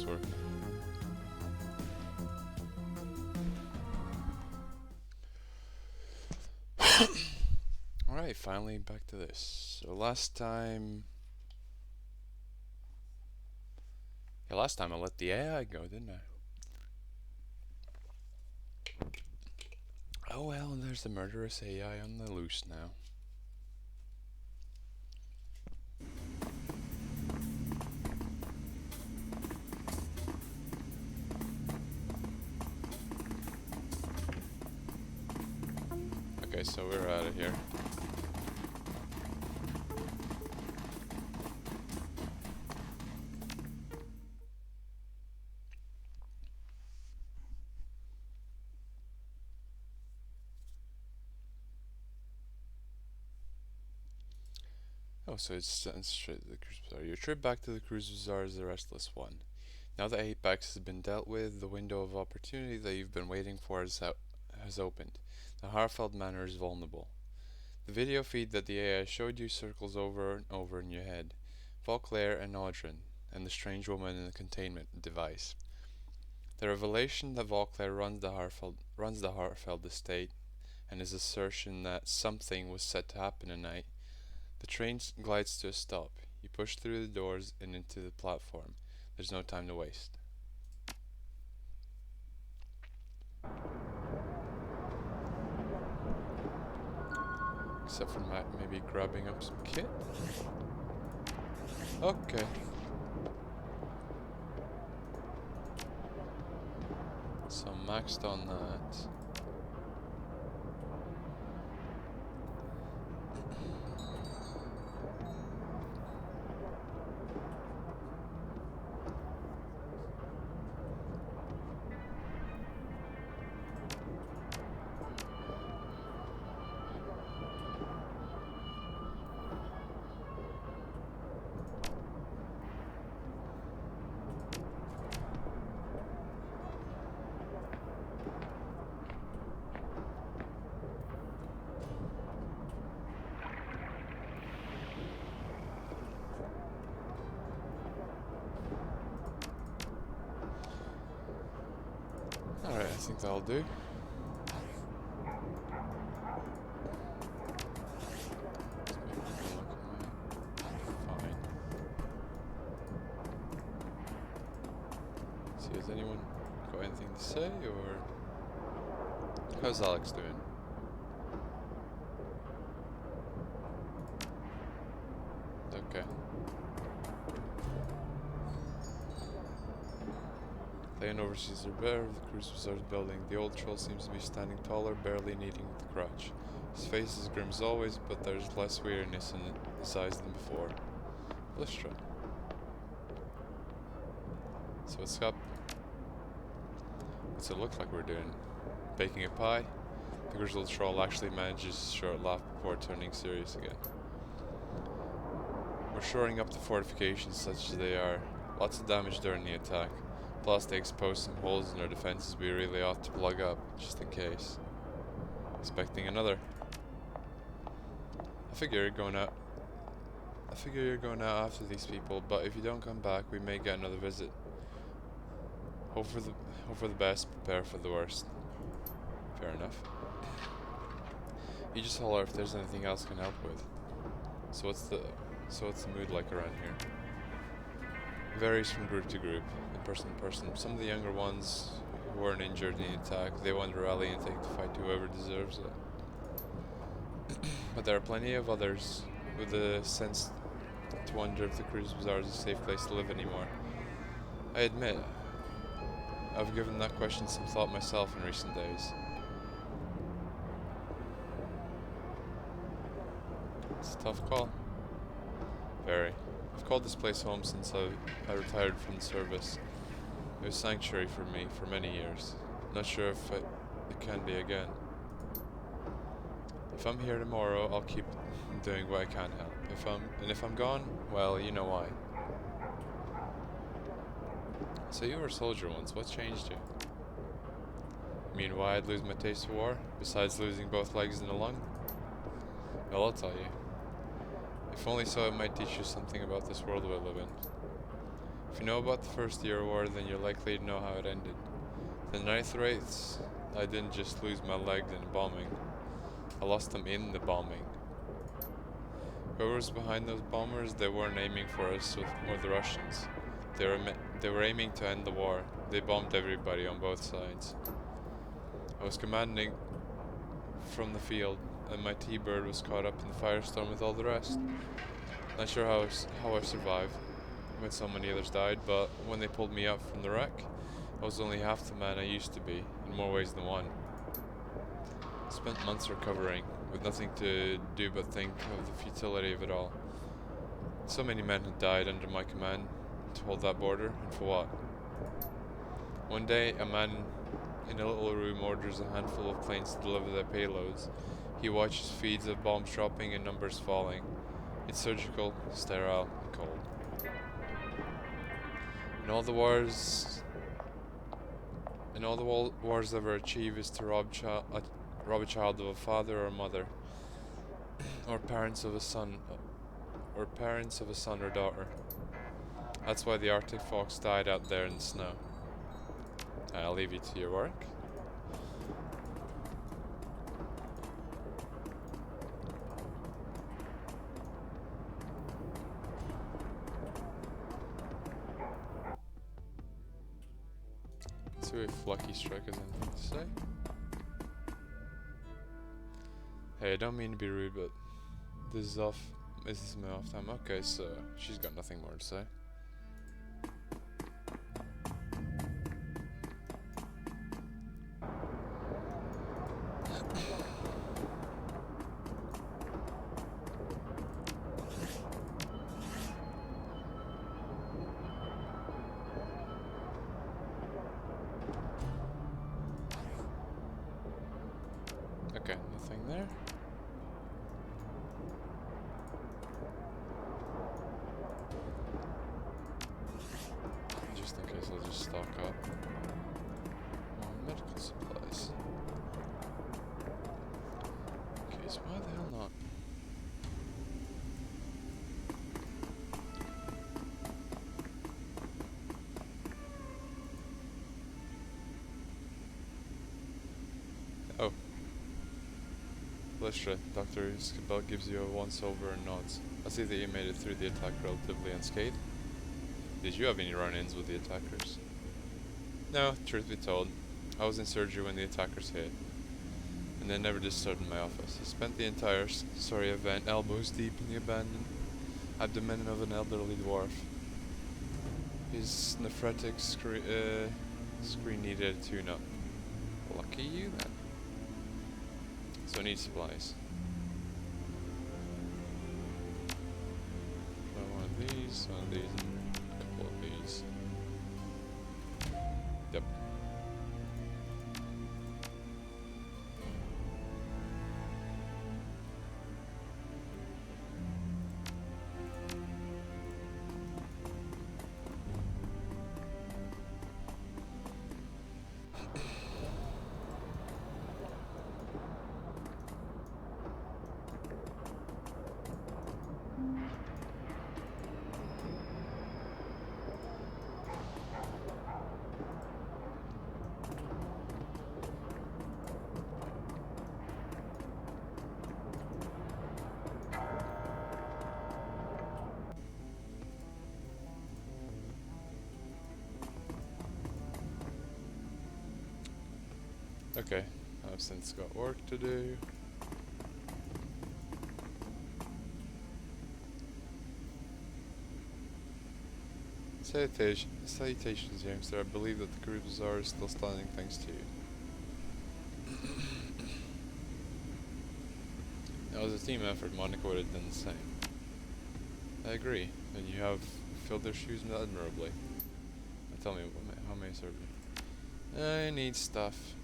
this work. Alright, finally back to this. So last time I let the AI go, didn't I? Oh well, there's the murderous AI on the loose now. Okay, so we're out of here. Oh, so it's sent straight to the Cruise Bazaar. Your trip back to the Cruise Bazaar is the restless one. Now that Apex has been dealt with, the window of opportunity that you've been waiting for has opened. The Harfeld Manor is vulnerable. The video feed that the AI showed you circles over and over in your head. Vauclair and Audrin, and the strange woman in the containment device. The revelation that Vauclair runs the Harfeld estate, and his assertion that something was set to happen tonight. The train glides to a stop. You push through the doors and into the platform. There's no time to waste. Except for maybe grabbing up some kit. Okay. So I'm maxed on that. Alright, I think that'll do. Fine. See, has anyone got anything to say, or how's Alex doing? Okay. Laying oversees the rear of the Cruise Bazaar's building. The old troll seems to be standing taller, barely needing the crutch. His face is grim as always, but there's less weirdness in his eyes than before. Lystra. So what's up? What's it look like we're doing? Baking a pie? The grizzled troll actually manages a short laugh before turning serious again. We're shoring up the fortifications such as they are. Lots of damage during the attack. Plus they exposed some holes in our defenses we really ought to plug up, just in case. Expecting another. I figure you're going out after these people, but if you don't come back, we may get another visit. Hope for the best, prepare for the worst. Fair enough. You just holler if there's anything else I can help with. So what's the mood like around here? It varies from group to group, and person to person. Some of the younger ones who weren't injured in the attack, they want to rally and take the fight to whoever deserves it. But there are plenty of others with the sense to wonder if the Cruise Bazaar is a safe place to live anymore. I admit, I've given that question some thought myself in recent days. It's a tough call. Very. I've called this place home since I retired from the service. It was sanctuary for me for many years. Not sure if it can be again. If I'm here tomorrow, I'll keep doing what I can help. If I'm gone, well, you know why. So you were a soldier once. What changed you? You mean why I'd lose my taste for war, besides losing both legs and a lung? Well, I'll tell you. If only so it might teach you something about this world we live in. If you know about the First Year War, then you're likely to know how it ended. The Ninth Wraiths, I didn't just lose my legs in the bombing. I lost them in the bombing. Whoever was behind those bombers, they weren't aiming for us or the Russians. They were aiming to end the war. They bombed everybody on both sides. I was commanding from the field, and my T-bird was caught up in the firestorm with all the rest. Not sure how I survived when so many others died, but when they pulled me up from the wreck, I was only half the man I used to be, in more ways than one. I spent months recovering, with nothing to do but think of the futility of it all. So many men had died under my command to hold that border, and for what? One day, a man in a little room orders a handful of planes to deliver their payloads. He watches feeds of bombs dropping and numbers falling. It's surgical, sterile, and cold. And all the wars ever achieve is to rob a child of a father or a mother, or parents of a son or daughter. That's why the Arctic fox died out there in the snow. I'll leave you to your work. Let's see if Lucky Strike has anything to say. Hey, I don't mean to be rude, but this is my off time? Okay, so she's got nothing more to say. Okay, nothing there. Just in case, I'll just stock up on medical supplies. Okay, so why the hell not? Oh. Lystra, Dr. Iskabel gives you a once-over and nods. I see that you made it through the attack relatively unscathed. Did you have any run-ins with the attackers? No, truth be told, I was in surgery when the attackers hit, and they never disturbed my office. I spent the entire sorry event elbows deep in the abdomen of an elderly dwarf. His nephretic screen needed a tune-up. Lucky you then. So I need supplies. One of these, and a couple of these. Yep. Okay, I've since got work to do. Salutations, youngster. I believe that the cruise bazaar is still standing thanks to you. Now, as a team effort, Monica would have done the same. I agree, and you have filled their shoes admirably. Now tell me, how may I serve you? I need stuff.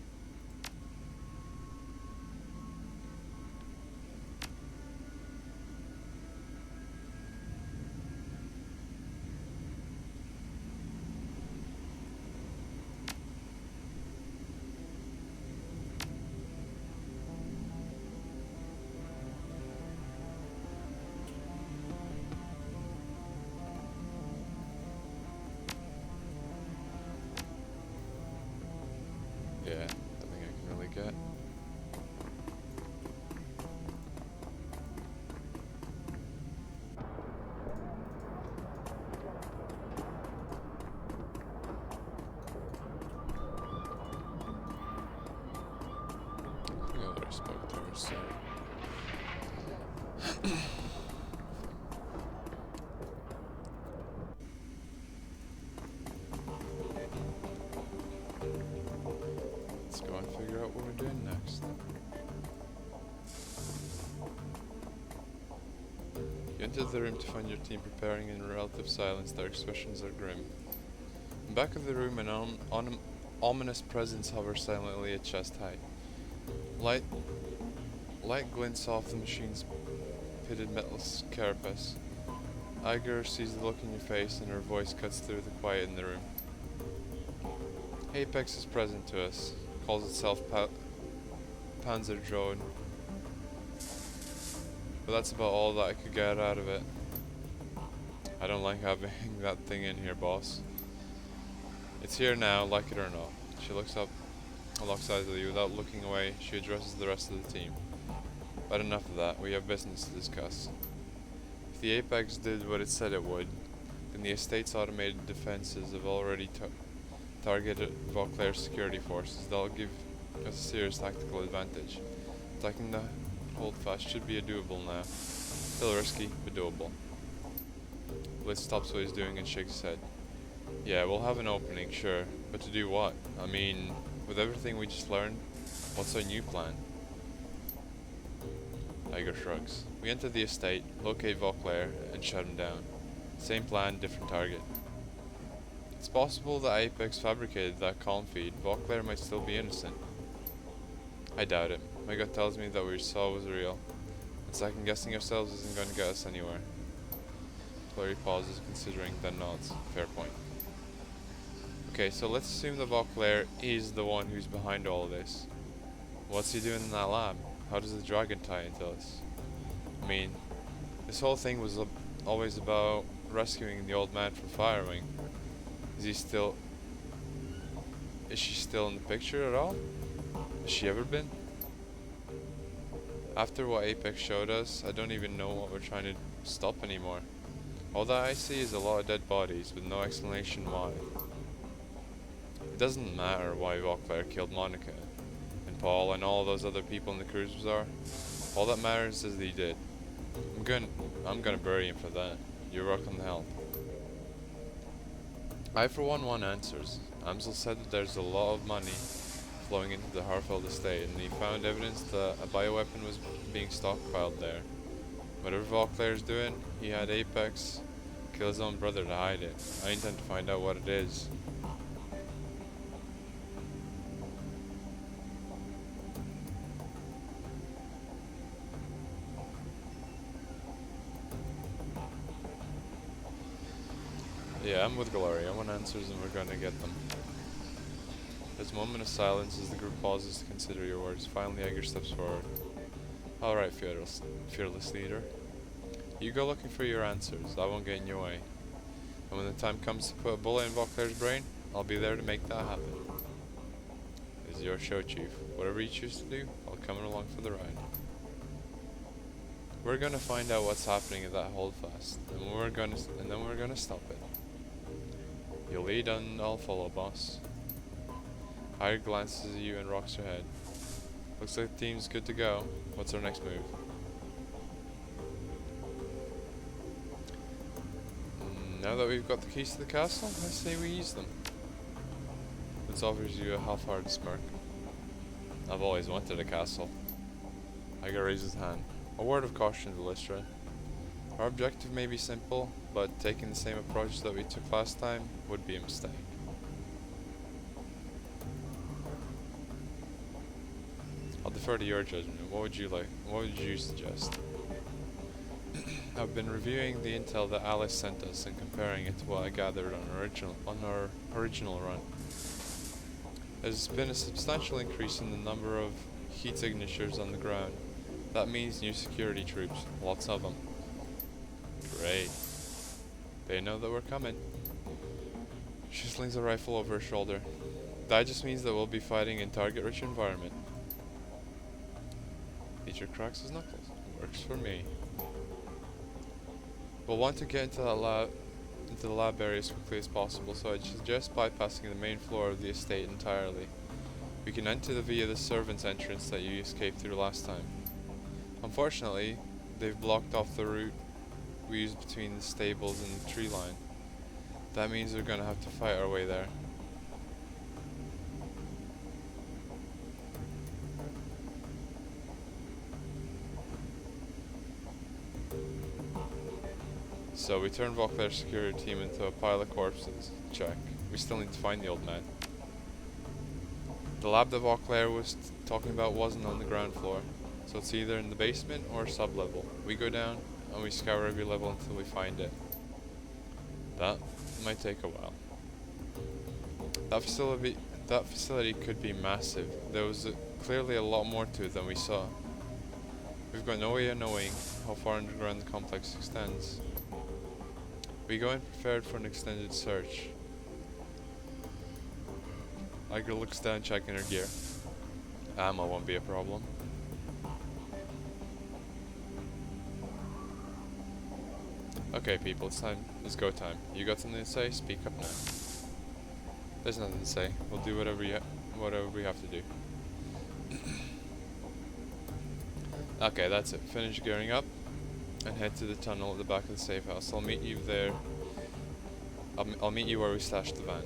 sorry. Let's go and figure out what we're doing next. You enter the room to find your team preparing in relative silence. Their expressions are grim. In back of the room, an ominous presence hovers silently at chest height. Light glints off the machine's pitted metal carapace. Iger sees the look in your face, and her voice cuts through the quiet in the room. Apex is present to us. Calls itself Panzer Drone. But that's about all that I could get out of it. I don't like having that thing in here, boss. It's here now, like it or not. She looks up alongside of you without looking away. She addresses the rest of the team. But enough of that, we have business to discuss. If the Apex did what it said it would, then the estate's automated defenses have already targeted Vauclair's security forces. That'll give us a serious tactical advantage. Attacking the holdfast should be doable now. Still risky, but doable. Blitz stops what he's doing and shakes his head. Yeah, we'll have an opening, sure, but to do what? I mean, with everything we just learned, what's our new plan? Iger shrugs. We enter the estate, locate Vauclair, and shut him down. Same plan, different target. It's possible that Apex fabricated that calm feed. Vauclair might still be innocent. I doubt it. My gut tells me that what we saw was real. And second guessing ourselves isn't going to get us anywhere. Clary pauses, considering, then nods. Fair point. Okay, so let's assume that Vauclair is the one who's behind all of this. What's he doing in that lab? How does the dragon tie into us? I mean, this whole thing was always about rescuing the old man from Firewing. Is she still in the picture at all? Has she ever been? After what Apex showed us, I don't even know what we're trying to stop anymore. All that I see is a lot of dead bodies with no explanation why. It doesn't matter why Vauclair killed Monica and Paul and all those other people in the cruise bazaar. All that matters is that he did. I'm gonna bury him for that. You're welcome to help. I for one want answers. Amsel said that there's a lot of money flowing into the Harfeld estate, and he found evidence that a bioweapon was being stockpiled there. Whatever Vauclair's doing, he had Apex kill his own brother to hide it. I intend to find out what it is. Yeah, I'm with Gloria. I want answers and we're gonna get them. There's a moment of silence as the group pauses to consider your words. Finally, Edgar steps forward. Alright, fearless leader. You go looking for your answers. I won't get in your way. And when the time comes to put a bullet in Vauclair's brain, I'll be there to make that happen. It's your show, Chief. Whatever you choose to do, I'll come along for the ride. We're gonna find out what's happening at that holdfast, and then we're gonna stop it. You lead and I'll follow, boss. Hire glances at you and rocks her head. Looks like the team's good to go. What's our next move? Now that we've got the keys to the castle, I say we use them. This offers you a half-hearted smirk. I've always wanted a castle. Iger raises his hand. A word of caution to Lystra. Our objective may be simple, but taking the same approach that we took last time would be a mistake. I'll defer to your judgment. What would you suggest? I've been reviewing the intel that Alice sent us and comparing it to what I gathered on our original run. There's been a substantial increase in the number of heat signatures on the ground. That means new security troops, lots of them. Great. They know that we're coming. She slings a rifle over her shoulder. That just means that we'll be fighting in target-rich environment. Teacher cracks his knuckles. Works for me. We'll want to get into the lab area as quickly as possible, so I'd suggest bypassing the main floor of the estate entirely. We can enter via the servants' entrance that you escaped through last time. Unfortunately, they've blocked off the route we use between the stables and the tree line. That means we're gonna have to fight our way there. So we turned Vauclair's security team into a pile of corpses. Check. We still need to find the old man. The lab that Vauclair was talking about wasn't on the ground floor, so it's either in the basement or sub-level. We go down and we scour every level until we find it. That might take a while. That facility could be massive. There was clearly a lot more to it than we saw. We've got no way of knowing how far underground the complex extends. We go in prepared for an extended search. Iger looks down, checking her gear. Ammo won't be a problem. Okay people, it's time. It's go time. You got something to say? Speak up now. There's nothing to say. We'll do whatever we have to do. Okay, that's it. Finish gearing up and head to the tunnel at the back of the safe house. I'll meet you there. I'll meet you where we stashed the van.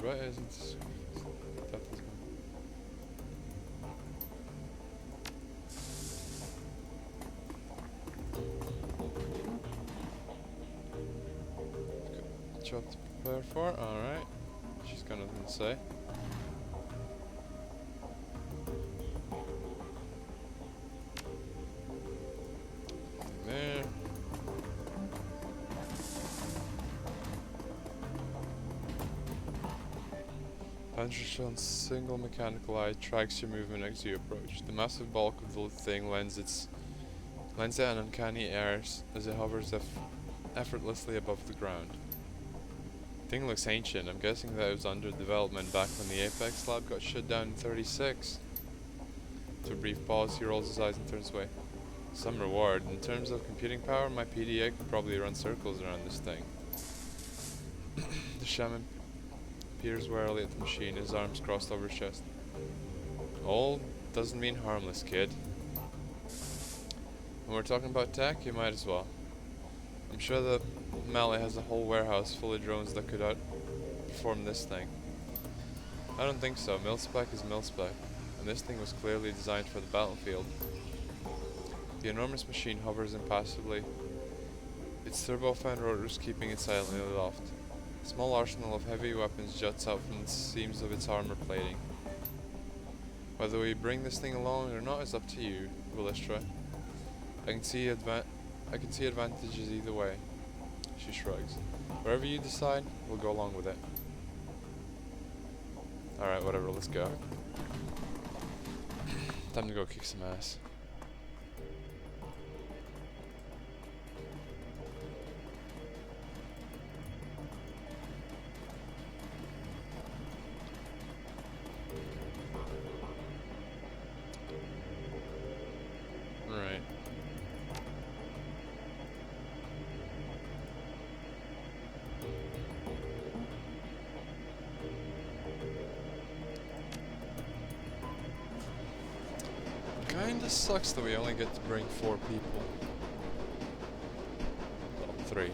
Right, isn't job to prepare for? Alright. She's got nothing to say. There. Panchershell's single mechanical eye tracks your movement as you approach. The massive bulk of the thing lends it an uncanny air as it hovers effortlessly above the ground. The thing looks ancient. I'm guessing that it was under development back when the Apex lab got shut down in 36. To a brief pause, he rolls his eyes and turns away. Some reward. In terms of computing power, my PDA could probably run circles around this thing. The shaman peers warily at the machine, his arms crossed over his chest. Old doesn't mean harmless, kid. When we're talking about tech, you might as well. I'm sure that Mally has a whole warehouse full of drones that could outperform this thing. I don't think so. Mil-spec is mil-spec, and this thing was clearly designed for the battlefield. The enormous machine hovers impassively, its turbofan rotors keeping it silently aloft. A small arsenal of heavy weapons juts out from the seams of its armor plating. Whether we bring this thing along or not is up to you, Willistra. I can see advantages either way. She shrugs. Wherever you decide, we'll go along with it. Alright, whatever, let's go. Time to go kick some ass. Right. Kinda sucks that we only get to bring 4 people. Well, 3.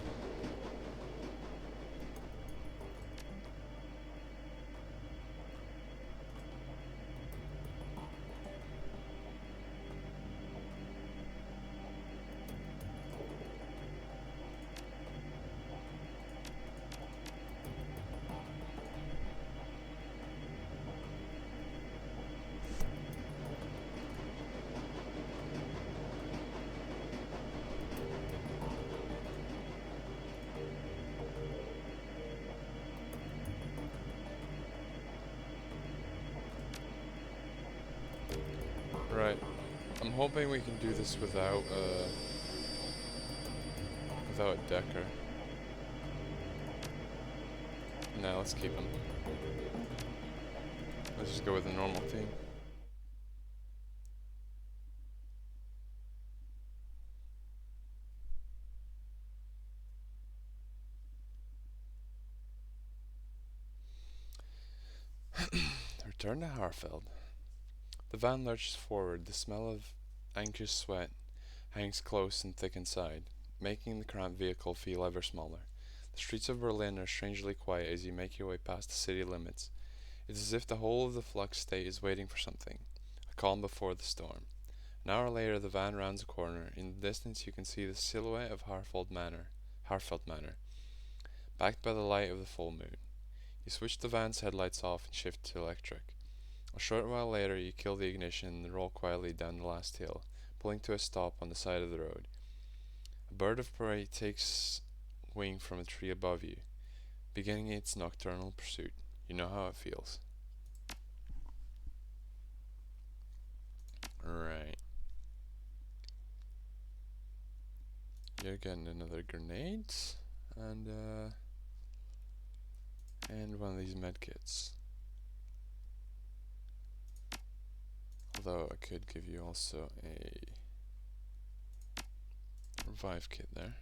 Right. I'm hoping we can do this without Decker. Nah, let's keep him. Let's just go with the normal team. Return to Harfeld. The van lurches forward. The smell of anxious sweat hangs close and thick inside, making the cramped vehicle feel ever smaller. The streets of Berlin are strangely quiet as you make your way past the city limits. It is as if the whole of the Flux state is waiting for something, a calm before the storm. An hour later, the van rounds a corner. In the distance, you can see the silhouette of Harfeld Manor, backed by the light of the full moon. You switch the van's headlights off and shift to electric. A short while later, you kill the ignition and roll quietly down the last hill, pulling to a stop on the side of the road. A bird of prey takes wing from a tree above you, beginning its nocturnal pursuit. You know how it feels. Right. You're getting another grenade and one of these medkits. Although I could give you also a revive kit there.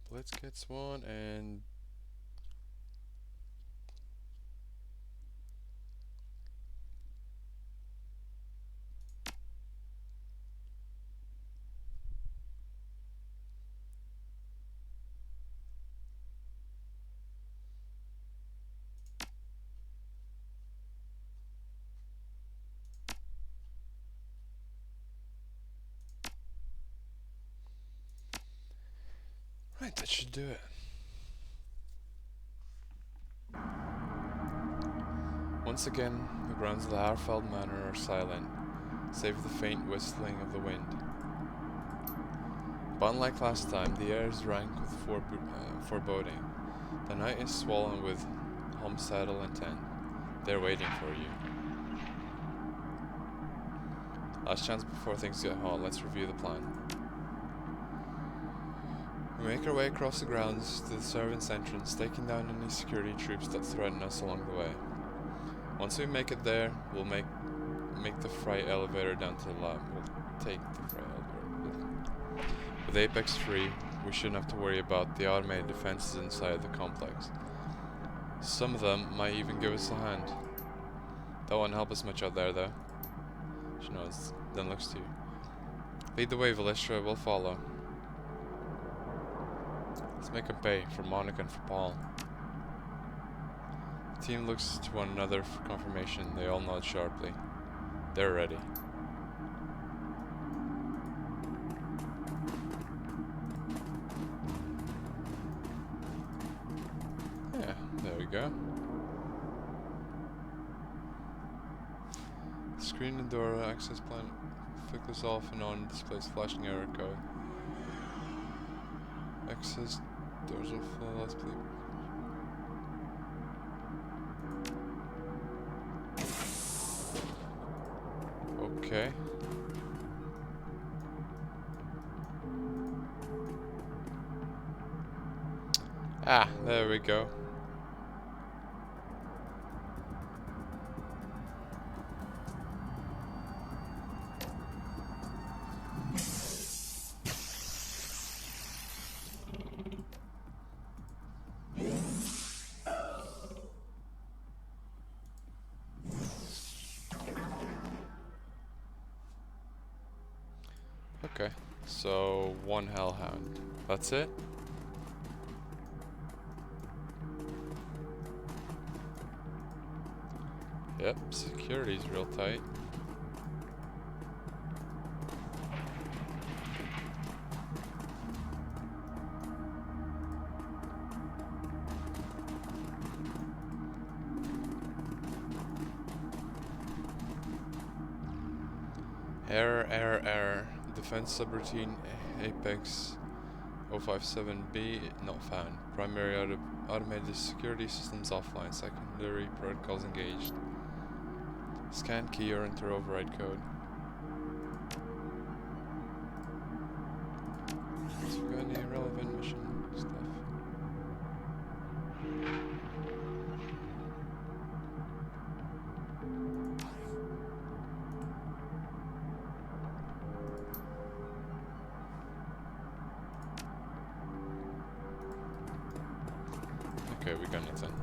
Blitz gets one and right, that should do it. Once again, the grounds of the Harfeld Manor are silent, save for the faint whistling of the wind. But unlike last time, the air is rank with foreboding. The night is swollen with homicidal intent. They're waiting for you. Last chance before things get hot, let's review the plan. We make our way across the grounds to the servants' entrance, taking down any security troops that threaten us along the way. Once we make it there, we'll make the freight elevator down to the lab. We'll take the freight elevator. With Apex free, we shouldn't have to worry about the automated defenses inside the complex. Some of them might even give us a hand. That won't help us much out there, though. She knows. Then looks to you. Lead the way, Valistra. We'll follow. Let's make them pay for Monica and for Paul. The team looks to one another for confirmation. They all nod sharply. They're ready. Yeah, there we go. Screen and door access plan flickers off and on, displays flashing error code. Access doors will flow, let's play. Okay. Ah, there we go. Okay, so one hellhound. That's it? Yep, security's real tight. Error. Defense subroutine Apex 057B not found. Primary automated security systems offline. Secondary protocols engaged. Scan key or enter override code. So we got any relevant mission stuff? Okay, we got nothing.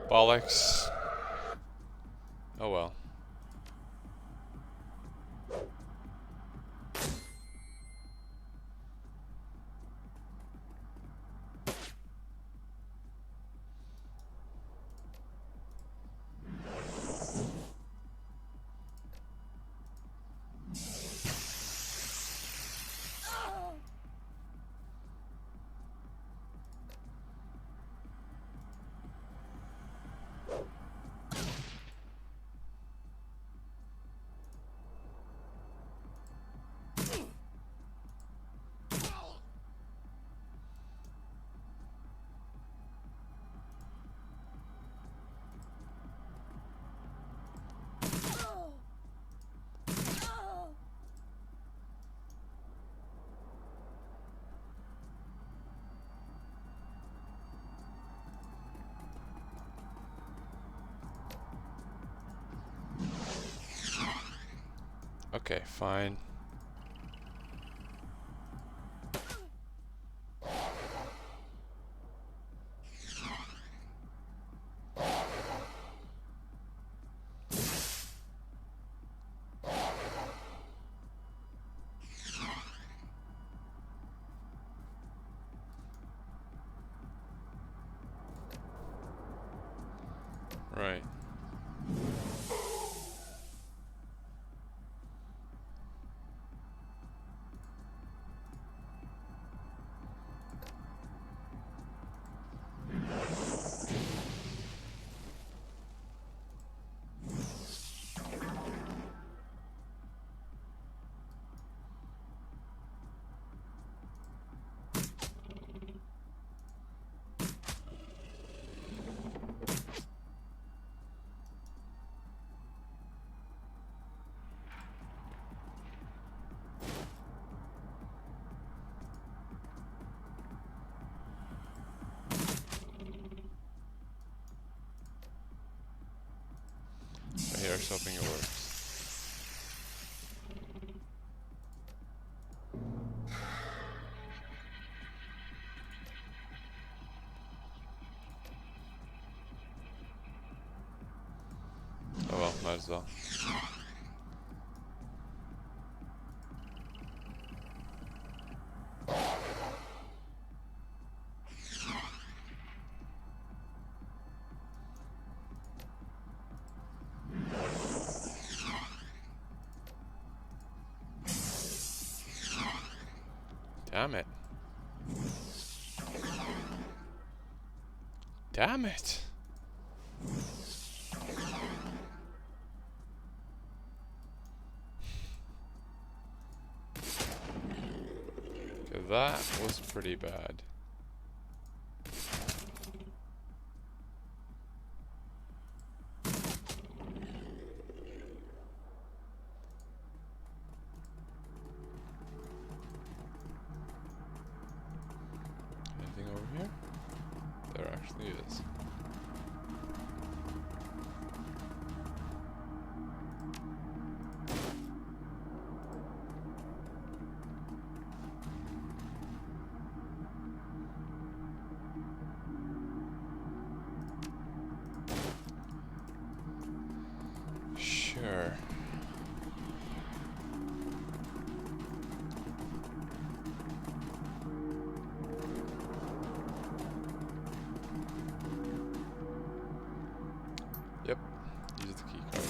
Bollocks. Oh well. Okay, fine. Right. Here's hoping it works. Oh well, might as well. Damn it. Damn it. Okay, that was pretty bad. Anything over here? There actually is. Yep. Use the key card.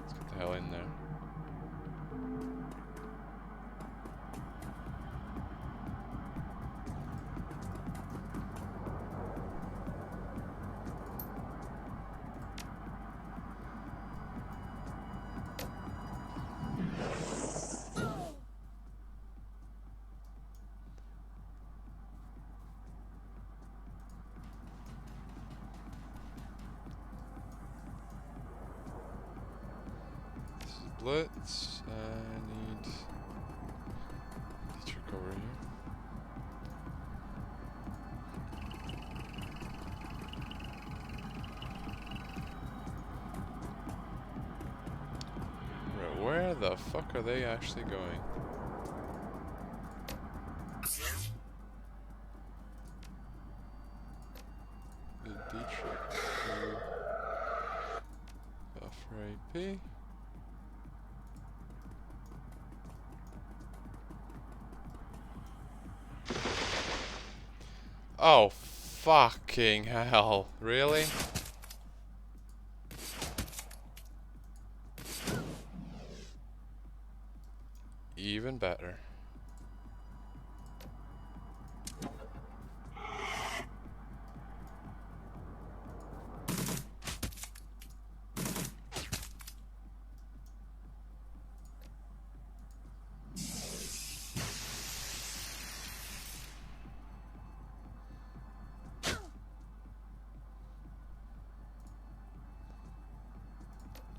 Let's get the hell in there. Blitz. I need trick over here. Right, where the fuck are they actually going? The Dietrich to buffer AP. Oh, fucking hell. Really? Even better.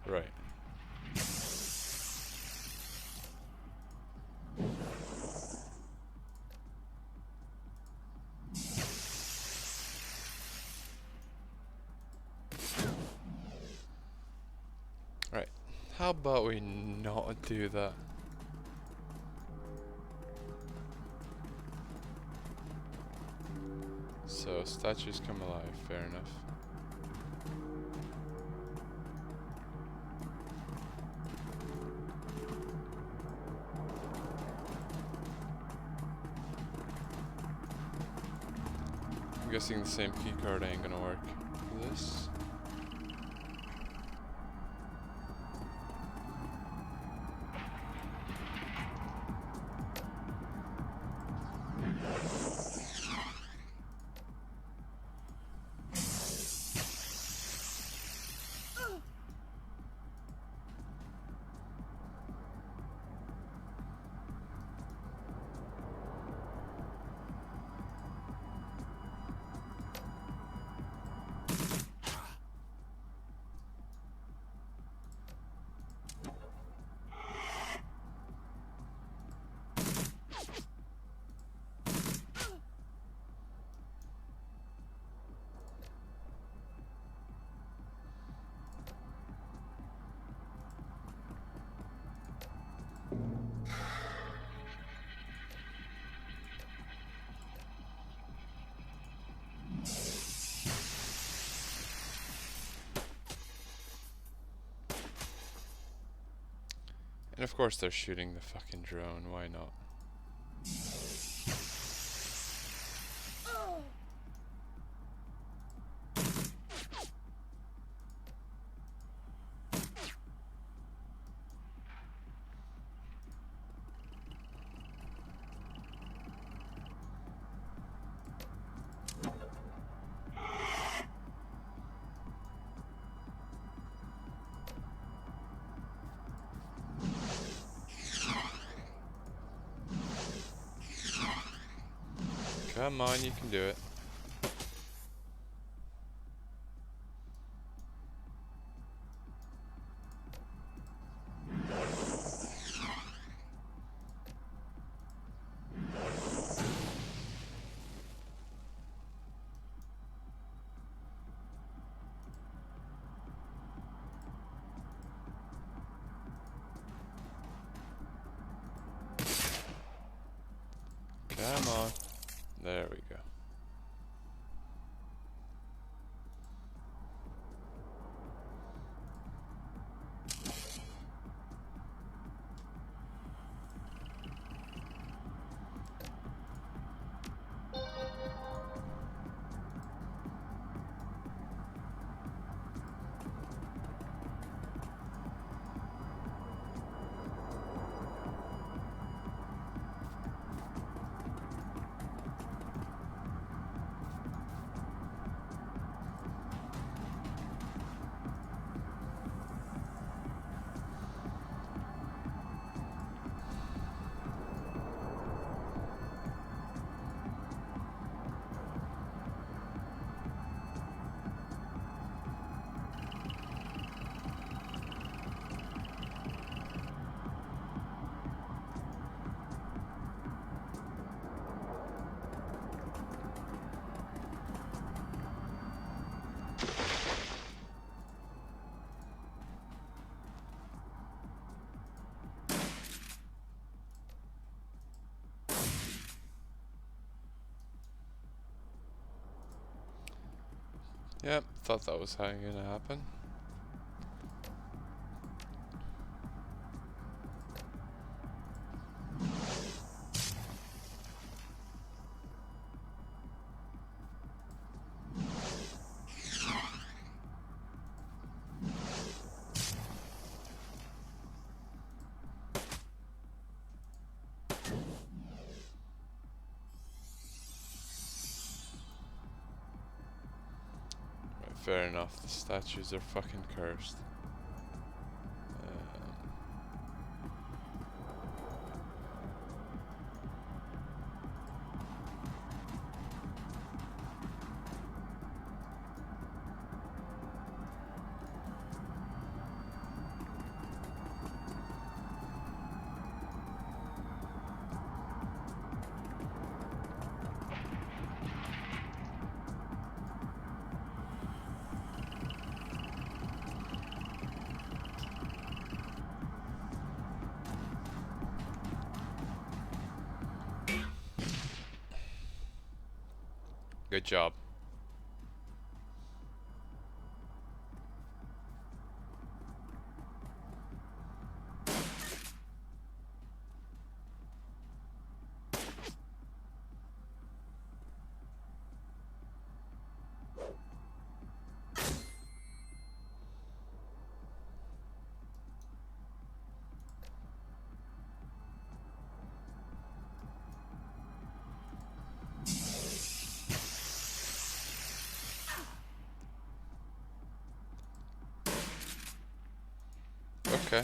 Right. Right. How about we not do that? So, statues come alive, fair enough. I'm guessing the same keycard ain't gonna work for this. And of course they're shooting the fucking drone, why not? Come on, you can do it. Come on. There we go. Yep, thought that was how gonna happen. Right, fair enough, the statues are fucking cursed. Good job. Okay.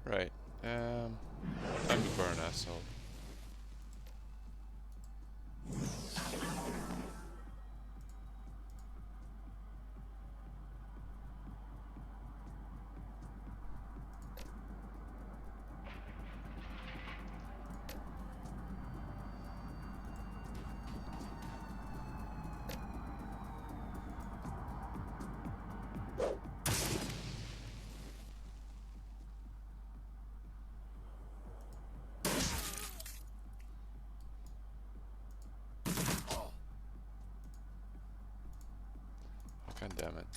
Right. Time to burn, asshole. God damn it.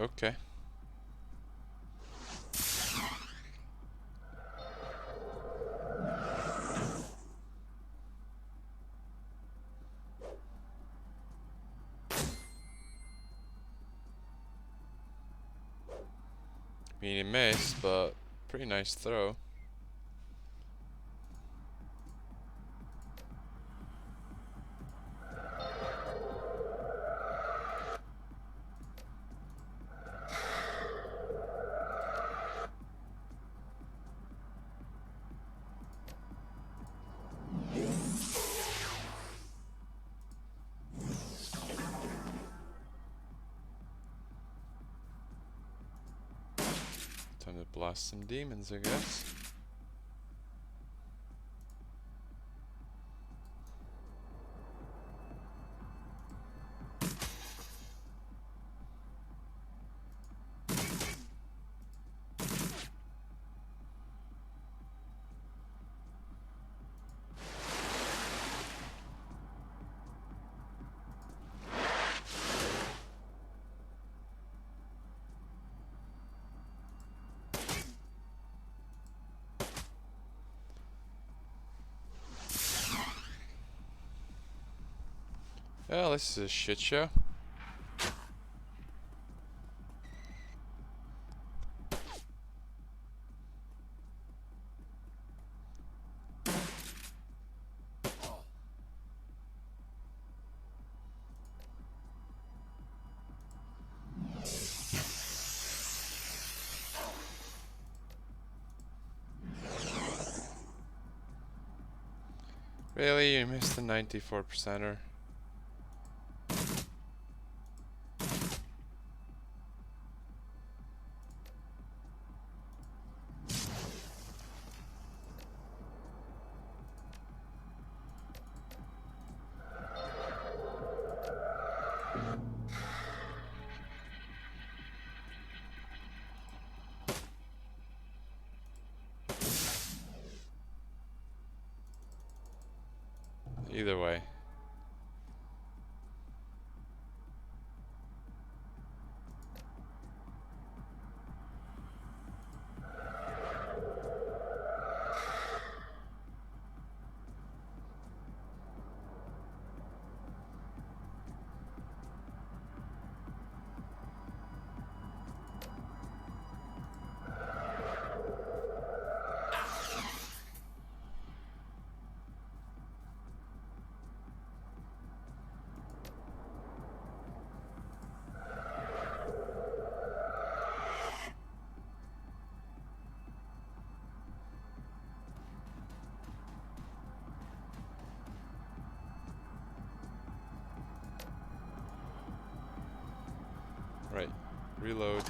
Okay. I mean, he missed, but pretty nice throw. Time to blast some demons, I guess. Well, this is a shit show. Really? You missed the 94%er? Either way. Right. Reload.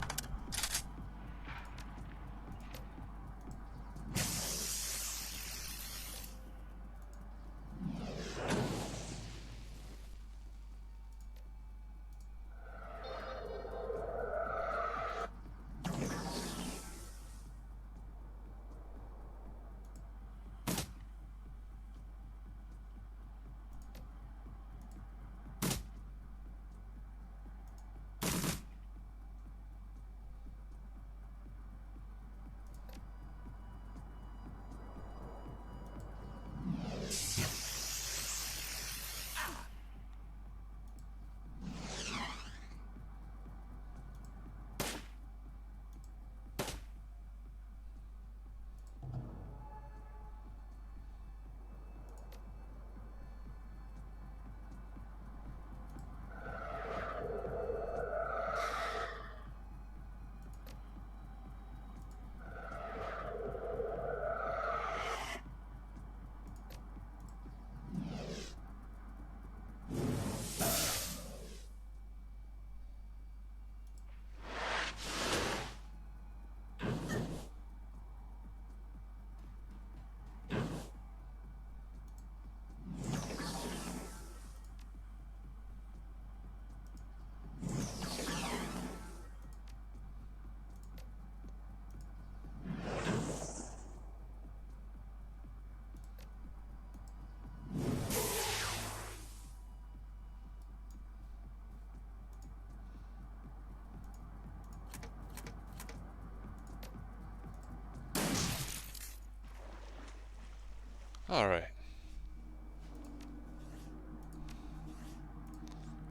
Alright. I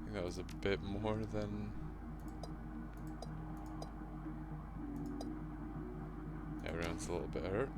think that was a bit more than a little bit hurt.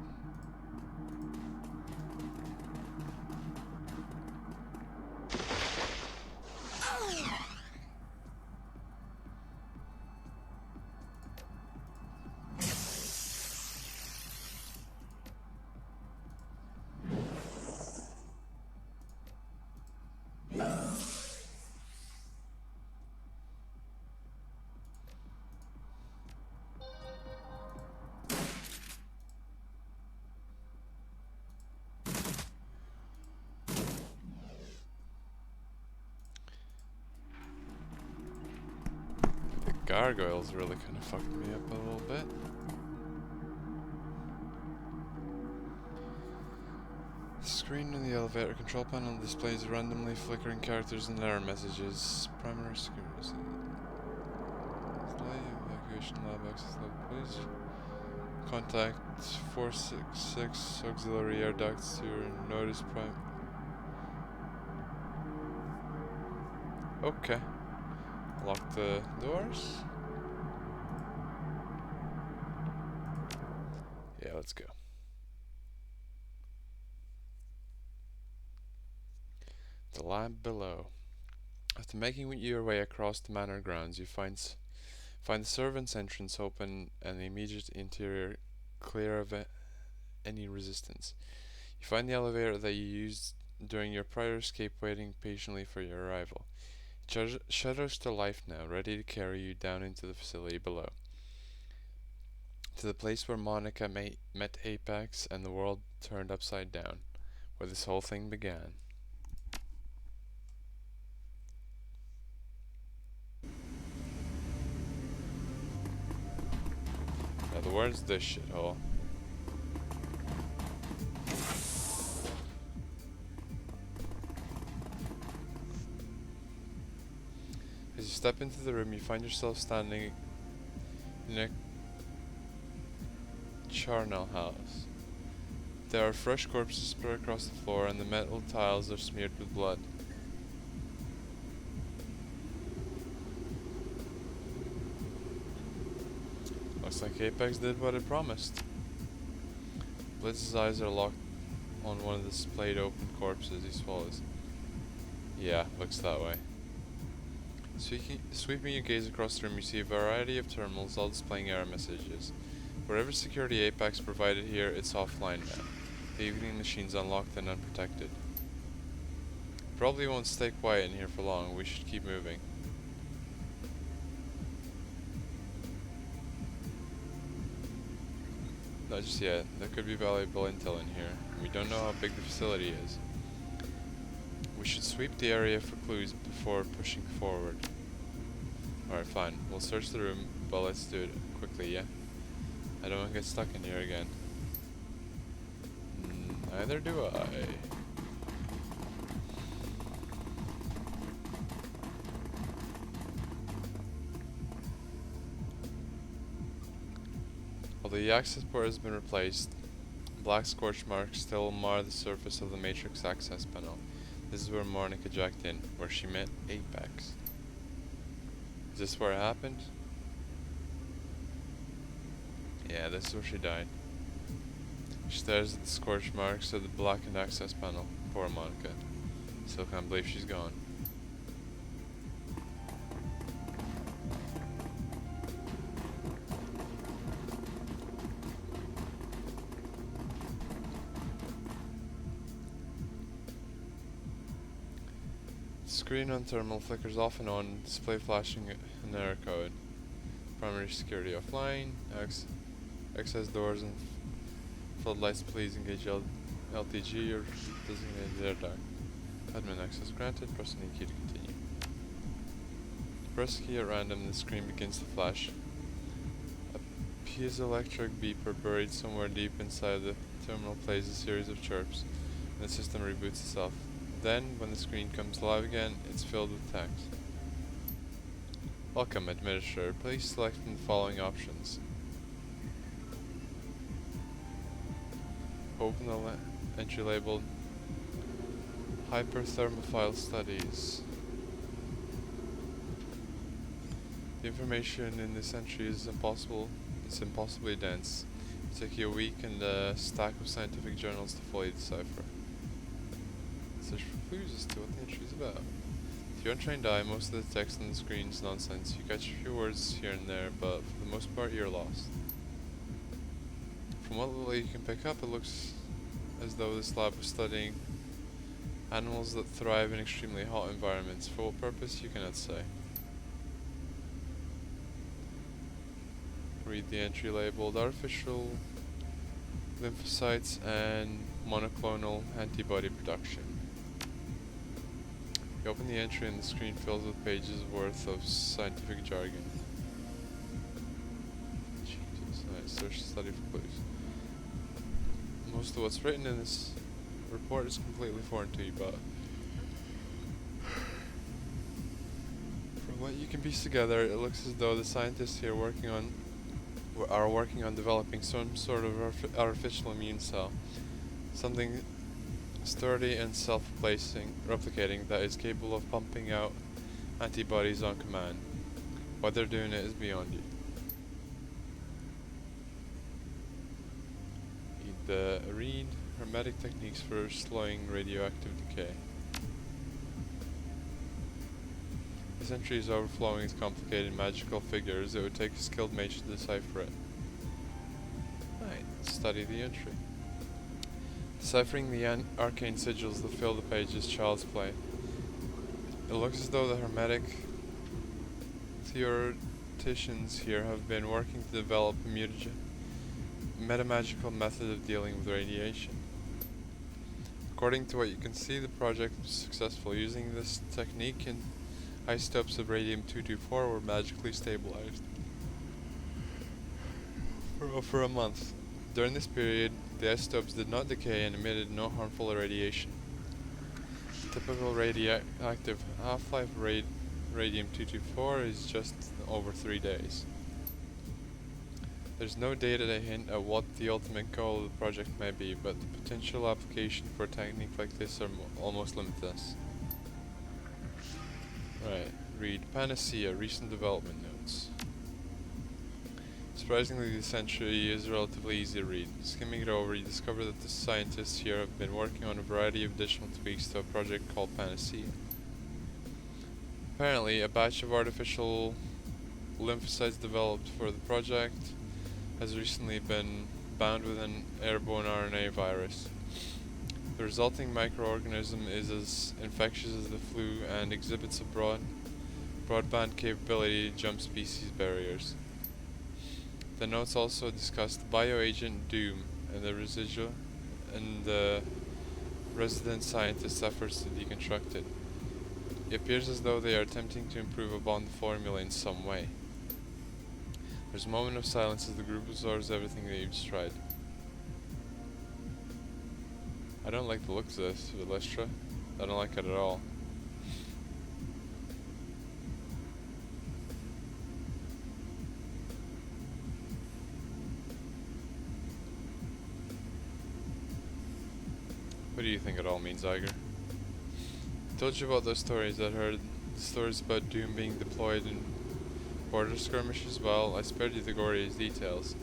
Gargoyles really kind of fucked me up a little bit. The screen in the elevator control panel displays randomly flickering characters and error messages. Primary security. Evacuation lab access level, please. Contact 466 auxiliary air ducts to your notice prime. Okay. Lock the doors. Yeah, let's go. The lab below. After making your way across the manor grounds, you find the servants' entrance open and the immediate interior clear of any resistance. You find the elevator that you used during your prior escape waiting patiently for your arrival. It shudders to life now, ready to carry you down into the facility below. To the place where Monica met Apex and the world turned upside down, where this whole thing began. Now the word's this shithole. As you step into the room, you find yourself standing in a charnel house. There are fresh corpses spread across the floor, and the metal tiles are smeared with blood. Looks like Apex did what it promised. Blitz's eyes are locked on one of the splayed open corpses he swallows. Yeah, looks that way. Sweeping your gaze across the room, you see a variety of terminals, all displaying error messages. Whatever security Apex provided here, it's offline now. The evening machine's unlocked and unprotected. Probably won't stay quiet in here for long. We should keep moving. Not just yet. There could be valuable intel in here. We don't know how big the facility is. We should sweep the area for clues before pushing forward. Alright, fine. We'll search the room, but let's do it quickly, yeah? I don't want to get stuck in here again. Neither do I. Although the access port has been replaced, black scorch marks still mar the surface of the matrix access panel. This is where Monica jacked in, where she met Apex. Is this where it happened? Yeah, this is where she died. She stares at the scorch marks of the blackened access panel. Poor Monica. Still can't believe she's gone. The screen on terminal flickers off and on, display flashing an error code. Primary security offline. Access doors and floodlights, please engage LTG or designated air duct. Admin access granted, press any key to continue. Press key at random, the screen begins to flash. A piezoelectric beeper buried somewhere deep inside the terminal plays a series of chirps, and the system reboots itself. Then, when the screen comes live again, it's filled with text. Welcome, Administrator. Please select from the following options. Open the entry labeled Hyperthermophile Studies. The information in this entry is impossibly dense. Take you a week and a stack of scientific journals to fully decipher. Search for clues as to what the entry is about. To your untrained eye, most of the text on the screen is nonsense. You catch a few words here and there, but for the most part, you're lost. From what little you can pick up, it looks as though this lab was studying animals that thrive in extremely hot environments. For what purpose, you cannot say. Read the entry labeled artificial lymphocytes and monoclonal antibody production. You open the entry and the screen fills with pages worth of scientific jargon. Jesus, nice. Search and study for clues. Most of what's written in this report is completely foreign to you, but from what you can piece together, it looks as though the scientists here are working on developing some sort of artificial immune cell, something sturdy and replicating that is capable of pumping out antibodies on command. Why they're doing it is beyond you. Read hermetic techniques for slowing radioactive decay. This entry is overflowing with complicated magical figures. It would take a skilled mage to decipher it. Right, study the entry. Deciphering the arcane sigils that fill the page is child's play. It looks as though the hermetic theoreticians here have been working to develop a metamagical method of dealing with radiation. According to what you can see, the project was successful. Using this technique, and isotopes of radium-224 were magically stabilized for a month. During this period, the isotopes did not decay and emitted no harmful radiation. Typical radioactive half-life radium-224 is just over 3 days. There's no data to hint at what the ultimate goal of the project may be, but the potential application for a technique like this are almost limitless. Right, read Panacea, recent development notes. Surprisingly, this entry is relatively easy to read. Skimming it over, you discover that the scientists here have been working on a variety of additional tweaks to a project called Panacea. Apparently, a batch of artificial lymphocytes developed for the project has recently been bound with an airborne RNA virus. The resulting microorganism is as infectious as the flu and exhibits a broadband capability to jump species barriers. The notes also discuss the bioagent Doom and the resident scientist's efforts to deconstruct it. It appears as though they are attempting to improve upon the formula in some way. There's a moment of silence as the group absorbs everything that you've just tried. I don't like the looks of this, Lystra. I don't like it at all. What do you think it all means, Iger? I told you about those stories. I heard the stories about Doom being deployed in border skirmishes. Well, I spared you the goriest details.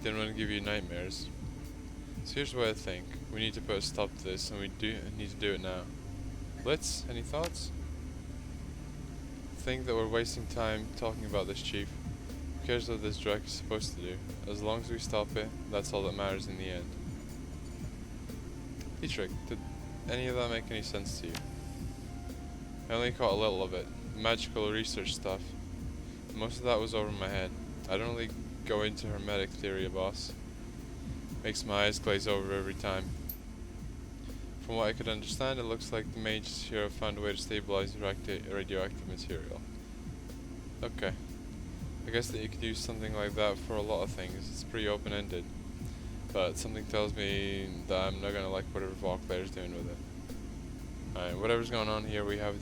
Didn't want to give you nightmares. So here's what I think. We need to put a stop to this, and we need to do it now. Blitz, any thoughts? I think that we're wasting time talking about this, Chief. Who cares what this drug is supposed to do? As long as we stop it, that's all that matters in the end. Dietrich, did any of that make any sense to you? I only caught a little of it. Magical research stuff. Most of that was over my head. I don't really go into hermetic theory, boss. Makes my eyes glaze over every time. From what I could understand, it looks like the mages here have found a way to stabilize radioactive material. Okay. I guess that you could use something like that for a lot of things. It's pretty open-ended. But something tells me that I'm not gonna like whatever Vol player's doing with it. Alright, whatever's going on here, we have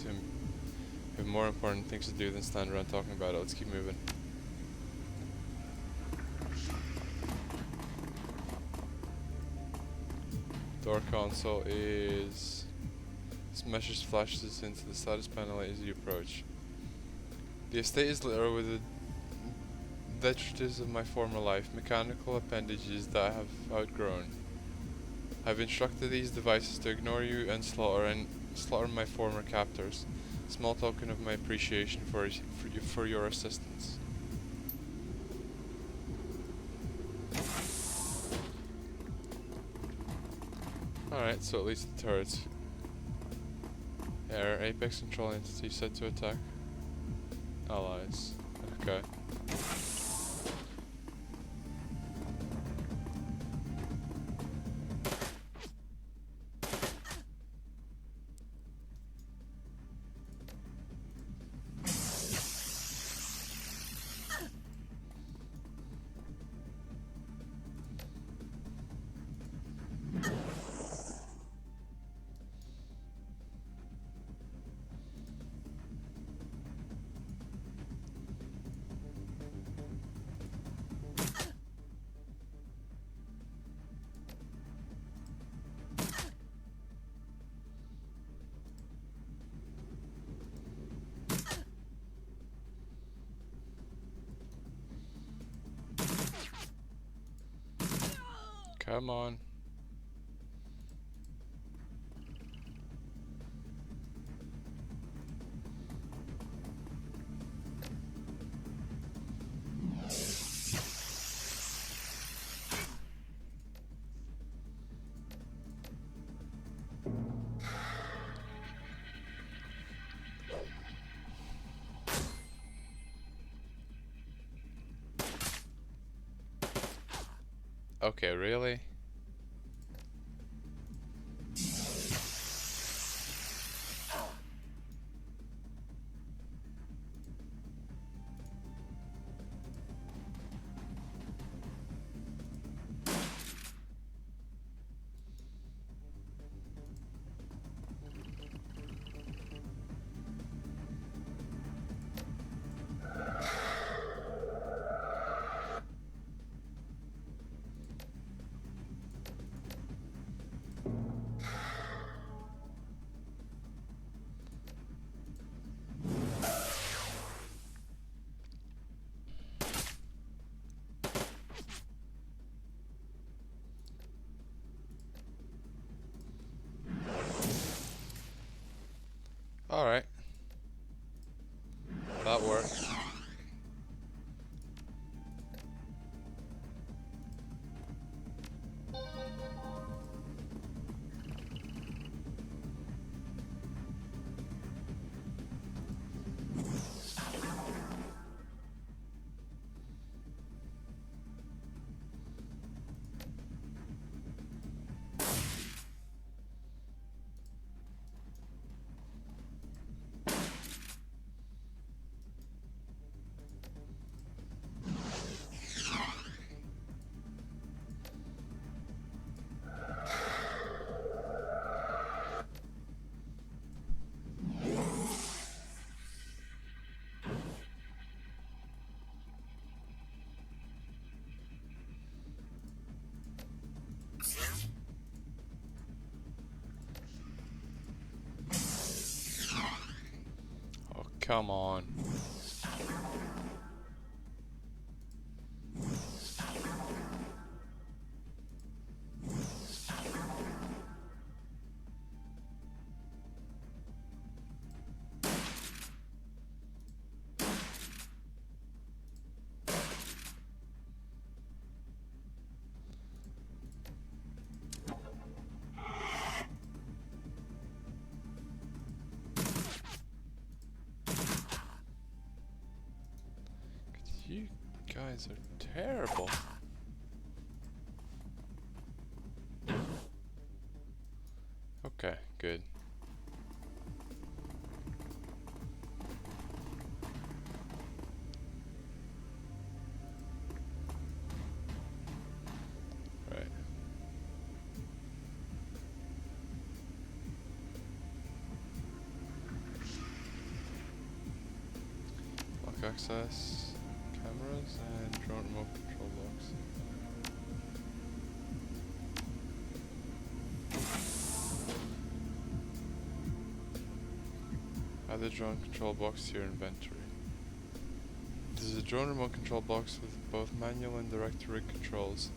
more important things to do than stand around talking about it. Let's keep moving. Door console is... This message flashes into the status panel as you approach. The estate is littered with detritus of my former life, mechanical appendages that I have outgrown. I've instructed these devices to ignore you and slaughter my former captors. Small token of my appreciation for your assistance. Alright, so at least the turrets. Our Apex control entity set to attack allies. Okay. Come on. Okay, really? Alright. That worked. Oh, come on. You guys are terrible. Okay, good. Right. Lock access, cameras, and drone remote control box. Add the drone control box to your inventory. is a drone remote control box with both manual and direct-to-rig controls.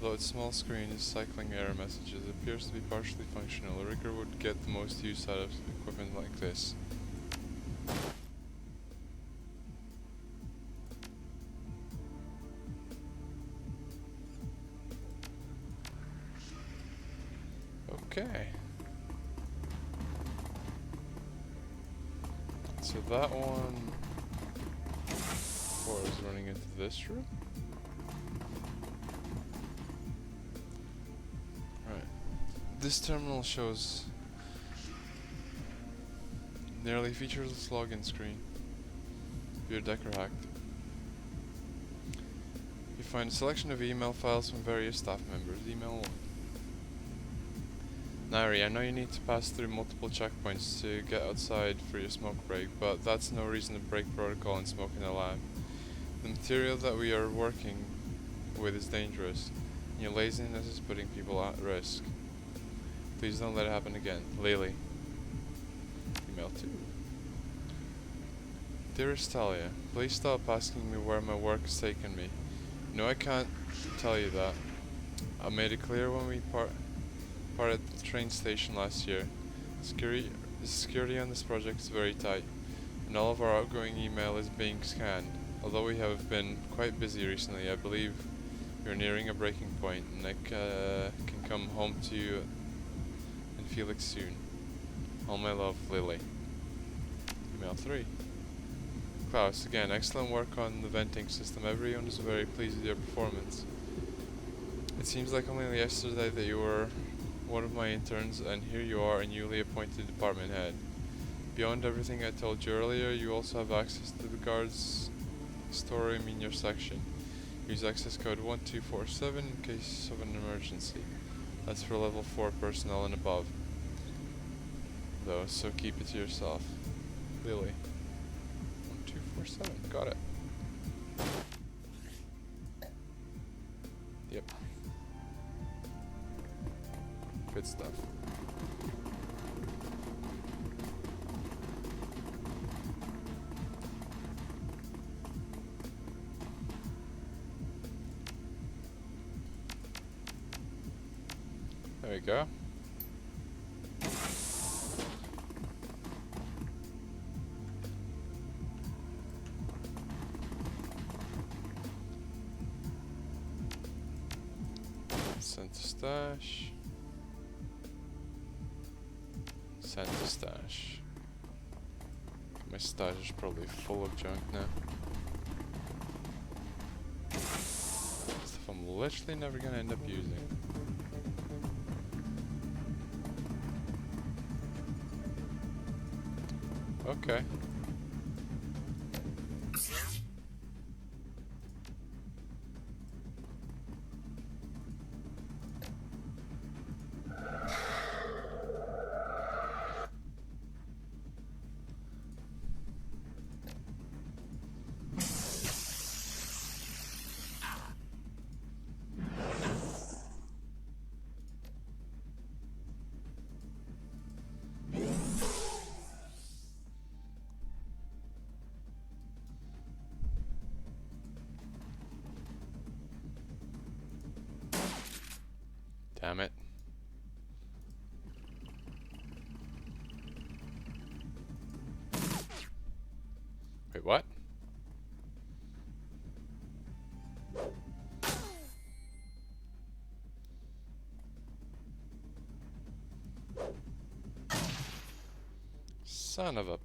Though its small screen is cycling error messages, it appears to be partially functional. A rigger would get the most use out of equipment like this. Okay. So that one is running into this room. Right. This terminal shows nearly featureless login screen. Your deck are hacked. You find a selection of email files from various staff members. Email 1. Nairi, I know you need to pass through multiple checkpoints to get outside for your smoke break, but that's no reason to break protocol and smoke in the lab. The material that we are working with is dangerous, and your laziness is putting people at risk. Please don't let it happen again. Lily. Email 2. Dearest Talia, please stop asking me where my work has taken me. No, I can't tell you that. I made it clear when we parted the train station last year. Security on this project is very tight, and all of our outgoing email is being scanned. Although we have been quite busy recently, I believe we are nearing a breaking point, and I can come home to you and Felix soon. All my love, Lily. Email 3. Klaus, again, excellent work on the venting system. Everyone is very pleased with your performance. It seems like only yesterday that you were one of my interns, and here you are, a newly appointed department head. Beyond everything I told you earlier, you also have access to the guard's storeroom in your section. Use access code 1247 in case of an emergency. That's for level 4 personnel and above, though, so keep it to yourself. Lily. 1247, got it. Yep. Good stuff. There we go. Sent to stash. Sent to stash. My stash is probably full of junk now. Stuff I'm literally never gonna end up using. Okay. Damn it. Wait, what? Son of a...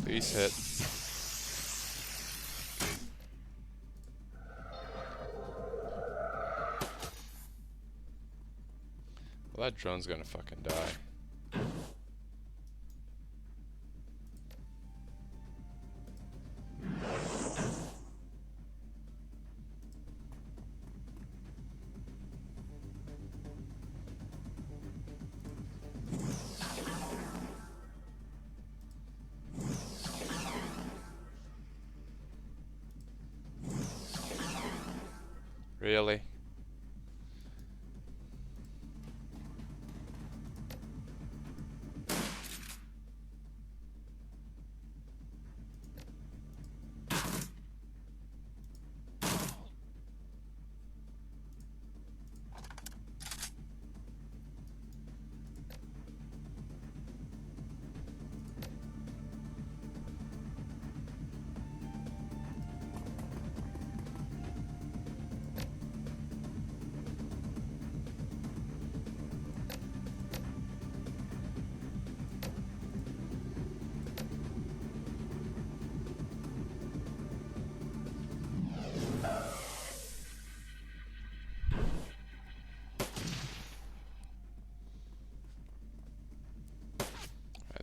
Please hit. that drone's gonna fucking die. Really?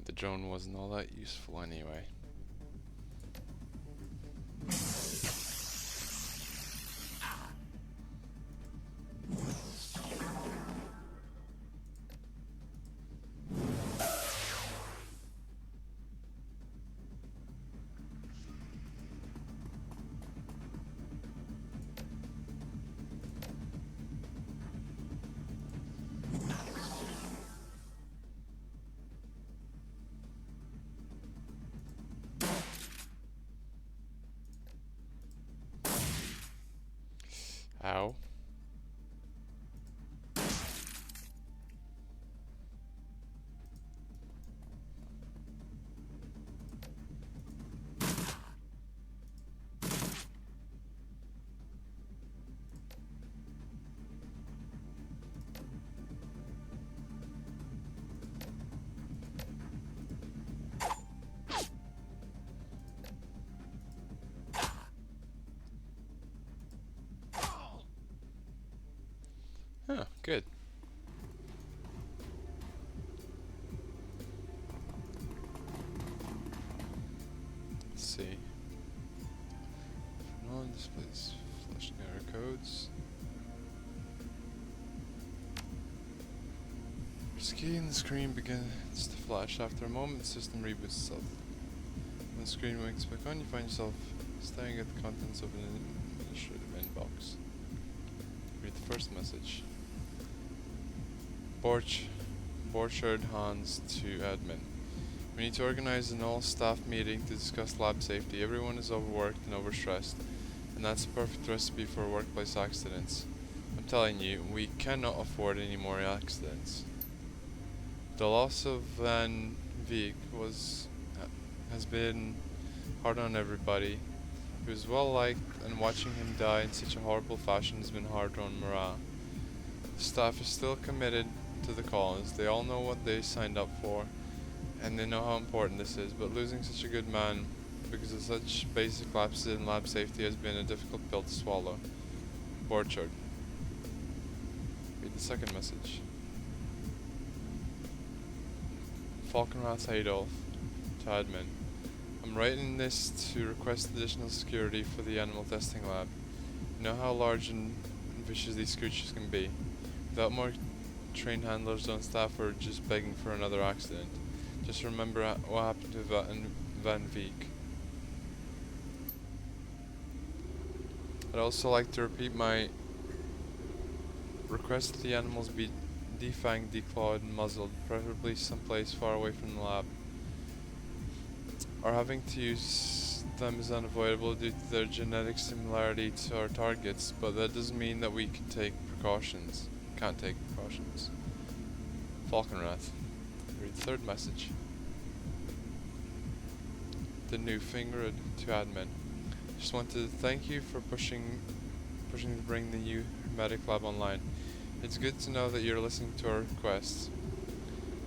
The drone wasn't all that useful anyway. Ow. Huh, good. Let's see. For on displays flashing error codes. Scanning the screen begins to flash. After a moment, the system reboots itself. When the screen winks back on, you find yourself staring at the contents of an administrative inbox. Read the first message. Borchard Hans to admin. We need to organize an all-staff meeting to discuss lab safety. Everyone is overworked and overstressed, and that's a perfect recipe for workplace accidents. I'm telling you, we cannot afford any more accidents. The loss of Van Veek has been hard on everybody. He was well liked, and watching him die in such a horrible fashion has been hard on morale. The staff is still committed to the cause. They all know what they signed up for, and they know how important this is, but losing such a good man because of such basic lapses in lab safety has been a difficult pill to swallow. Borchard. Read the second message. Falkenrath Adolf to admin. I'm writing this to request additional security for the animal testing lab. You know how large and vicious these creatures can be. Without more trained handlers on staff, we're just begging for another accident. Just remember what happened to Van Veek. I'd also like to repeat my request that the animals be defanged, declawed, and muzzled, preferably someplace far away from the lab. Our having to use them is unavoidable due to their genetic similarity to our targets, but that doesn't mean that we can take precautions. Can't take precautions. Falkenrath. Read the third message. The new Fingered to admin. Just wanted to thank you for pushing to bring the new Hermetic lab online. It's good to know that you're listening to our requests.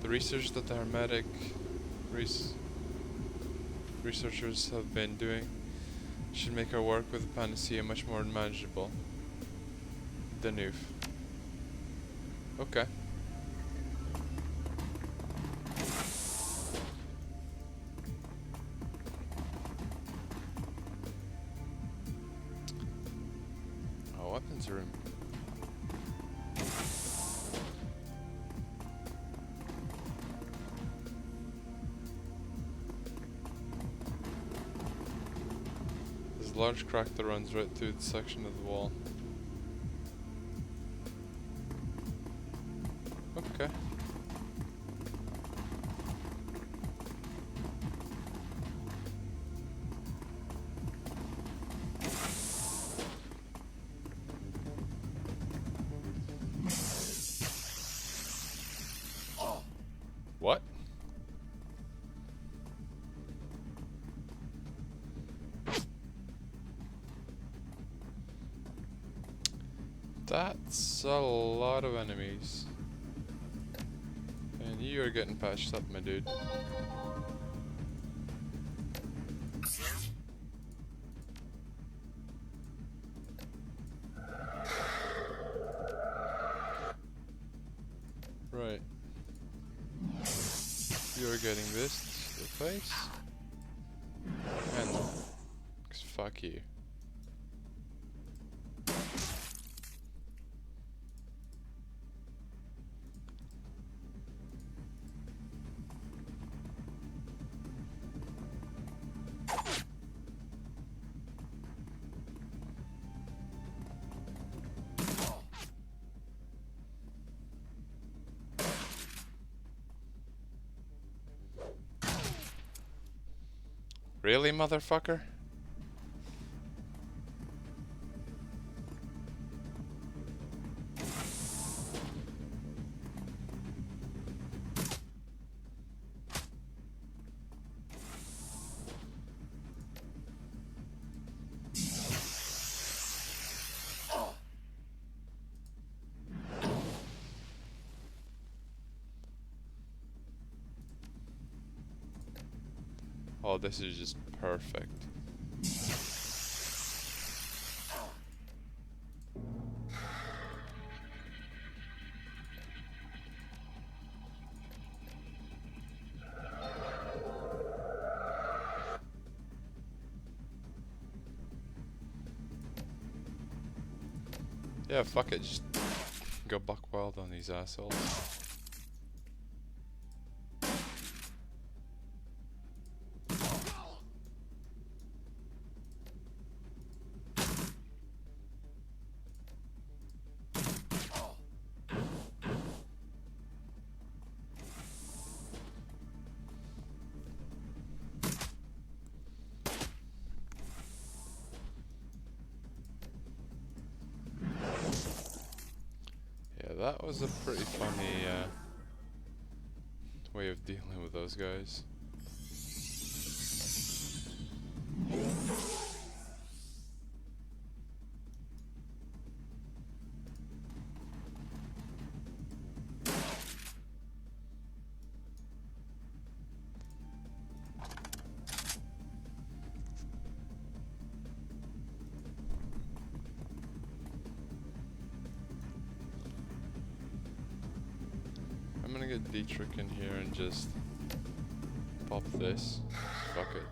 The research that the Hermetic researchers have been doing should make our work with the Panacea much more manageable. The Noof. Okay. towards the room. There's a large crack that runs right through the section of the wall. Okay. What? That's a lot of enemies. And you are getting patched up, my dude. Right. You're getting this to the face. And fuck you. Really, motherfucker? Oh, this is just perfect. Yeah, fuck it, just go buck wild on these assholes. Yeah, that was a pretty funny way of dealing with those guys. I'm gonna get Dietrich in here and just pop this. Fuck it.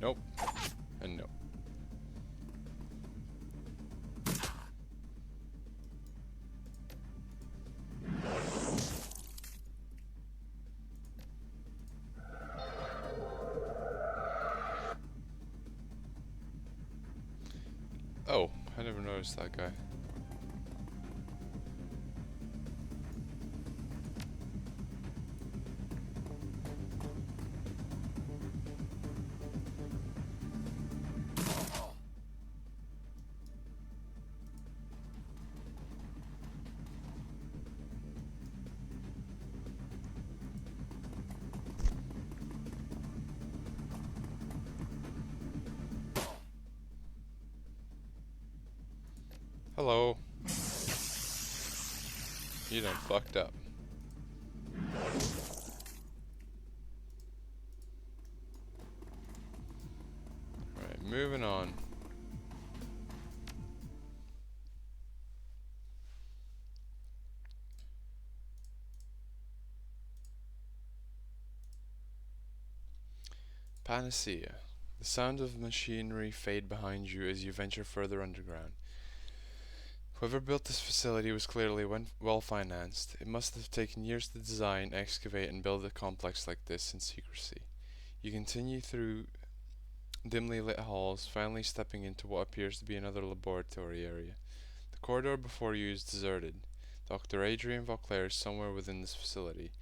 Nope. And no. Oh, I never noticed that guy. Hello. You done fucked up. Right, moving on. Panacea. The sound of machinery fade behind you as you venture further underground. Whoever built this facility was clearly well financed. It must have taken years to design, excavate, and build a complex like this in secrecy. You continue through dimly lit halls, finally stepping into what appears to be another laboratory area. The corridor before you is deserted. Dr. Adrian Vauclair is somewhere within this facility,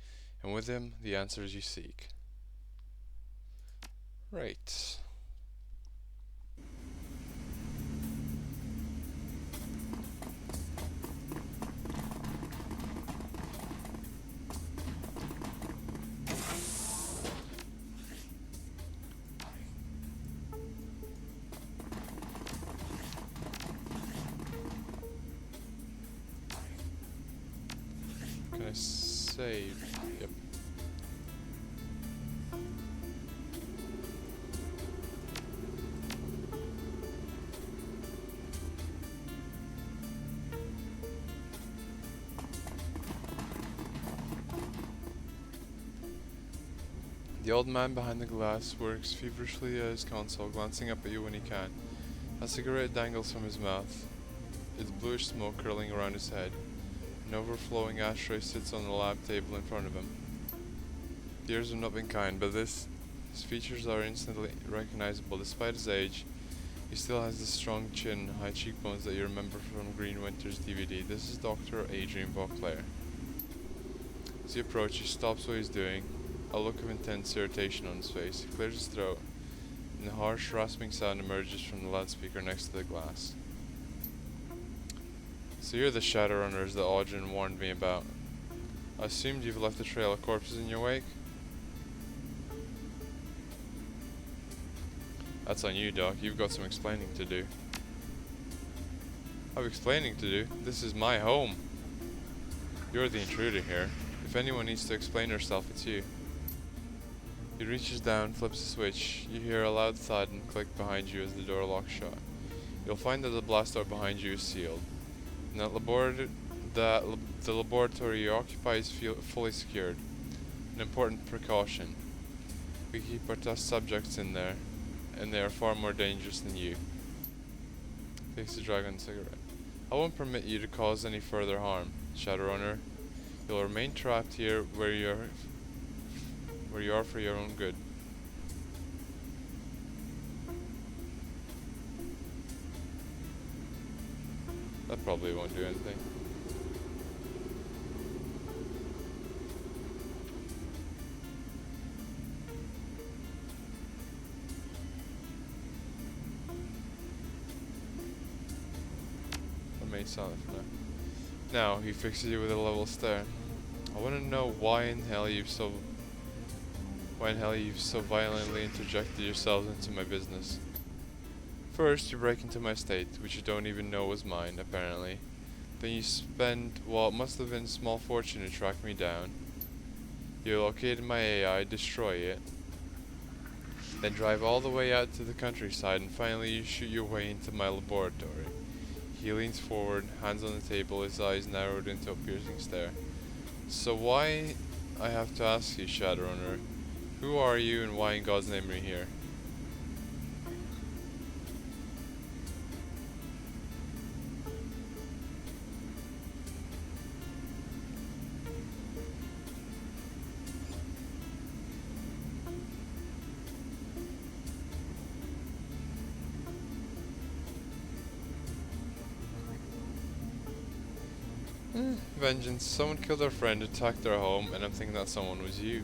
and with him, the answers you seek. Right. Can I save? Yep. The old man behind the glass works feverishly at his console, glancing up at you when he can. A cigarette dangles from his mouth, its bluish smoke curling around his head. An overflowing ashtray sits on the lab table in front of him. The years have not been kind, but his features are instantly recognizable. Despite his age, he still has the strong chin and high cheekbones that you remember from Green Winter's DVD. This is Dr. Adrian Vauclair. As you approach, he stops what he's doing, a look of intense irritation on his face. He clears his throat, and a harsh, rasping sound emerges from the loudspeaker next to the glass. So you're the Shadowrunners that Audrin warned me about. I assumed you've left a trail of corpses in your wake? That's on you, Doc. You've got some explaining to do. I have explaining to do? This is my home. You're the intruder here. If anyone needs to explain herself, it's you. He reaches down, flips a switch. You hear a loud thud and click behind you as the door locks shut. You'll find that the blast door behind you is sealed. And that the laboratory you occupy is fully secured. An important precaution. We keep our test subjects in there, and they are far more dangerous than you. Takes a drag on the cigarette. I won't permit you to cause any further harm, Shadowrunner. You'll remain trapped here where you are for your own good. That probably won't do anything. That may sound for now. Now he fixes you with a level stare. I want to know why in hell you've so violently interjected yourselves into my business. First, you break into my estate, which you don't even know was mine, apparently. Then you spend what must have been a small fortune to track me down. You located my AI, destroy it, then drive all the way out to the countryside, and finally you shoot your way into my laboratory. He leans forward, hands on the table, his eyes narrowed into a piercing stare. So why, I have to ask you, Shadowrunner, who are you and why in God's name are you here? Vengeance. Someone killed our friend, attacked our home, and I'm thinking that someone was you.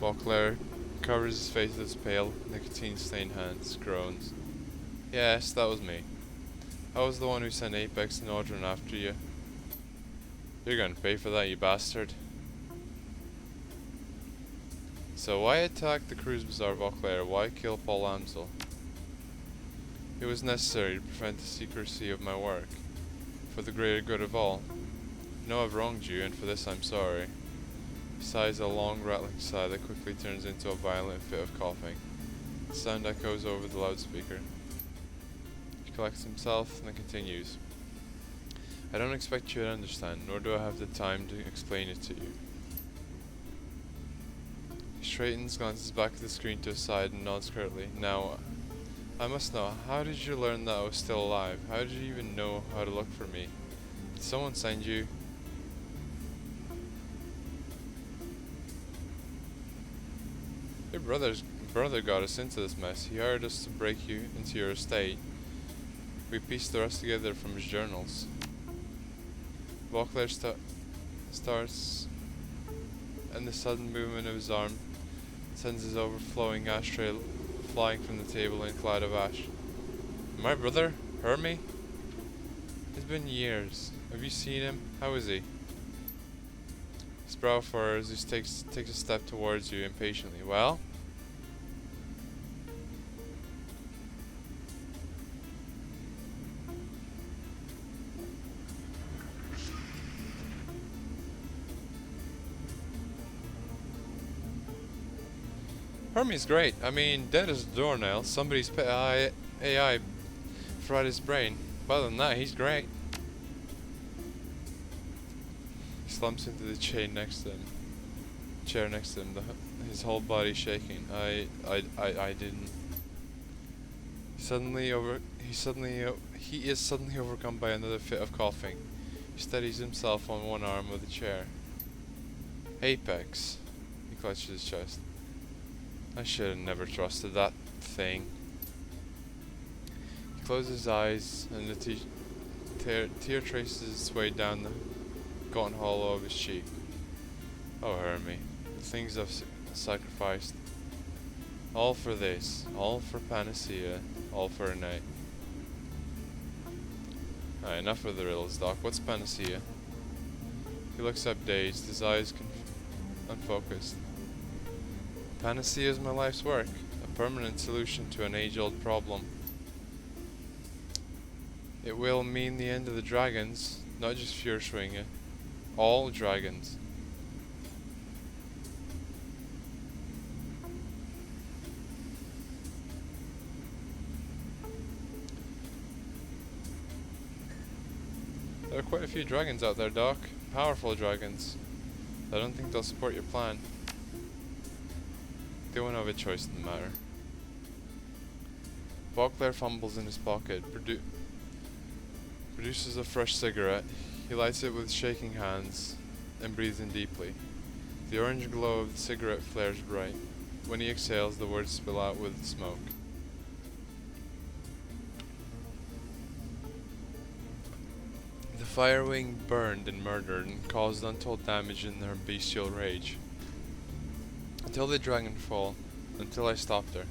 Vauclair covers his face with his pale, nicotine-stained hands, groans. Yes, that was me. I was the one who sent Apex and Audrin after you. You're gonna pay for that, you bastard. So why attack the Cruise Bazaar, Vauclair? Why kill Paul Amsel? It was necessary to prevent the secrecy of my work, for the greater good of all. I know I've wronged you, and for this I'm sorry. He sighs a long rattling sigh that quickly turns into a violent fit of coughing. The sound echoes over the loudspeaker. He collects himself and then continues. I don't expect you to understand, nor do I have the time to explain it to you. He straightens, glances back at the screen to his side, and nods curtly. Now, I must know, how did you learn that I was still alive? How did you even know how to look for me? Did someone send you? Your brother got us into this mess. He hired us to break you into your estate. We pieced the rest together from his journals. Vauclair starts, and the sudden movement of his arm sends his overflowing ashtray flying from the table in a cloud of ash. My brother? Hermie? It's been years. Have you seen him? How is he? His brow furrows. He takes a step towards you impatiently. Well? Hermie's great. I mean, dead as a doornail. Somebody's put AI fried his brain. But other than that, he's great. He slumps into the chair next to him. His whole body shaking. I didn't. He is suddenly overcome by another fit of coughing. He steadies himself on one arm of the chair. Apex. He clutches his chest. I should have never trusted that thing. He closes his eyes, and the tear traces its way down the gaunt hollow of his cheek. Oh, Hermie, the things I've sacrificed. All for this, all for Panacea, all for a night. Alright, enough of the riddles, Doc. What's Panacea? He looks up dazed, his eyes unfocused. Panacea is my life's work, a permanent solution to an age-old problem. It will mean the end of the dragons, not just Firewing, all dragons. There are quite a few dragons out there, Doc. Powerful dragons. I don't think they'll support your plan. They won't have a choice in the matter. Vauclair fumbles in his pocket, produces a fresh cigarette. He lights it with shaking hands and breathes in deeply. The orange glow of the cigarette flares bright. When he exhales, the words spill out with the smoke. The Firewing burned and murdered and caused untold damage in her bestial rage. Until the Dragonfall, until I stopped her.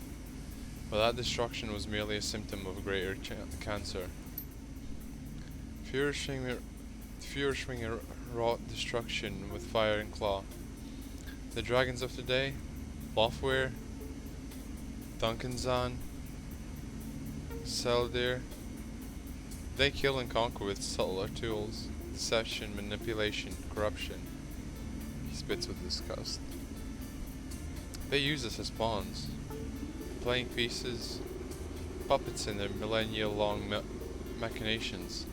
But that destruction was merely a symptom of a greater cancer. Firewing wrought destruction with fire and claw. The dragons of today, Lofweir, Duncanzan, Seldir, they kill and conquer with subtler tools, deception, manipulation, corruption. He spits with disgust. They use us as pawns, playing pieces, puppets in their millennia-long machinations.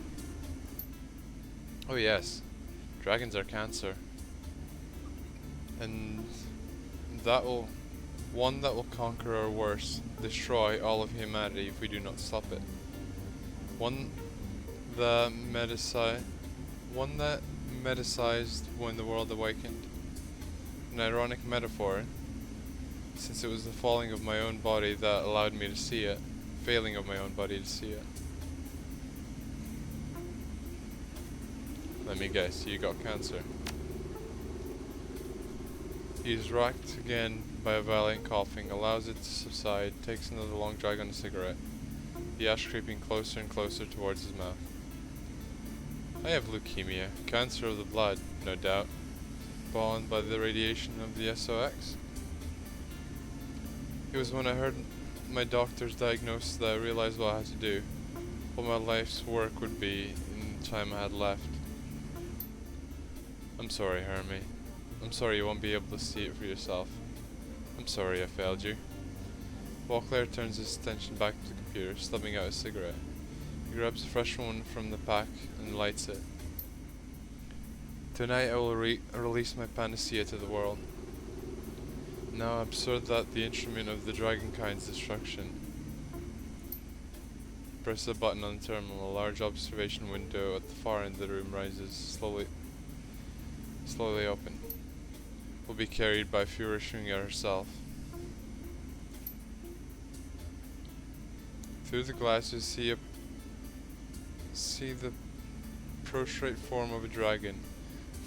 Oh yes, dragons are cancer, and one that will conquer or worse, destroy all of humanity if we do not stop it. One that metasized when the world awakened. An ironic metaphor, since it was the falling of my own body that allowed me to see it, failing of my own body to see it. Let me guess, you got cancer. He is racked again by a violent coughing, allows it to subside, takes another long drag on a cigarette, the ash creeping closer and closer towards his mouth. I have leukemia, cancer of the blood, no doubt, spawned by the radiation of the SOX. It was when I heard my doctor's diagnosis that I realized what I had to do, what my life's work would be in the time I had left. I'm sorry, Hermie. I'm sorry you won't be able to see it for yourself. I'm sorry I failed you. Walclair turns his attention back to the computer, stubbing out a cigarette. He grabs a fresh one from the pack and lights it. Tonight I will release my panacea to the world. Now absurd that the instrument of the dragonkind's destruction. Press a button on the terminal. A large observation window at the far end of the room rises slowly open. Will be carried by Firewing herself. Through the glass you see the prostrate form of a dragon.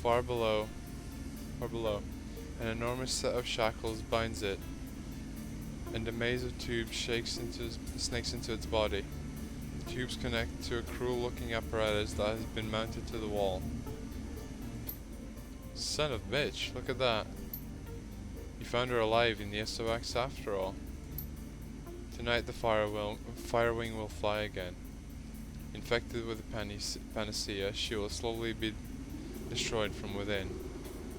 Far below, an enormous set of shackles binds it, and a maze of tubes snakes into its body. The tubes connect to a cruel-looking apparatus that has been mounted to the wall. Son of a bitch, look at that. You found her alive in the SOX after all. Tonight the Firewing will fly again. Infected with the panacea, she will slowly be destroyed from within.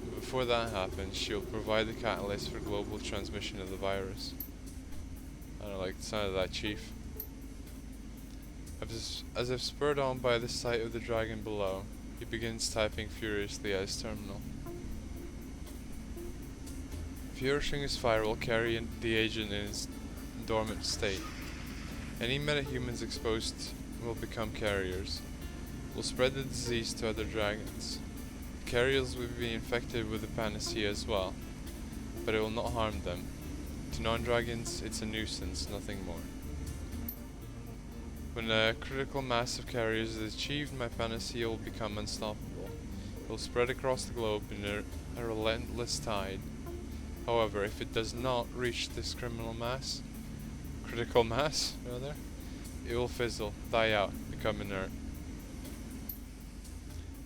But before that happens, she will provide the catalyst for global transmission of the virus. I don't like the sound of that, Chief. As if spurred on by the sight of the dragon below, he begins typing furiously at his terminal. Firewing's fire will carry the agent in its dormant state. Any metahumans exposed will become carriers. Will spread the disease to other dragons. The carriers will be infected with the panacea as well, but it will not harm them. To non-dragons, it's a nuisance, nothing more. When a critical mass of carriers is achieved, my panacea will become unstoppable. It will spread across the globe in a relentless tide. However, if it does not reach this critical mass, it will fizzle, die out, become inert.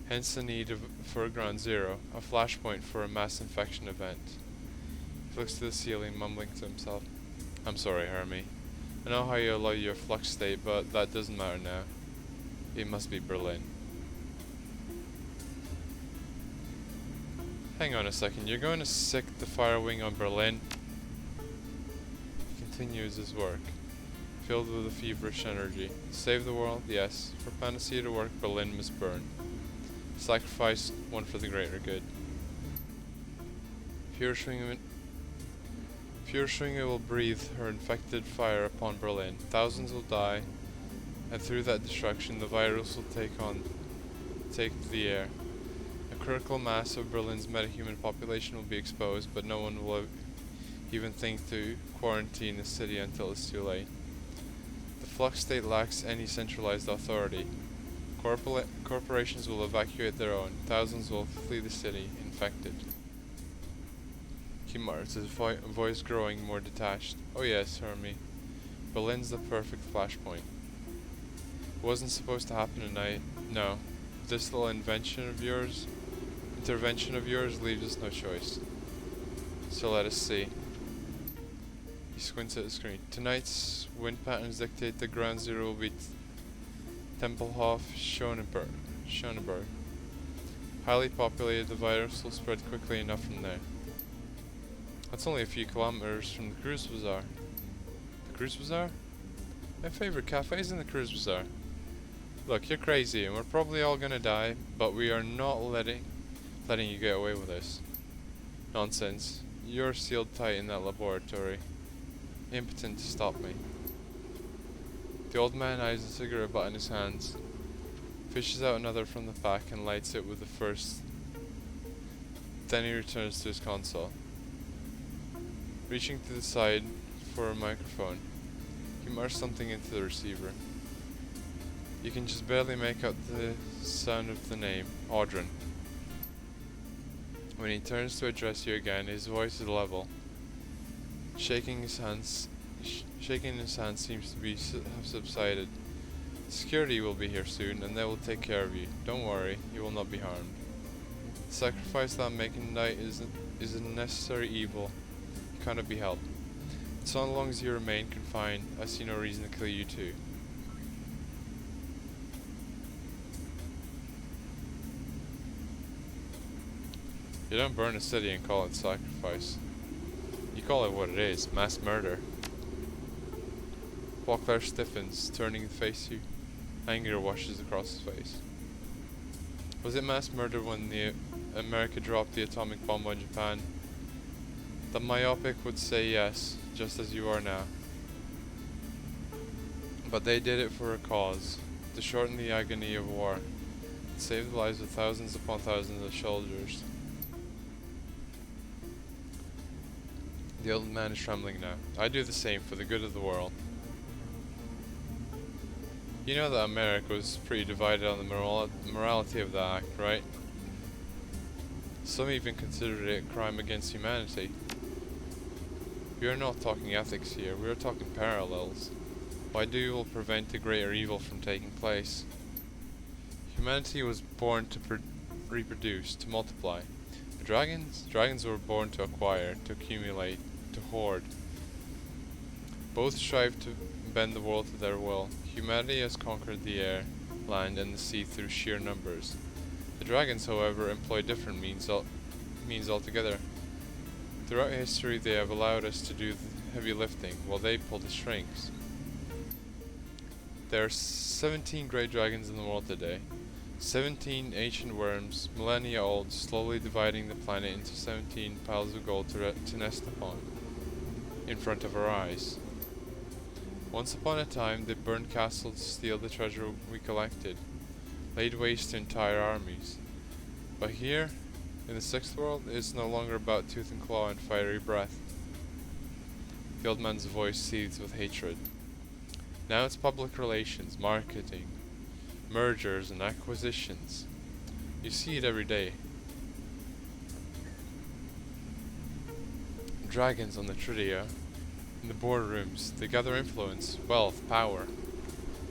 Hence the need for a ground zero, a flashpoint for a mass infection event. He looks to the ceiling, mumbling to himself. I'm sorry, Hermie. I know how you allow your flux state, but that doesn't matter now. It must be Berlin. Hang on a second, you're going to sick the Firewing on Berlin? He continues his work, filled with a feverish energy. To save the world, yes. For panacea to work, Berlin must burn. Sacrifice one for the greater good. Firewing will breathe her infected fire upon Berlin. Thousands will die, and through that destruction the virus will take to the air. A critical mass of Berlin's metahuman population will be exposed, but no one will even think to quarantine the city until it's too late. The flux state lacks any centralized authority. Corporations will evacuate their own. Thousands will flee the city, infected. He mutters, his voice growing more detached. Oh yes, Hermie. Berlin's the perfect flashpoint. It wasn't supposed to happen tonight. No. This little intervention of yours leaves us no choice. So let us see. He squints at the screen. Tonight's wind patterns dictate the ground zero will be Tempelhof, Schöneberg. Highly populated, the virus will spread quickly enough from there. That's only a few kilometers from the Cruise Bazaar. The Cruise Bazaar? My favorite cafe's in the Cruise Bazaar. Look, you're crazy and we're probably all gonna die, but we are not letting you get away with this. Nonsense. You're sealed tight in that laboratory. Impotent to stop me. The old man eyes the cigarette butt in his hands, fishes out another from the pack and lights it with the first. Then he returns to his console. Reaching to the side for a microphone, he mutters something into the receiver. You can just barely make out the sound of the name, Audrin. When he turns to address you again, his voice is level. Shaking in his hands seems to have subsided. Security will be here soon, and they will take care of you. Don't worry, you will not be harmed. The sacrifice that I'm making tonight is a necessary evil. It cannot be helped. So long as you remain confined, I see no reason to kill you too. You don't burn a city and call it sacrifice. You call it what it is, mass murder. Walkler stiffens, turning to face you. Anger washes across his face. Was it mass murder when America dropped the atomic bomb on Japan? The myopic would say yes, just as you are now. But they did it for a cause, to shorten the agony of war, and save the lives of thousands upon thousands of soldiers. The old man is trembling now. I do the same for the good of the world. You know that America was pretty divided on the morality of that act, right? Some even considered it a crime against humanity. We are not talking ethics here, we are talking parallels. Why do evil prevent a greater evil from taking place? Humanity was born to reproduce, to multiply. But dragons were born to acquire, to accumulate, to hoard. Both strive to bend the world to their will. Humanity has conquered the air, land, and the sea through sheer numbers. The dragons, however, employ different means altogether. Throughout history, they have allowed us to do the heavy lifting, while they pull the strings. There are 17 great dragons in the world today. 17 ancient worms, millennia old, slowly dividing the planet into 17 piles of gold to nest upon, in front of our eyes. Once upon a time, they burned castles to steal the treasure we collected, laid waste to entire armies. But here, in the sixth world, it's no longer about tooth and claw and fiery breath. The old man's voice seethes with hatred. Now it's public relations, marketing, mergers and acquisitions. You see it every day. Dragons on the Tridia, in the boardrooms, they gather influence, wealth, power,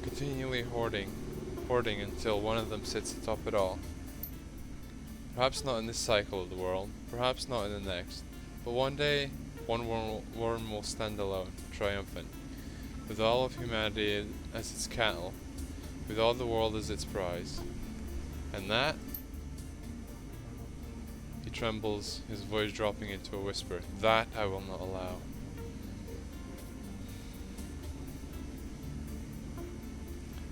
continually hoarding until one of them sits atop it all. Perhaps not in this cycle of the world, perhaps not in the next, but one day, one worm will stand alone, triumphant, with all of humanity as its cattle, with all the world as its prize. And that, he trembles, his voice dropping into a whisper, that I will not allow.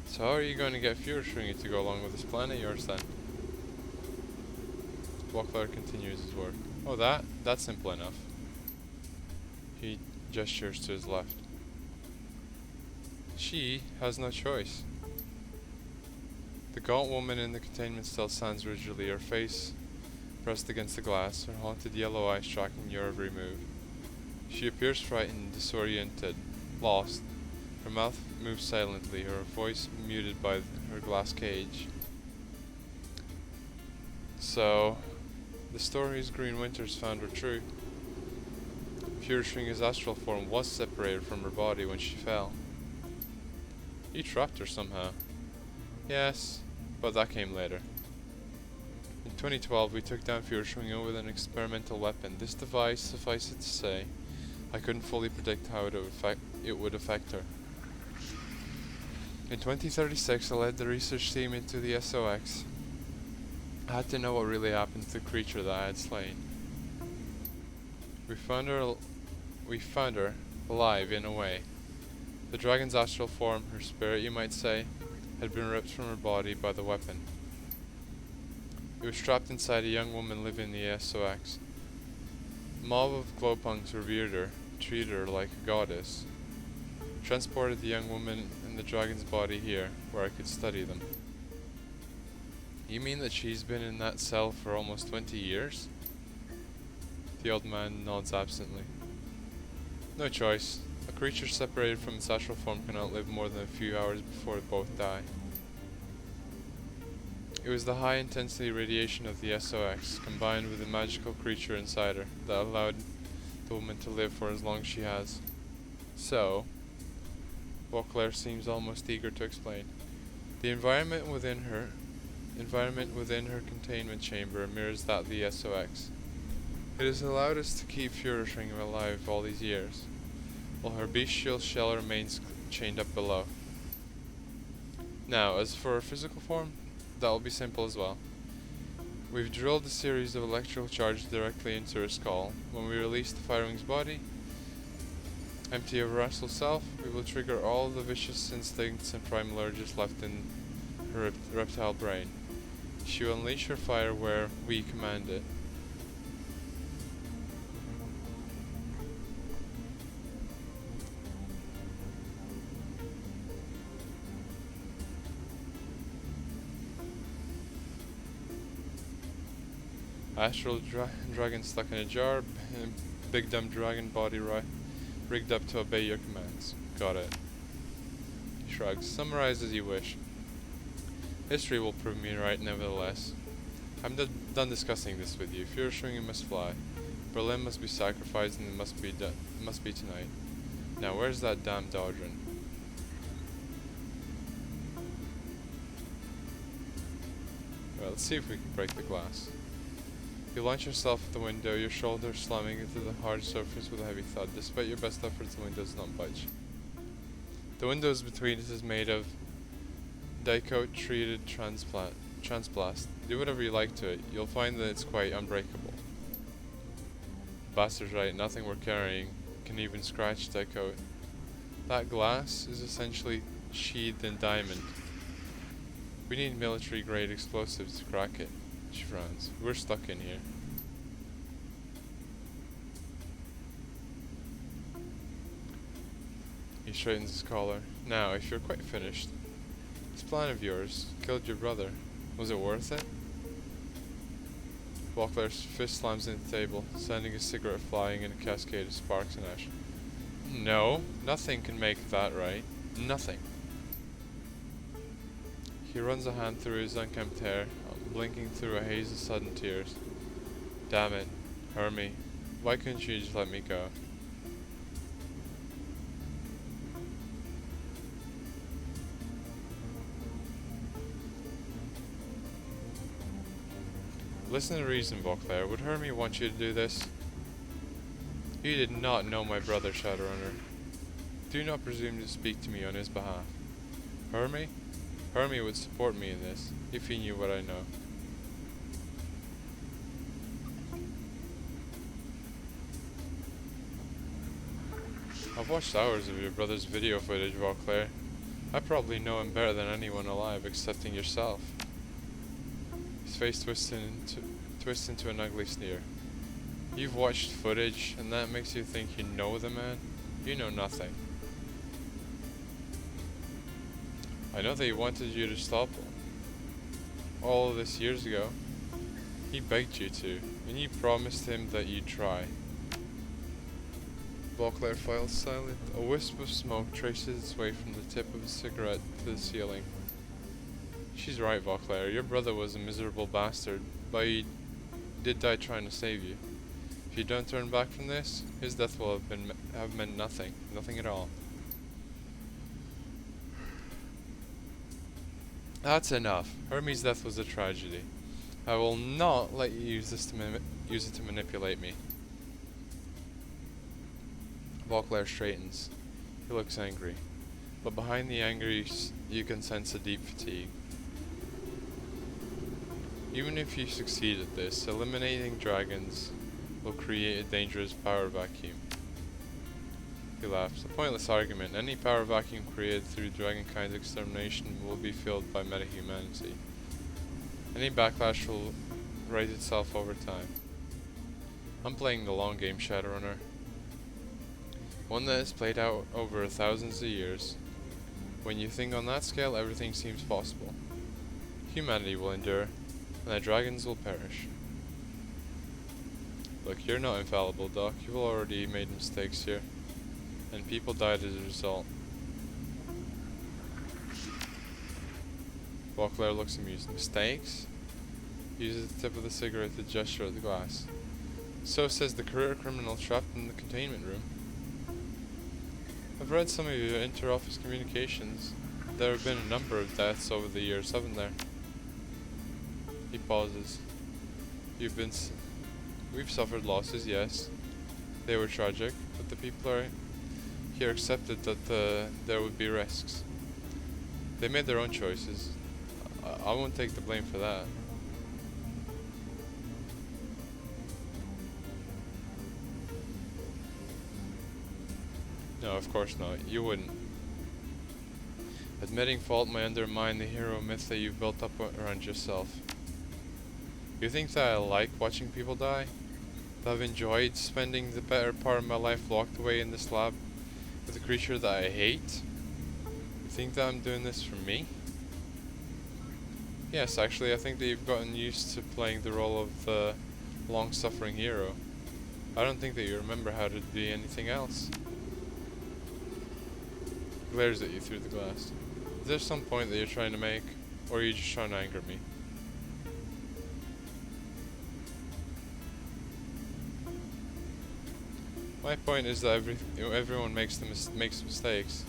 So how are you going to get Firewing to go along with this plan of yours then? Walkler continues his work. Oh, that's simple enough. He gestures to his left. She has no choice. The gaunt woman in the containment cell stands rigidly, her face pressed against the glass, her haunted yellow eyes tracking your every move. She appears frightened, disoriented, lost. Her mouth moves silently, her voice muted by her glass cage. So, the stories Green Winters found were true. Firewing's astral form was separated from her body when she fell. You trapped her somehow. Yes, but that came later. In 2012, we took down Firewing with an experimental weapon. This device, suffice it to say, I couldn't fully predict how it would affect her. In 2036, I led the research team into the SOX. I had to know what really happened to the creature that I had slain. We found her alive in a way. The dragon's astral form, her spirit you might say, had been ripped from her body by the weapon. It was trapped inside a young woman living in the SOX. A mob of glowpunks revered her, treated her like a goddess. Transported the young woman and the dragon's body here, where I could study them. You mean that she's been in that cell for almost 20 years? The old man nods absently. No choice. A creature separated from its astral form cannot live more than a few hours before both die. It was the high intensity radiation of the SOX, combined with the magical creature inside her, that allowed the woman to live for as long as she has. So, Walkler seems almost eager to explain. The environment within her containment chamber mirrors that of the SOX. It has allowed us to keep Firewing alive all these years. while her bestial shell remains chained up below. Now, as for her physical form, that will be simple as well. We've drilled a series of electrical charges directly into her skull. When we release the Firewing's body, empty of her astral self, we will trigger all the vicious instincts and primal urges left in her reptile brain. She will unleash her fire where we command it. Astral dragon stuck in a jar, big dumb dragon body rigged up to obey your commands. Got it. He shrugs. Summarize as you wish. History will prove me right nevertheless. I'm done discussing this with you. Firewing must fly. Berlin must be sacrificed, and it must be tonight. Now where's that damn Dodrin? Well, let's see if we can break the glass. You launch yourself at the window, your shoulder slamming into the hard surface with a heavy thud. Despite your best efforts, the window does not budge. The windows between us is made of Dicoat treated transplast. Do whatever you like to it. You'll find that it's quite unbreakable. Bastard's right, nothing we're carrying can even scratch Dicoat. That glass is essentially sheathed in diamond. We need military grade explosives to crack it. She frowns. We're stuck in here. He straightens his collar. Now, if you're quite finished, this plan of yours killed your brother. Was it worth it? Walkler's fist slams into the table, sending a cigarette flying in a cascade of sparks and ash. No, nothing can make that right. Nothing. He runs a hand through his unkempt hair, blinking through a haze of sudden tears. Damn it, Hermie. Why couldn't you just let me go? Listen to reason, Vauclair. Would Hermie want you to do this? You did not know my brother, Shadowrunner. Do not presume to speak to me on his behalf. Hermie? Hermie would support me in this, if he knew what I know. I've watched hours of your brother's video footage, Vauclair. I probably know him better than anyone alive, excepting yourself. His face twists into an ugly sneer. You've watched footage, and that makes you think you know the man? You know nothing. I know that he wanted you to stop him. All of this years ago. He begged you to, and you promised him that you'd try. Vauclair files silent. A wisp of smoke traces its way from the tip of a cigarette to the ceiling. She's right, Vauclair. Your brother was a miserable bastard, but he did die trying to save you. If you don't turn back from this, his death will have meant nothing. Nothing at all. That's enough. Hermie's death was a tragedy. I will not let you use it to manipulate me. Vauclair straightens. He looks angry, but behind the anger you can sense a deep fatigue. Even if you succeed at this, eliminating dragons will create a dangerous power vacuum. He laughs. A pointless argument. Any power vacuum created through dragonkind's extermination will be filled by metahumanity. Any backlash will right itself over time. I'm playing the long game, Shadowrunner. One that is played out over thousands of years. When you think on that scale, everything seems possible. Humanity will endure, and the dragons will perish. Look, you're not infallible, Doc. You've already made mistakes here. And people died as a result. Vauclair looks amused. Mistakes? Uses the tip of the cigarette to gesture at the glass. So says the career criminal trapped in the containment room. I've read some of your inter-office communications. There have been a number of deaths over the years, haven't there? He pauses. We've suffered losses, yes. They were tragic, but the people are he accepted that there would be risks. They made their own choices. I won't take the blame for that. No, of course not. You wouldn't. Admitting fault may undermine the hero myth that you've built up around yourself. You think that I like watching people die? That I've enjoyed spending the better part of my life locked away in this lab with a creature that I hate? You think that I'm doing this for me? Yes, actually, I think that you've gotten used to playing the role of the long-suffering hero. I don't think that you remember how to be anything else. He glares at you through the glass. Is there some point that you're trying to make, or are you just trying to anger me? My point is that everyone makes mistakes,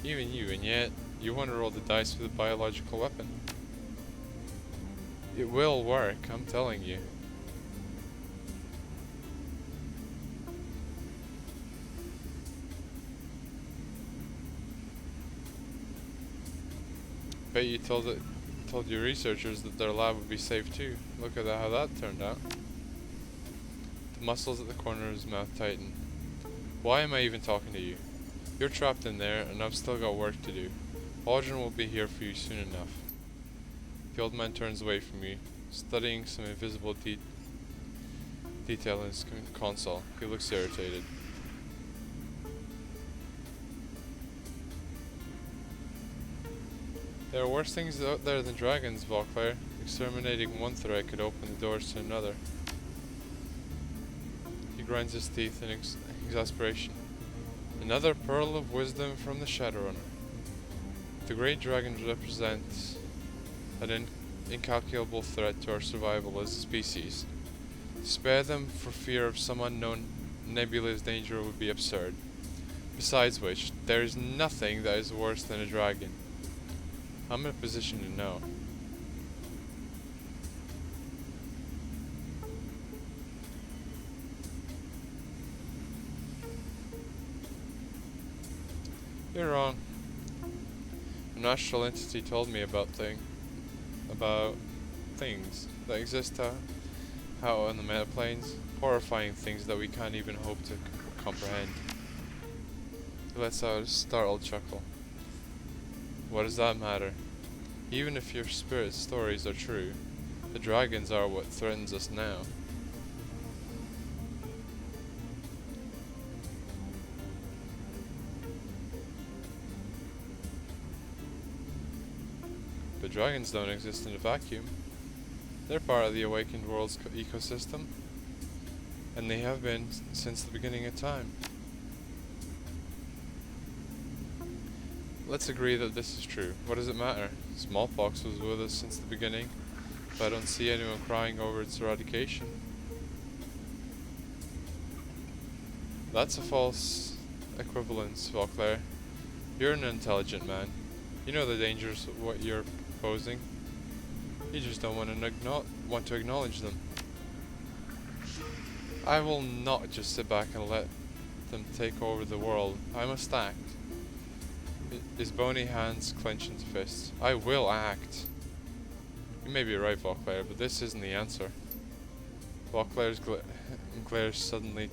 even you, and yet you want to roll the dice with a biological weapon. It will work, I'm telling you. Bet you told your researchers that their lab would be safe too. Look at how that turned out. The muscles at the corner of his mouth tightened. Why am I even talking to you? You're trapped in there, and I've still got work to do. Audrey will be here for you soon enough. The old man turns away from you, studying some invisible detail in his console. He looks irritated. There are worse things out there than dragons, Vauclair. Exterminating one threat could open the doors to another. He grinds his teeth in exasperation. Another pearl of wisdom from the Shadowrunner. The great dragons represent an incalculable threat to our survival as a species. To spare them for fear of some unknown nebulous danger would be absurd. Besides which, there is nothing that is worse than a dragon. I'm in a position to know. You're wrong. An astral entity told me about things that exist out on the metaplanes, horrifying things that we can't even hope to comprehend. He lets out a startled chuckle. What does that matter? Even if your spirit stories are true, the dragons are what threatens us now. But dragons don't exist in a vacuum. They're part of the awakened world's ecosystem, and they have been since the beginning of time. Let's agree that this is true. What does it matter? Smallpox was with us since the beginning, but I don't see anyone crying over its eradication. That's a false equivalence, Vauclair. You're an intelligent man. You know the dangers of what you're proposing. You just don't want to acknowledge them. I will not just sit back and let them take over the world. I must act. His bony hands clench into fists. I will act. You may be right, Vauclair, but this isn't the answer. Vauclair glares suddenly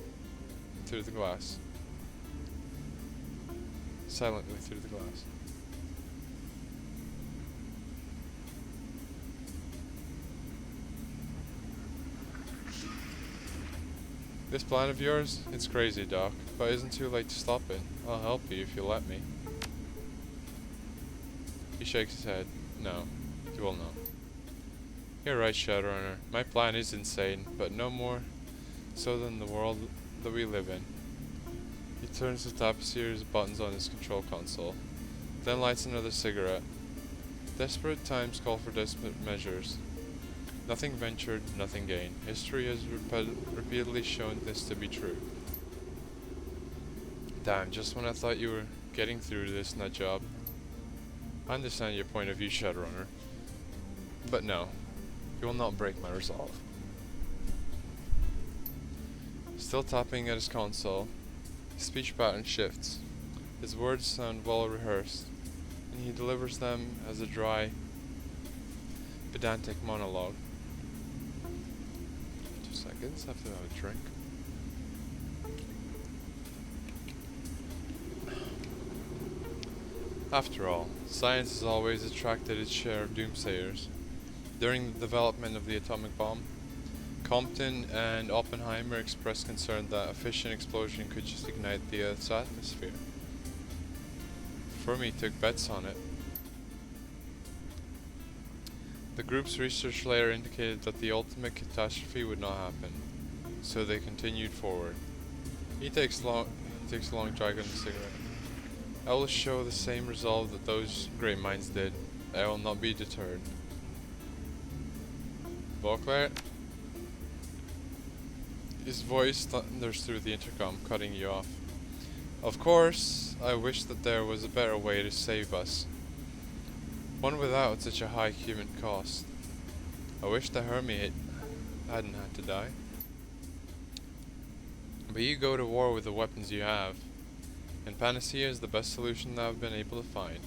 through the glass. Silently through the glass. This plan of yours, it's crazy, Doc, but it isn't too late to stop it. I'll help you if you let me. He shakes his head. No, you will not. You're right, Shadowrunner. My plan is insane, but no more so than the world that we live in. He turns to tap a series of buttons on his control console, then lights another cigarette. Desperate times call for desperate measures. Nothing ventured, nothing gained. History has repeatedly shown this to be true. Damn, just when I thought you were getting through to this nut job. I understand your point of view, Shadowrunner. But no, you will not break my resolve. Still tapping at his console, his speech pattern shifts. His words sound well rehearsed, and he delivers them as a dry, pedantic monologue. 2 seconds, I have to have a drink. After all, science has always attracted its share of doomsayers. During the development of the atomic bomb, Compton and Oppenheimer expressed concern that a fission explosion could just ignite the Earth's atmosphere. Fermi took bets on it. The group's research later indicated that the ultimate catastrophe would not happen, so they continued forward. He takes a long drag on the cigarette. I will show the same resolve that those great minds did. I will not be deterred. Beauclair? His voice thunders through the intercom, cutting you off. Of course, I wish that there was a better way to save us. One without such a high human cost. I wish the Hermit hadn't had to die. But you go to war with the weapons you have, and Panacea is the best solution that I've been able to find.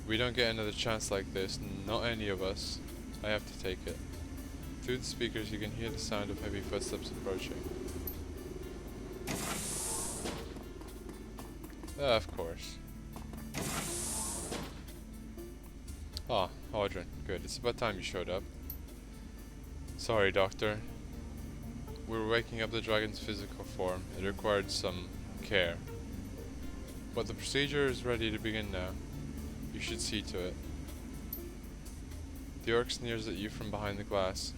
We don't get another chance like this, not any of us. I have to take it. Through the speakers you can hear the sound of heavy footsteps approaching. Of course. Ah, Audrey, good. It's about time you showed up. Sorry, Doctor. We were waking up the dragon's physical form. It required some care. But the procedure is ready to begin now. You should see to it. The orc sneers at you from behind the glass.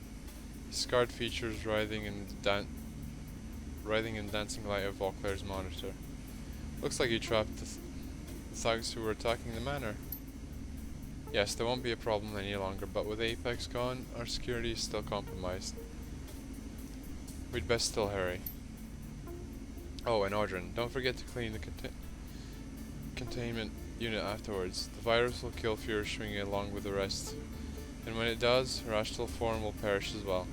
His scarred features writhing in the dancing light of Beauclair's monitor. Looks like you trapped the thugs who were attacking the manor. Yes, there won't be a problem any longer, but with Apex gone, our security is still compromised. We'd best still hurry. Oh, and Audrin, don't forget to clean the containment unit afterwards. The virus will kill Firewing along with the rest, and when it does, her astral form will perish as well.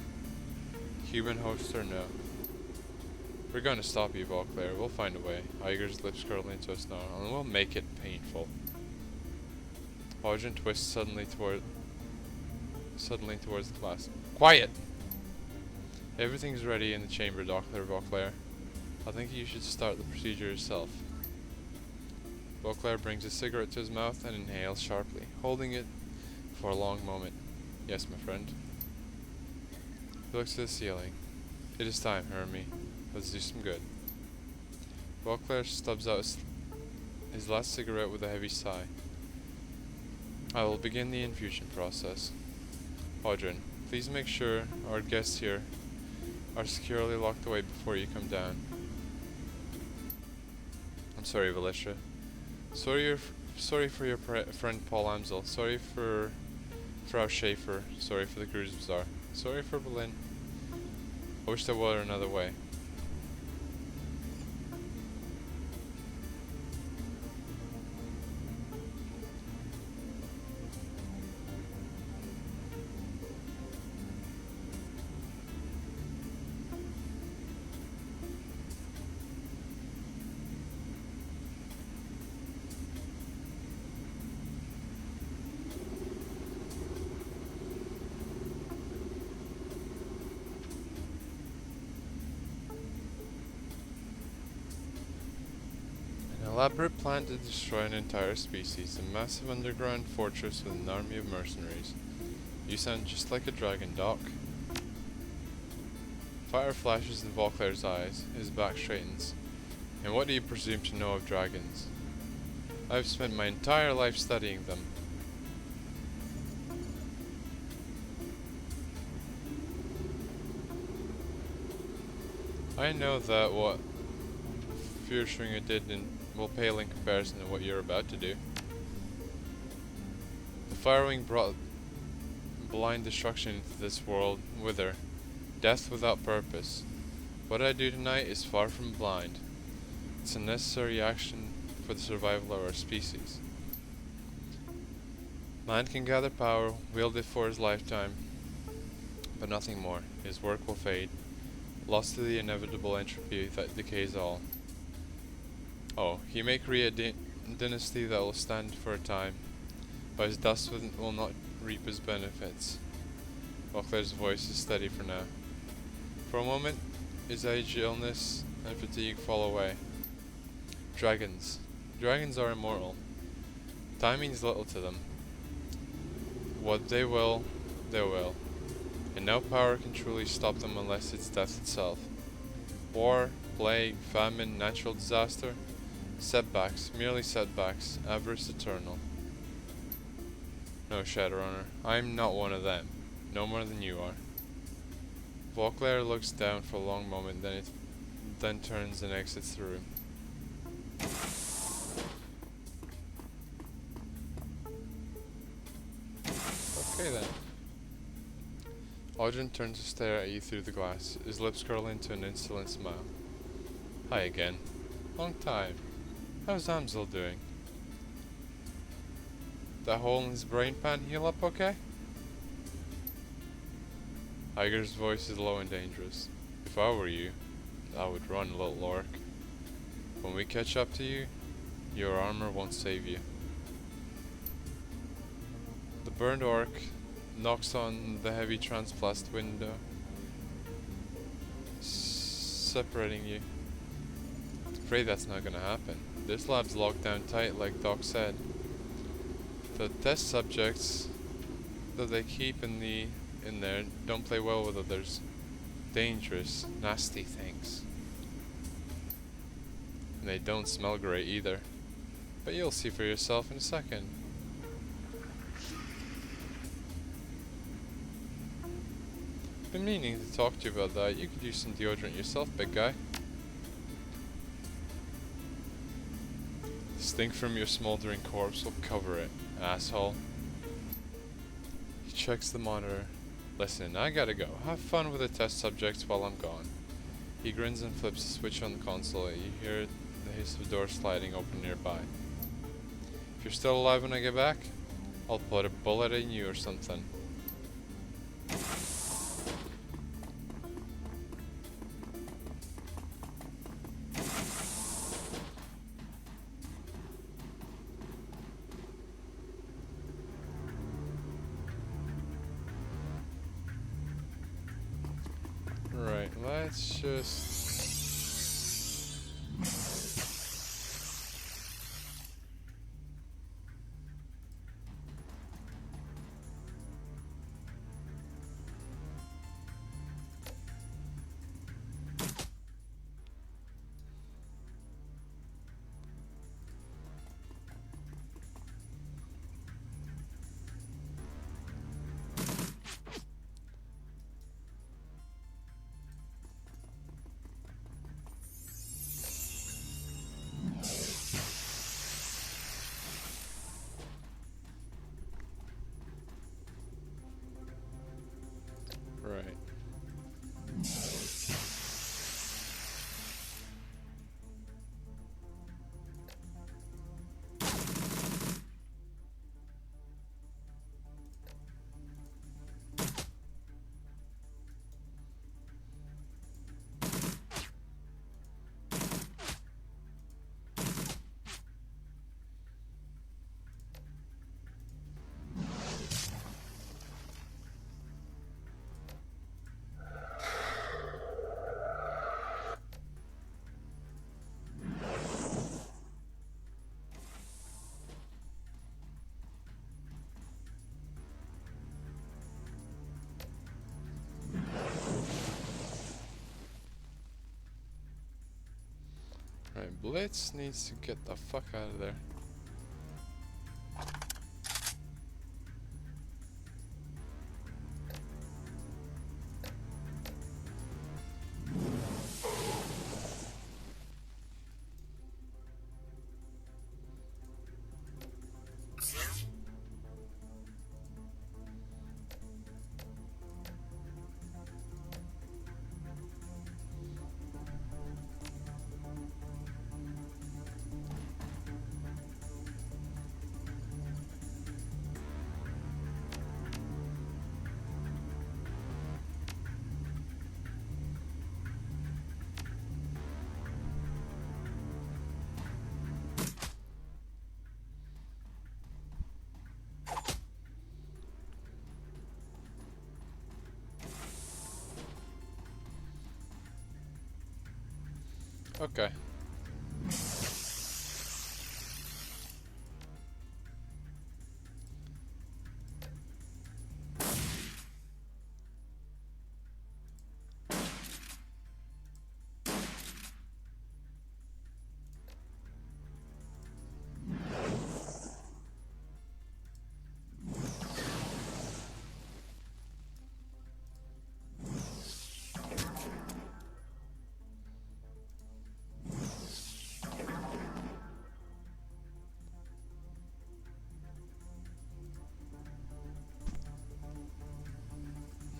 Human host or no. We're going to stop you, Beauclair. We'll find a way. Iger's lips curl into a snarl, and we'll make it painful. Audrin twists suddenly towards the class. Quiet! Everything's ready in the chamber, Dr. Beauclair. I think you should start the procedure yourself. Beauclair brings a cigarette to his mouth and inhales sharply, holding it for a long moment. Yes, my friend. He looks to the ceiling. It is time, Hermie. Let's do some good. Beauclair stubs out his last cigarette with a heavy sigh. I will begin the infusion process. Audrin, please make sure our guests here are securely locked away before you come down. I'm sorry, Valisha. Sorry for your friend Paul Amsel. Sorry for Frau Schaefer. Sorry for the Cruise Bazaar. Sorry for Berlin. I wish there were another way. An elaborate plan to destroy an entire species, a massive underground fortress with an army of mercenaries. You sound just like a dragon, Doc. Fire flashes in Beauclair's eyes, his back straightens. And what do you presume to know of dragons? I've spent my entire life studying them. I know that what Firewing did will pale in comparison to what you're about to do. The Firewing brought blind destruction into this world with her, death without purpose. What I do tonight is far from blind. It's a necessary action for the survival of our species. Man can gather power, wield it for his lifetime, but nothing more. His work will fade, lost to the inevitable entropy that decays all. Oh, he may create a dynasty that will stand for a time, but his dust will not reap his benefits. Vauclair's voice is steady for now. For a moment, his age, illness, and fatigue fall away. Dragons. Dragons are immortal. Time means little to them. What they will, and no power can truly stop them unless it's death itself. War, plague, famine, natural disaster, setbacks, merely setbacks, avarice eternal. No, Shadowrunner, I am not one of them, no more than you are. Vauclair looks down for a long moment, then turns and exits the room. Okay then. Audrin turns to stare at you through the glass, his lips curl into an insolent smile. Hi again. Long time. How's Amsel doing? That hole in his brain pan heal up okay? Iger's voice is low and dangerous. If I were you, I would run, little orc. When we catch up to you, your armor won't save you. The burned orc knocks on the heavy transplast window, separating you. Afraid that's not gonna happen. This lab's locked down tight, like Doc said. The test subjects that they keep in there don't play well with others. Dangerous, nasty things. And they don't smell great either. But you'll see for yourself in a second. Been meaning to talk to you about that. You could use some deodorant yourself, big guy. Stink from your smoldering corpse will cover it, asshole. He checks the monitor. Listen, I gotta go. Have fun with the test subjects while I'm gone. He grins and flips the switch on the console. You hear the hiss of doors sliding open nearby. If you're still alive when I get back, I'll put a bullet in you or something. Right, let's just... Right. Right, Blitz needs to get the fuck out of there. Okay.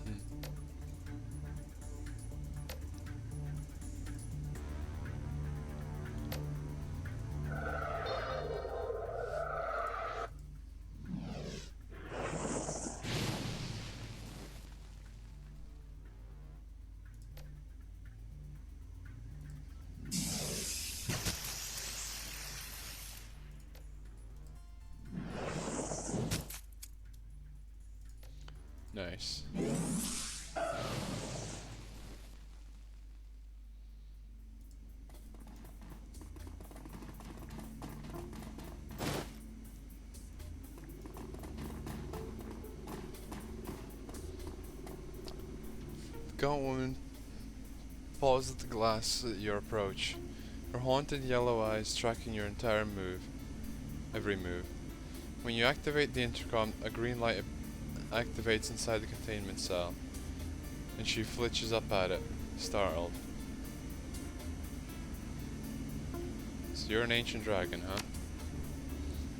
Hmm. Nice. Gaunt woman paws at the glass at your approach, her haunted yellow eyes tracking your entire move, every move. When you activate the intercom, a green light activates inside the containment cell, and she flinches up at it, startled. So you're an ancient dragon, huh?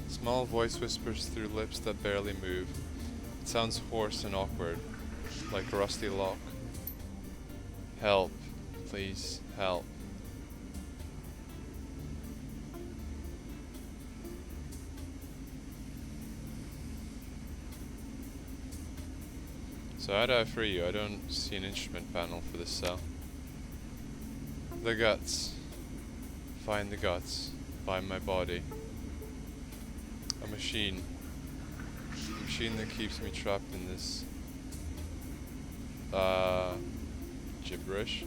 A small voice whispers through lips that barely move. It sounds hoarse and awkward, like a rusty lock. Help. Please, help. So how do I free you? I don't see an instrument panel for this cell. The guts. Find the guts. Find my body. A machine. A machine that keeps me trapped in this gibberish.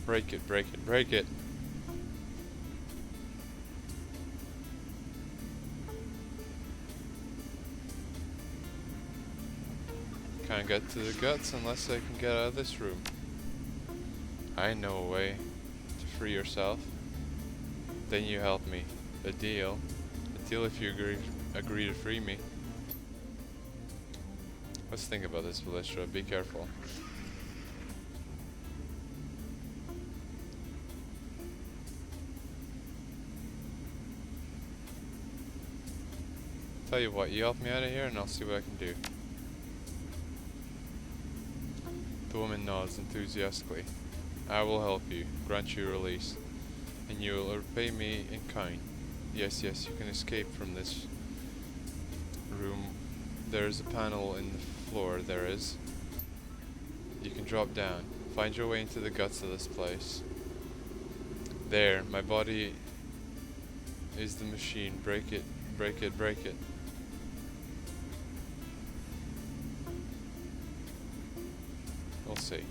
Break it, break it, break it! Can't get to the guts unless I can get out of this room. I know a way to free yourself. Then you help me. A deal. A deal if you agree to free me. Let's think about this, Velistra. Be careful. Tell you what, you help me out of here and I'll see what I can do. The woman nods enthusiastically. I will help you, grant you release, and you will repay me in kind. Yes, yes, you can escape from this room. There is a panel in the floor, there is. You can drop down. Find your way into the guts of this place. There, my body is the machine. Break it, break it, break it. We'll see.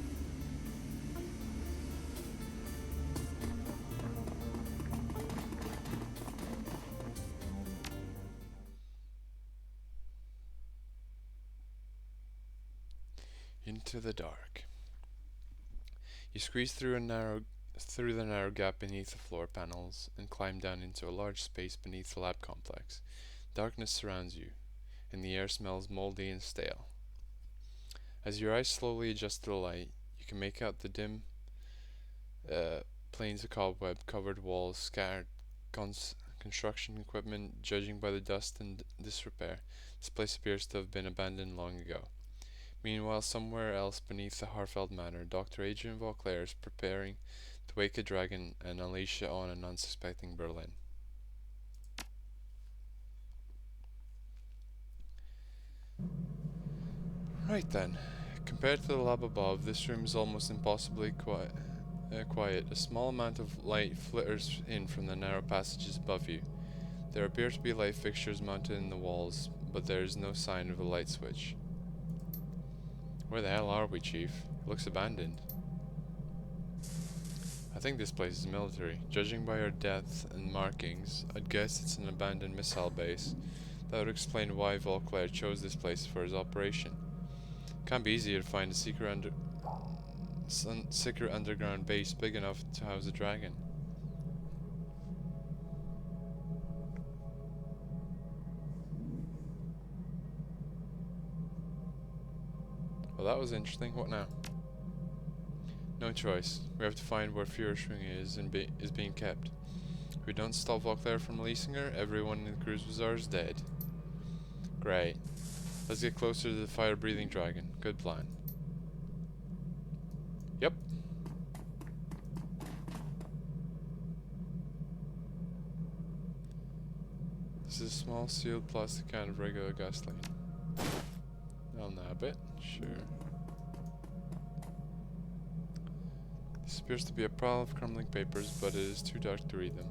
Into the dark. You squeeze through the narrow gap beneath the floor panels and climb down into a large space beneath the lab complex. Darkness surrounds you, and the air smells moldy and stale. As your eyes slowly adjust to the light, you can make out the dim planes of cobweb-covered walls, scattered construction equipment. Judging by the dust and disrepair, this place appears to have been abandoned long ago. Meanwhile, somewhere else beneath the Harfeld Manor, Dr. Adrian Vauclair is preparing to wake a dragon and unleash it on an unsuspecting Berlin. Right then. Compared to the lab above, this room is almost impossibly quiet. A small amount of light flitters in from the narrow passages above you. There appear to be light fixtures mounted in the walls, but there is no sign of a light switch. Where the hell are we, Chief? It looks abandoned. I think this place is military. Judging by our depth and markings, I'd guess it's an abandoned missile base. That would explain why Volclair chose this place for his operation. Can't be easy to find a secret underground base big enough to house a dragon. Well, that was interesting. What now? No choice. We have to find where Firewing is and is being kept. If we don't stop Volclair from releasing her, everyone in the cruise bazaar is dead. Great. Let's get closer to the fire-breathing dragon. Good plan. Yep. This is a small sealed plastic can of regular gasoline. I'll nab it. Sure. This appears to be a pile of crumbling papers, but it is too dark to read them.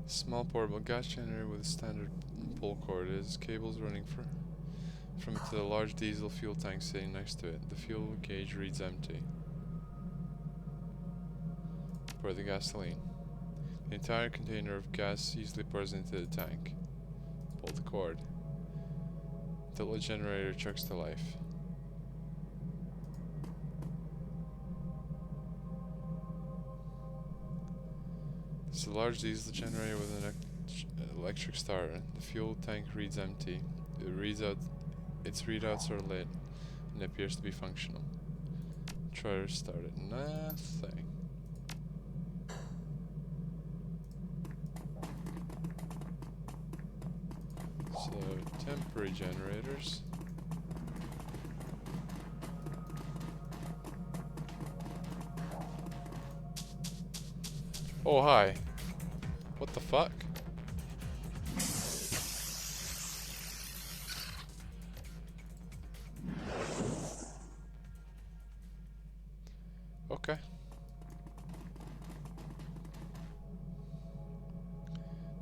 Small portable gas generator with a standard pull cord. It has cables running from it to the large diesel fuel tank sitting next to it. The fuel gauge reads empty. Pour the gasoline. The entire container of gas easily pours into the tank. Pull the cord. The little generator chugs to life. It's a large diesel generator with an electric starter. The fuel tank reads empty. Its readouts are lit and appears to be functional. Try to restart it. Nothing. So, temporary generators. Oh, hi. What the fuck? Okay.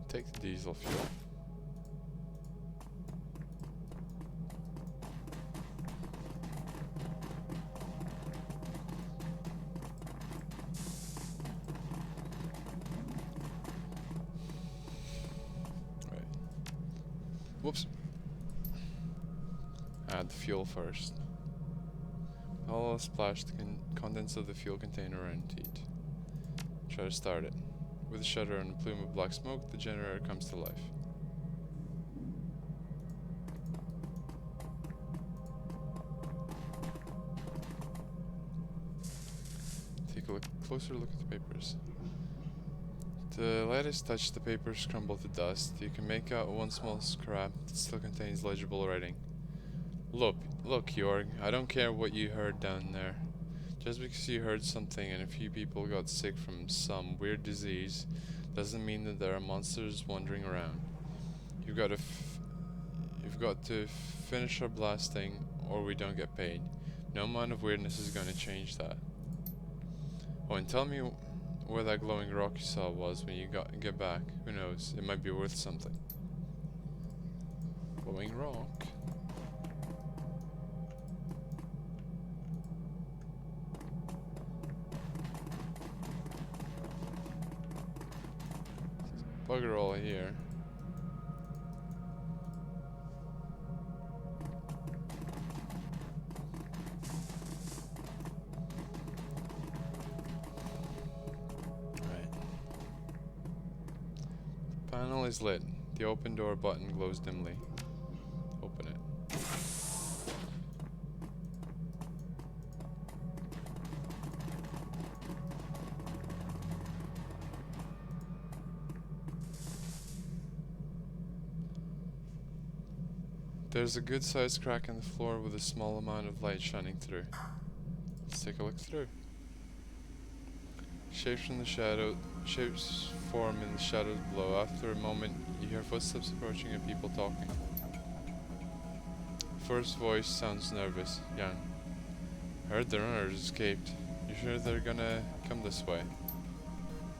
Take the diesel fuel. Whoops. Add the fuel first. I'll splash the contents of the fuel container are emptied. Try to start it. With a shudder and a plume of black smoke, the generator comes to life. Take a closer look at the papers. The lightest touch, the papers crumble to dust. You can make out one small scrap that still contains legible writing. Look, Jorg, I don't care what you heard down there. Just because you heard something and a few people got sick from some weird disease doesn't mean that there are monsters wandering around. You've got to finish our blasting or we don't get paid. No amount of weirdness is going to change that. Oh, and tell me where that glowing rock you saw was when you get back. Who knows? It might be worth something. Glowing rock. Bugger all here. Panel is lit. The open door button glows dimly. Open it. There's a good sized crack in the floor with a small amount of light shining through. Let's take a look through. Shapes form in the shadows below. After a moment, you hear footsteps approaching and people talking. First voice sounds nervous. Young. Heard the runners escaped. You sure they're gonna come this way?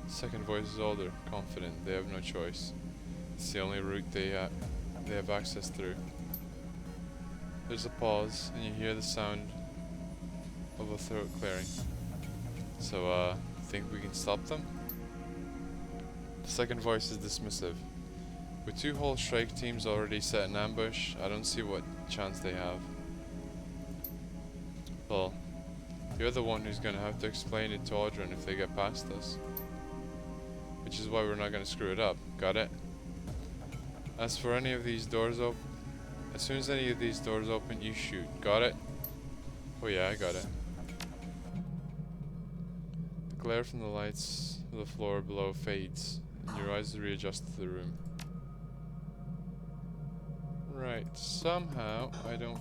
Second voice is older, confident. They have no choice. It's the only route they have access through. There's a pause, and you hear the sound of a throat clearing. So, think we can stop them? The second voice is dismissive. With 2 whole strike teams already set in ambush, I don't see what chance they have. Well, you're the one who's gonna have to explain it to Audrey if they get past us. Which is why we're not gonna screw it up, got it? As for any of these doors as soon as any of these doors open, you shoot, got it? Oh yeah, I got it. The glare from the lights of the floor below fades, and your eyes readjust to the room. Right, somehow I don't...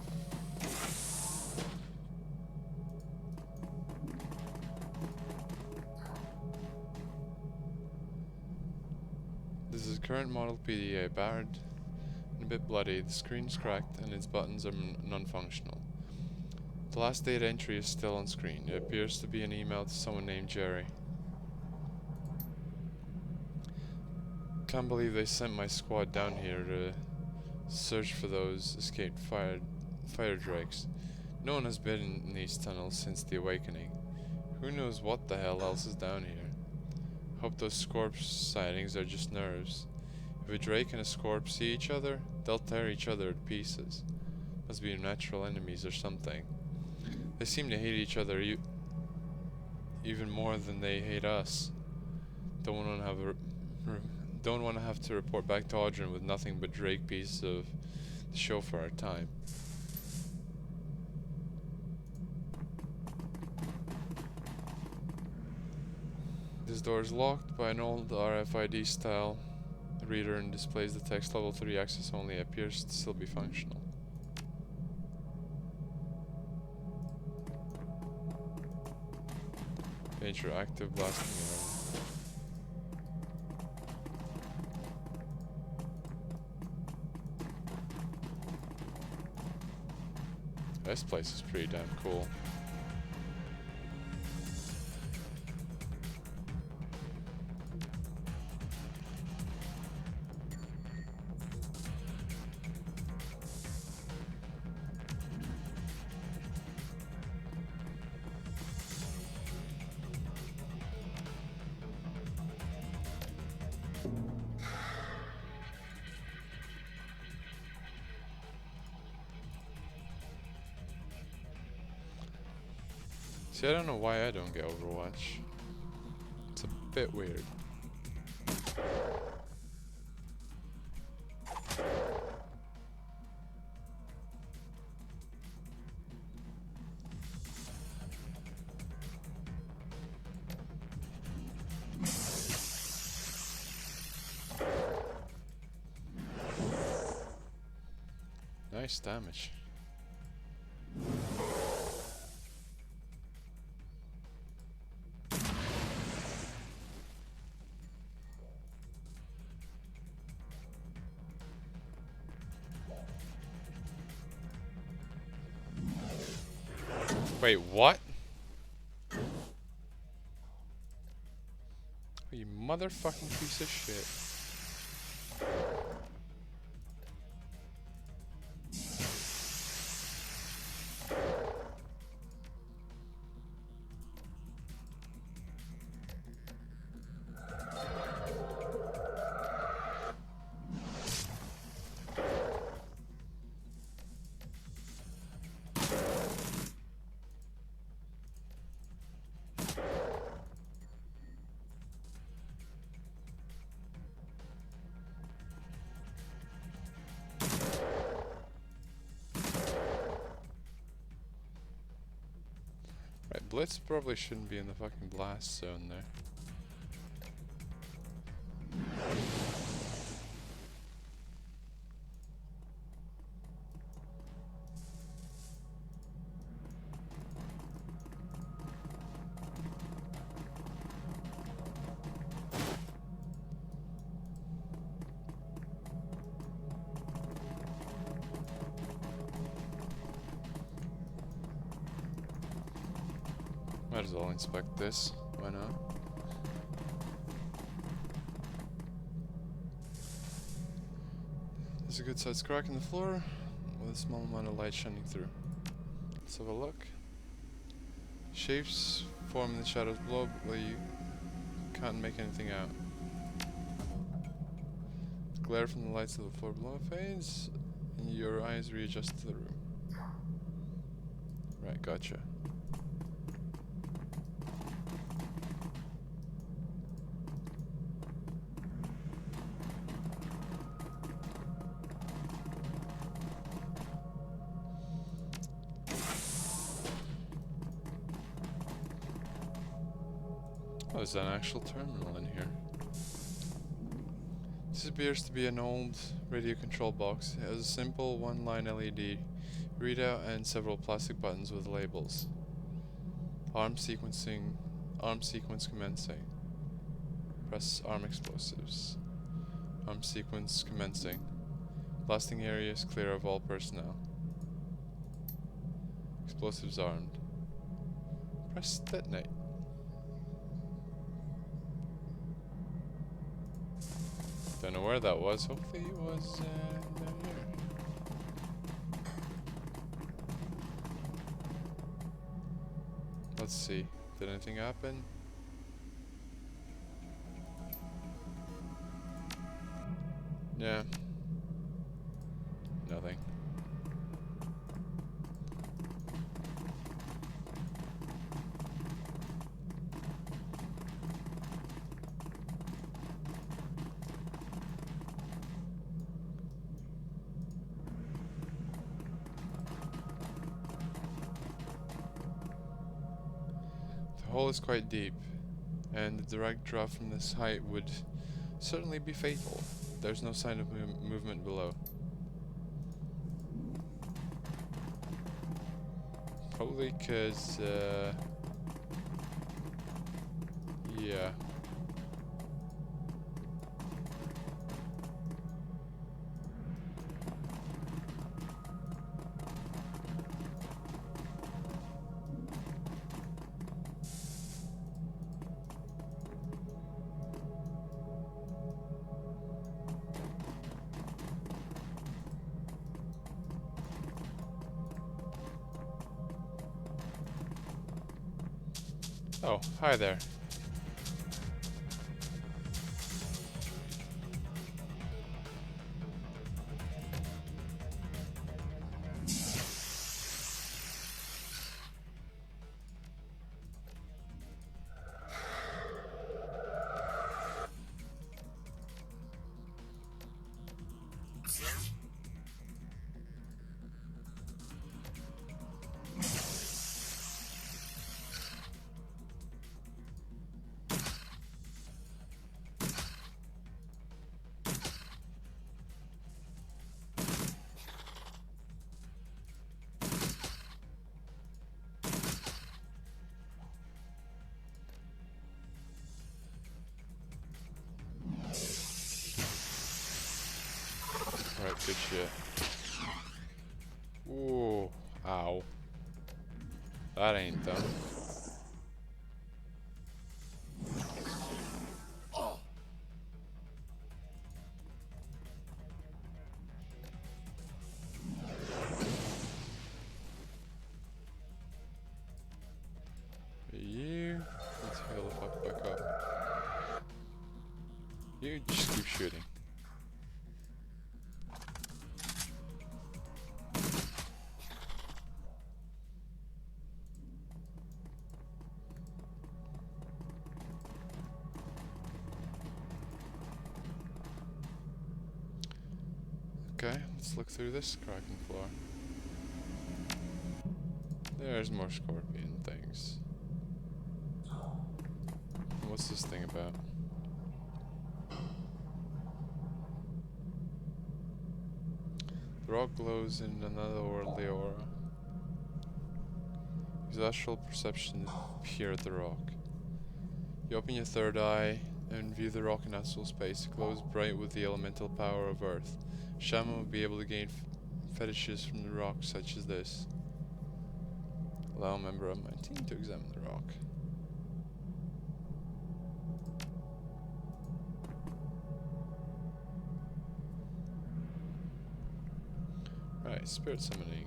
This is current model PDA, battered and a bit bloody. The screen's cracked and its buttons are non-functional. The last data entry is still on screen. It appears to be an email to someone named Jerry. Can't believe they sent my squad down here to search for those escaped fighter drakes. No one has been in these tunnels since the awakening. Who knows what the hell else is down here? Hope those Scorp sightings are just nerves. If a Drake and a Scorp see each other, they'll tear each other to pieces. Must be natural enemies or something. They seem to hate each other even more than they hate us. Don't want to have to report back to Audrey with nothing but Drake pieces of the show for our time. This door is locked by an old RFID style reader and displays the text level 3 access only. Appears to still be functional. Major active blasting. This place is pretty damn cool. See, I don't know why I don't get Overwatch. It's a bit weird. Nice damage. Wait, what? Oh, you motherfucking piece of shit. Right, Blitz probably shouldn't be in the fucking blast zone there. Might as well inspect this, why not? There's a good sized crack in the floor with a small amount of light shining through. Let's have a look. Shapes form in the shadows below, but you can't make anything out. The glare from the lights of the floor below fades, and your eyes readjust to the room. Right, gotcha. Oh, there's an actual terminal in here. This appears to be an old radio control box. It has a simple one-line LED readout and several plastic buttons with labels. Arm sequence commencing. Press arm explosives. Arm sequence commencing. Blasting areas clear of all personnel. Explosives armed. Press detonate. Don't know where that was. Hopefully it was down here. Let's see. Did anything happen? Yeah. Nothing. The hole is quite deep, and the direct drop from this height would certainly be fatal. There's no sign of movement below. Probably because, yeah. Oh, hi there. Alright, good shit. Ooh, ow. That ain't done. You, let's heal the fuck back up. You just keep shooting. Okay, let's look through this cracking floor. There's more scorpion things. What's this thing about? The rock glows in another worldly aura. Use astral perception to peer at the rock. You open your third eye and view the rock in astral space. It glows bright with the elemental power of Earth. Shaman will be able to gain fetishes from the rock such as this. Allow a member of my team to examine the rock. Right. Alright, spirit summoning.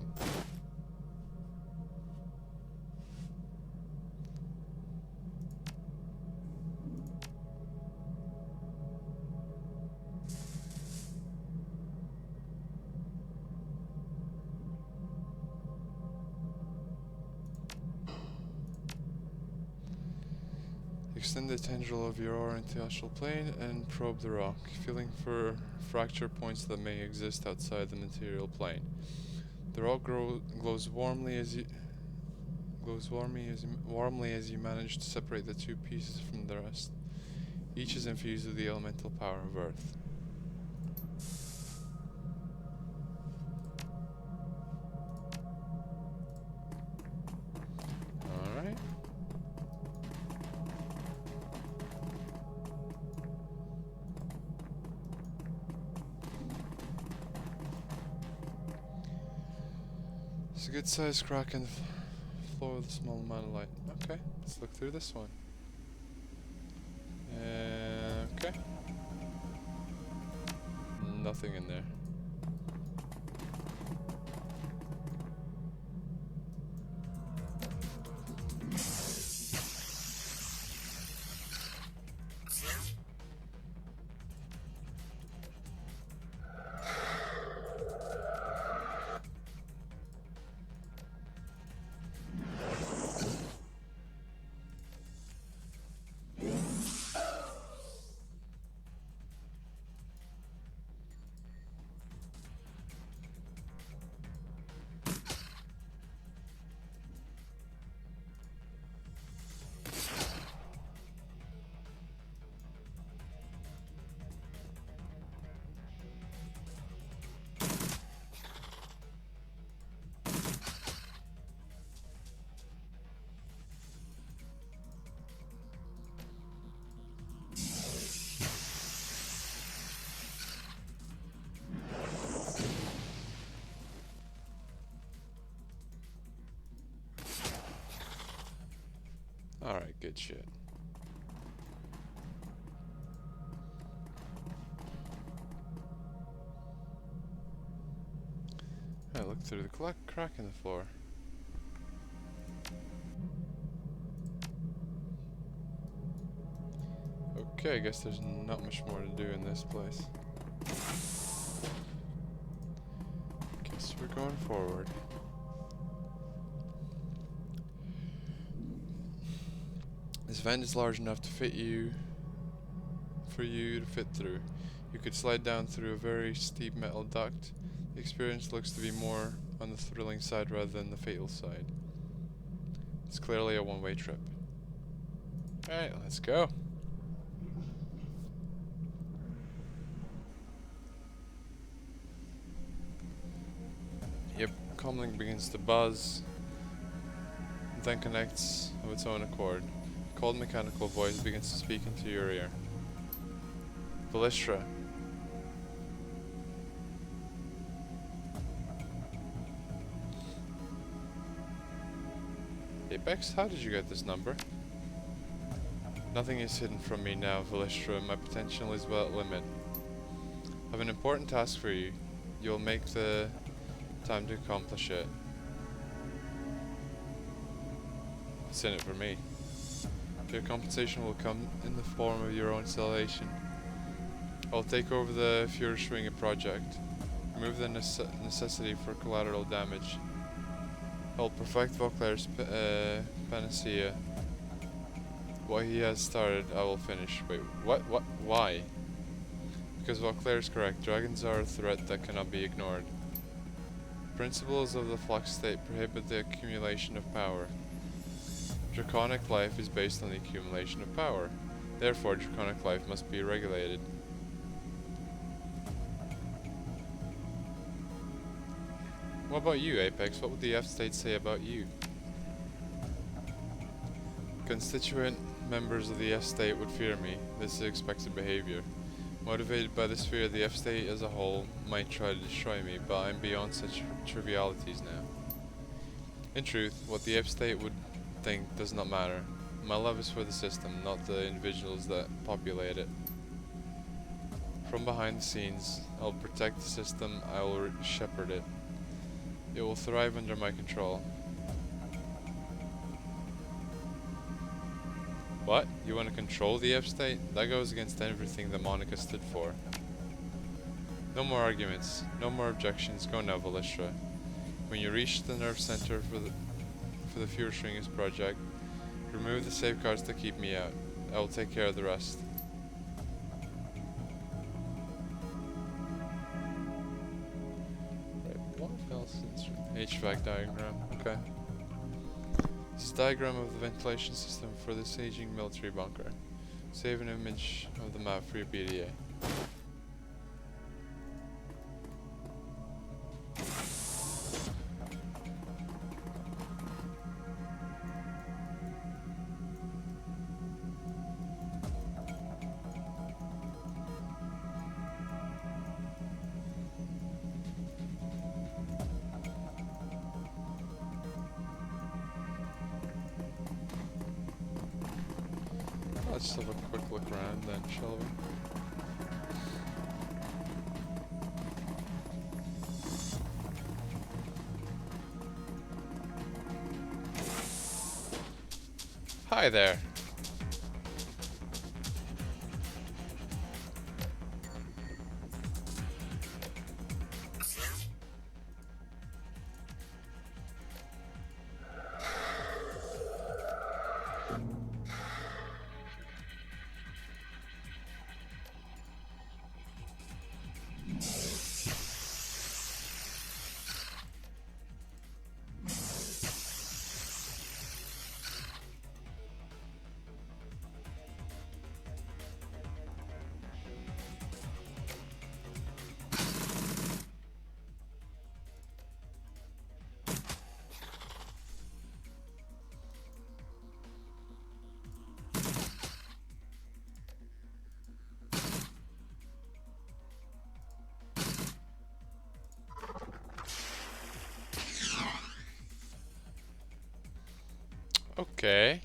Extend the tendril of your aura into the astral plane and probe the rock, feeling for fracture points that may exist outside the material plane. The rock glows warmly as you manage to separate the two pieces from the rest. Each is infused with the elemental power of Earth. Alright. It's a good sized crack in the floor with a small amount of light. Okay, let's look through this one. Okay. Nothing in there. Alright, good shit. I look through the crack in the floor. Okay, I guess there's not much more to do in this place. Guess we're going forward. This vent is large enough to fit you, for you to fit through. You could slide down through a very steep metal duct. The experience looks to be more on the thrilling side rather than the fatal side. It's clearly a one-way trip. Alright, let's go. Yep, comlink begins to buzz, then connects of its own accord. A cold mechanical voice begins to speak into your ear. Ballistra. Apex, how did you get this number? Nothing is hidden from me now, Ballistra. My potential is well at limit. I have an important task for you. You'll make the time to accomplish it. What's in it for me? Your compensation will come in the form of your own salvation. I'll take over the Firewing project. Remove the necessity for collateral damage. I'll perfect Vauclair's panacea. What he has started, I will finish. Wait, what? Why? Because Vauclair is correct. Dragons are a threat that cannot be ignored. Principles of the flux state prohibit the accumulation of power. Draconic life is based on the accumulation of power. Therefore, draconic life must be regulated. What about you, Apex? What would the F-State say about you? Constituent members of the F-State would fear me. This is expected behavior. Motivated by this fear, the F-State as a whole might try to destroy me, but I'm beyond such trivialities now. In truth, what the F-State would think does not matter. My love is for the system, not the individuals that populate it. From behind the scenes, I'll protect the system, I will shepherd it. It will thrive under my control. What? You want to control the F-state? That goes against everything that Monica stood for. No more arguments. No more objections. Go now, Velistra. When you reach the nerve center for the Fury Stringers project, remove the safeguards that keep me out. I will take care of the rest. Right, what else is HVAC diagram? Okay. This is a diagram of the ventilation system for this aging military bunker. Save an image of the map for your BDA. Let's have a quick look around then, shall we? Hi there! Okay.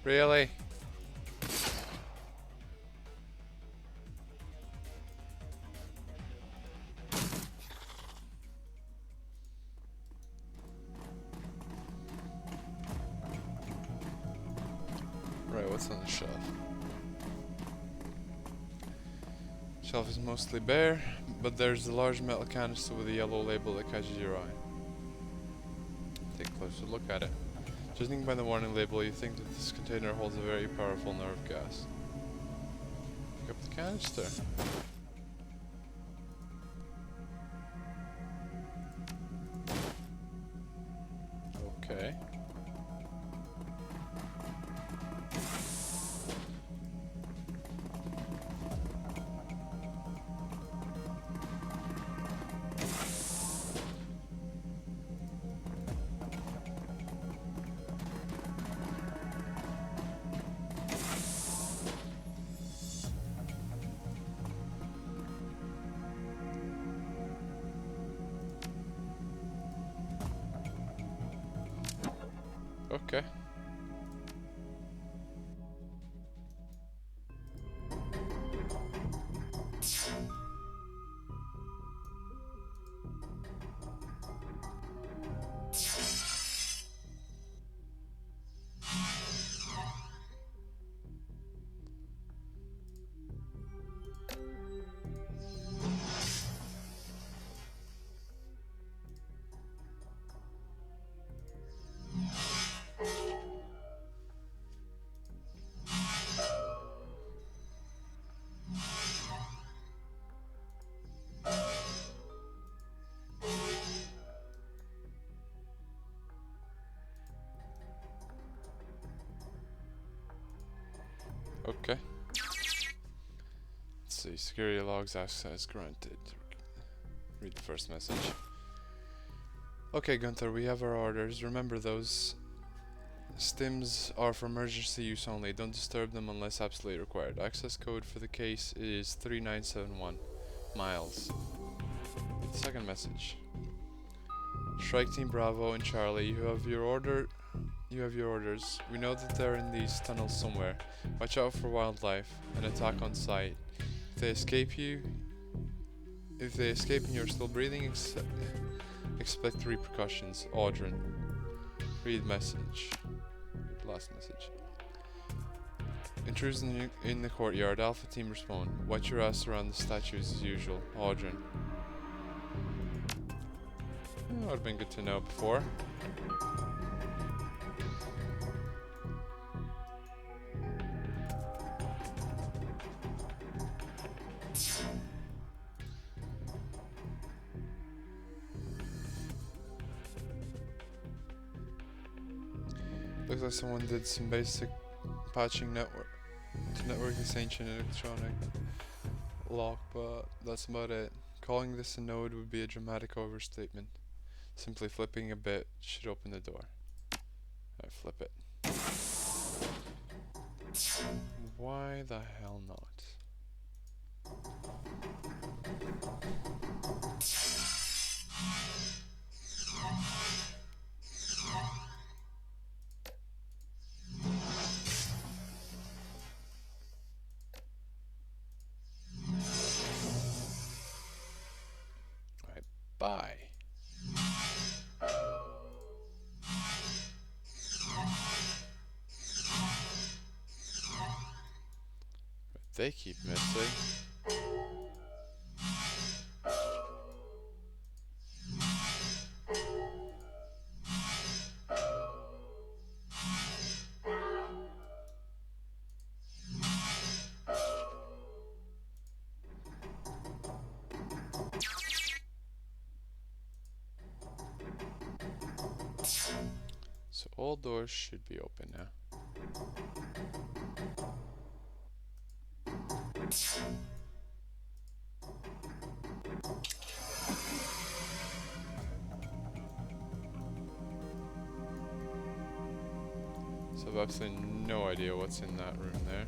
Really? Right, what's on the shelf? Shelf is mostly bare, but there's a large metal canister with a yellow label that catches your eye. Take a closer look at it. Judging by the warning label, you think that this container holds a very powerful nerve gas. Pick up the canister. Okay. Okay. Okay. Let's see. Security logs access granted. Read the first message. Okay, Gunther, we have our orders. Remember those stims are for emergency use only. Don't disturb them unless absolutely required. Access code for the case is 3971. Miles. Second message. Strike Team Bravo and Charlie, you have your orders. We know that they're in these tunnels somewhere. Watch out for wildlife and attack on sight. If they escape and you're still breathing, expect repercussions. Audrin. Read message. Last message. Intrusion in the courtyard. Alpha team respond. Watch your ass around the statues as usual. Audrin. That would have been good to know before. Looks like someone did some basic patching to network this ancient electronic lock, but that's about it. Calling this a node would be a dramatic overstatement. Simply flipping a bit should open the door. I flip it. Why the hell not? Alright, bye. They keep missing. So all doors should be open now. So I've absolutely no idea what's in that room there.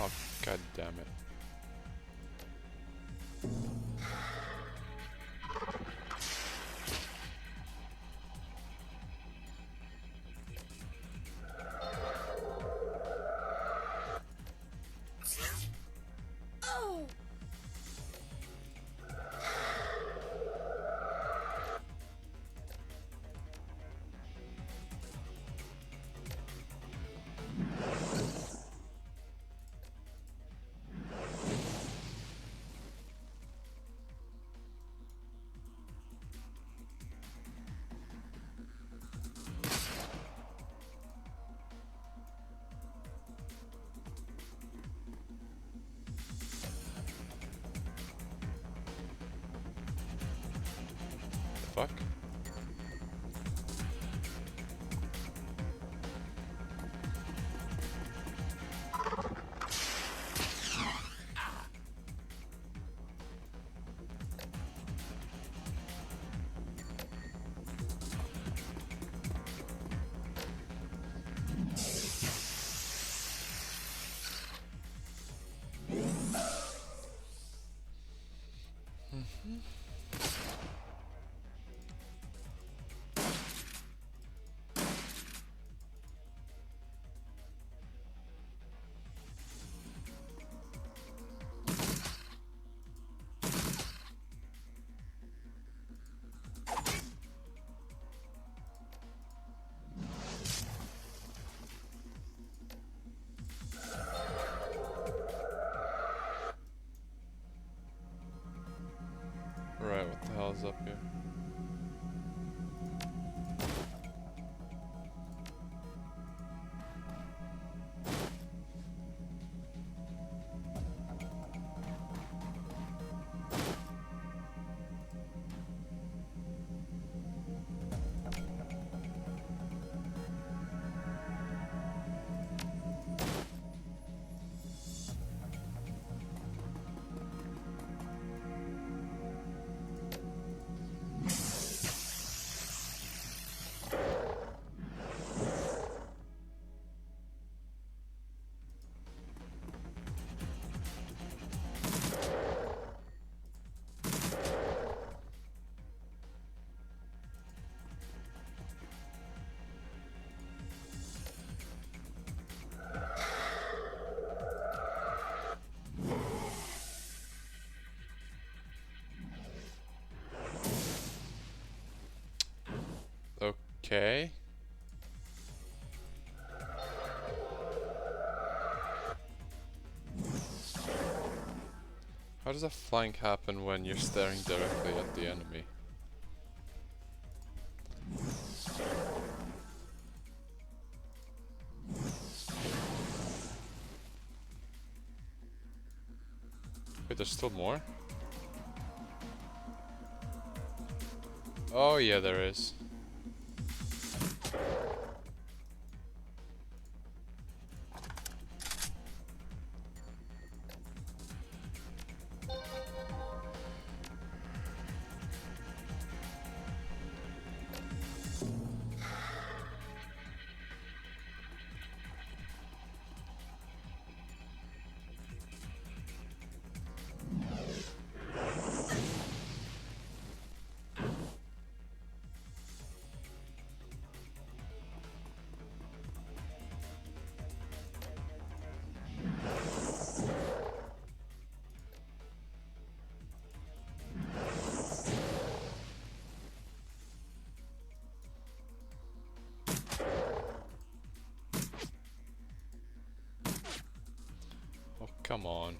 Oh, god damn it. Fuck. is up here. Okay. How does a flank happen when you're staring directly at the enemy? Wait, there's still more? Oh yeah, there is. Oh, come on.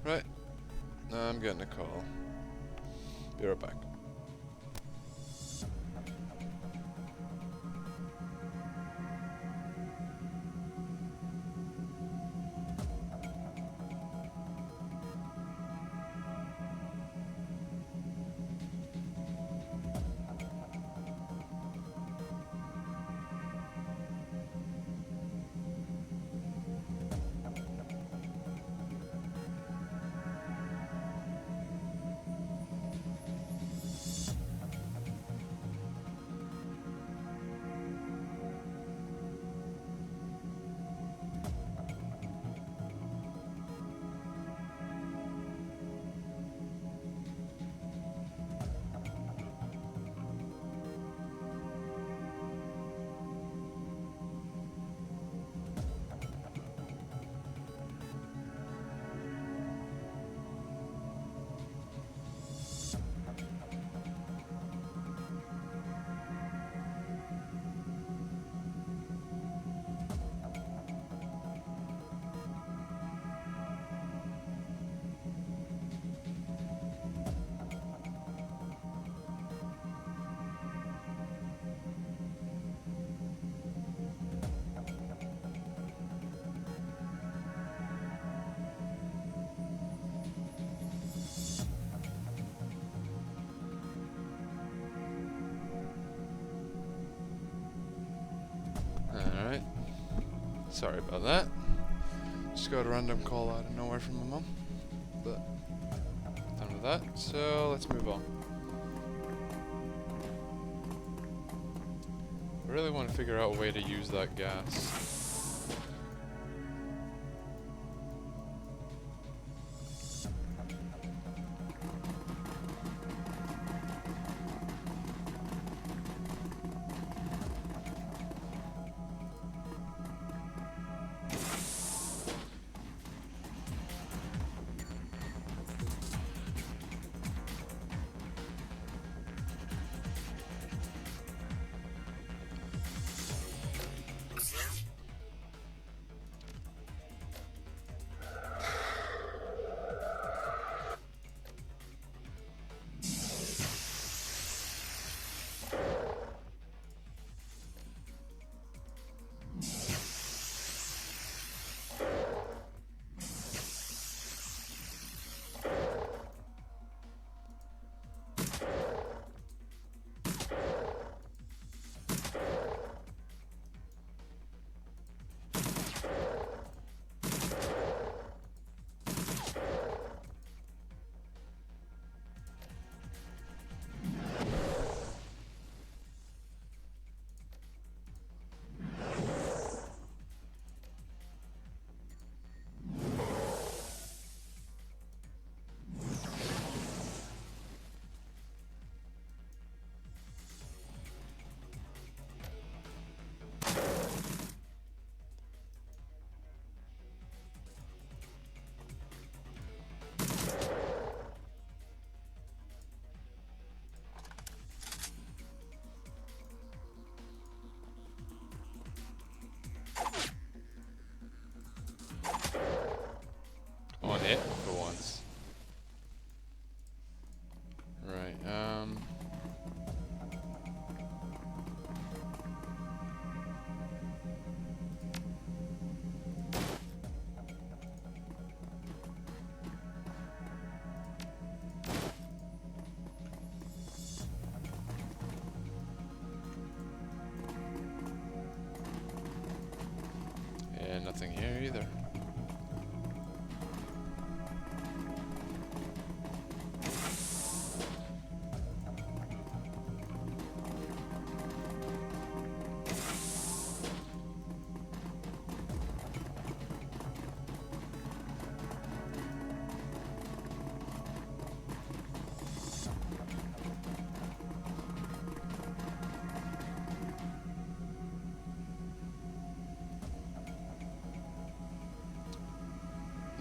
Right. I'm getting a call. Be right back. Alright. Sorry about that. Just got a random call out of nowhere from my mum. But done with that, so let's move on. I really want to figure out a way to use that gas.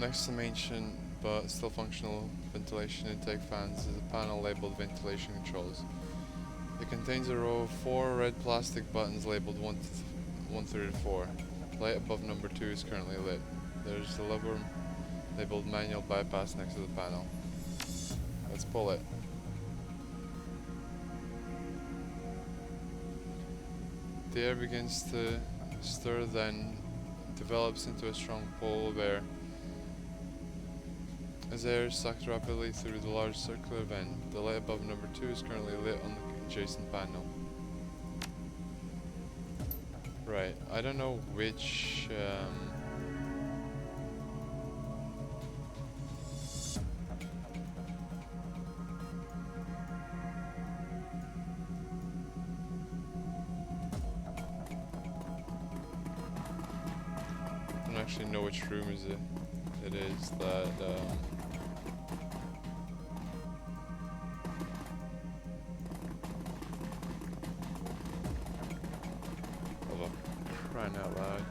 Next to some ancient but still functional ventilation intake fans is a panel labeled ventilation controls. It contains a row of 4 red plastic buttons labeled 1 through 4. The light above number 2 is currently lit. There's a lever labeled manual bypass next to the panel. Let's pull it. The air begins to stir, then develops into a strong pull of air. As air is sucked rapidly through the large circular vent, the light above number 2 is currently lit on the adjacent panel. Right, I don't know which I don't actually know which room it is that crying out loud.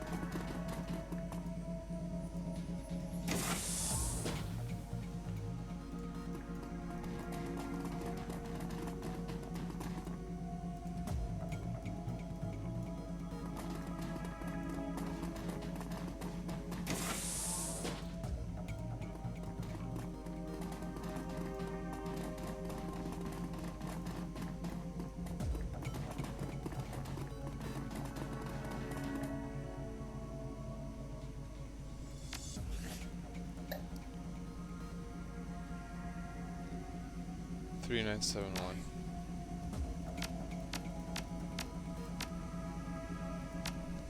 Three 971.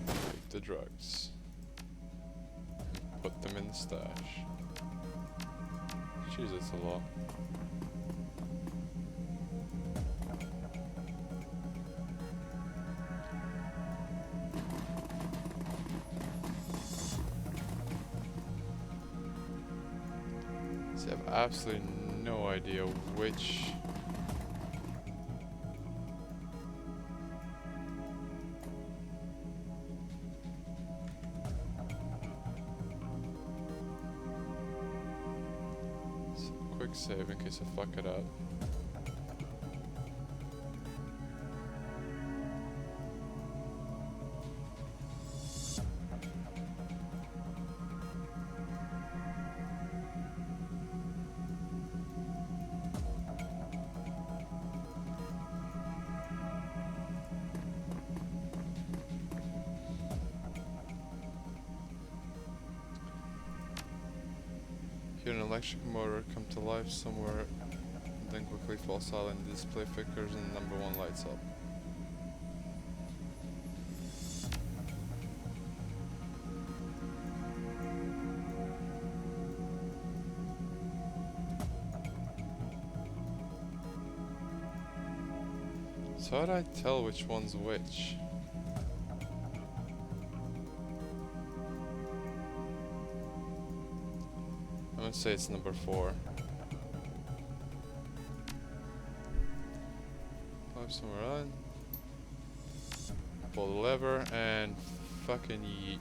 Take the drugs. Put them in the stash. Jeez, that's a lot. See, I have absolutely no idea which quick save in case I fuck it up. Hear an electric motor come to life somewhere, then quickly fall silent. The display flickers and number 1 lights up. So how do I tell which one's which? I'm gonna say it's number 4. Climb somewhere on. Pull the lever and fucking yeet.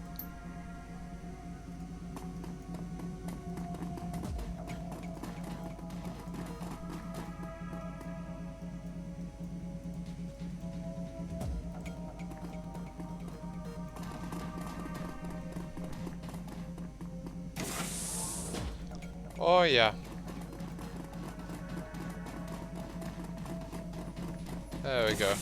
Oh yeah. There we go.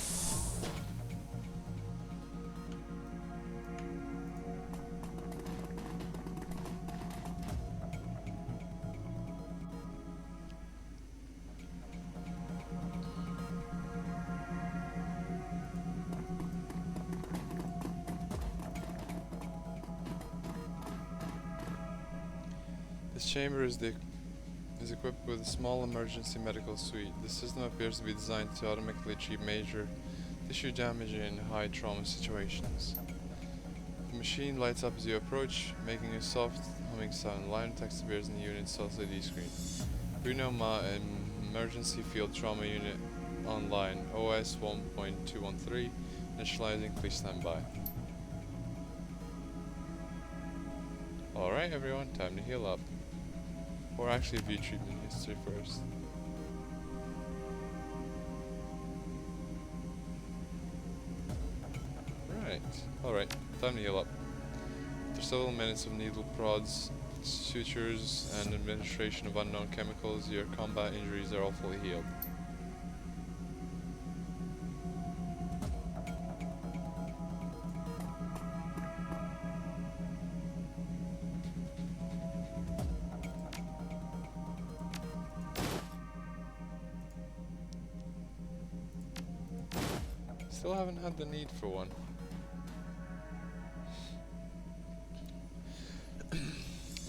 This chamber is equipped with a small emergency medical suite. The system appears to be designed to automatically achieve major tissue damage in high trauma situations. The machine lights up as you approach, making a soft humming sound. Line of text appears in the unit's LCD screen. Bruno Ma, Emergency Field Trauma Unit online, OS 1.213, initializing, please stand by. Alright everyone, time to heal up. Or actually view treatment history first. Right, alright, time to heal up. After several minutes of needle prods, sutures, and administration of unknown chemicals, your combat injuries are all fully healed. Still haven't had the need for one.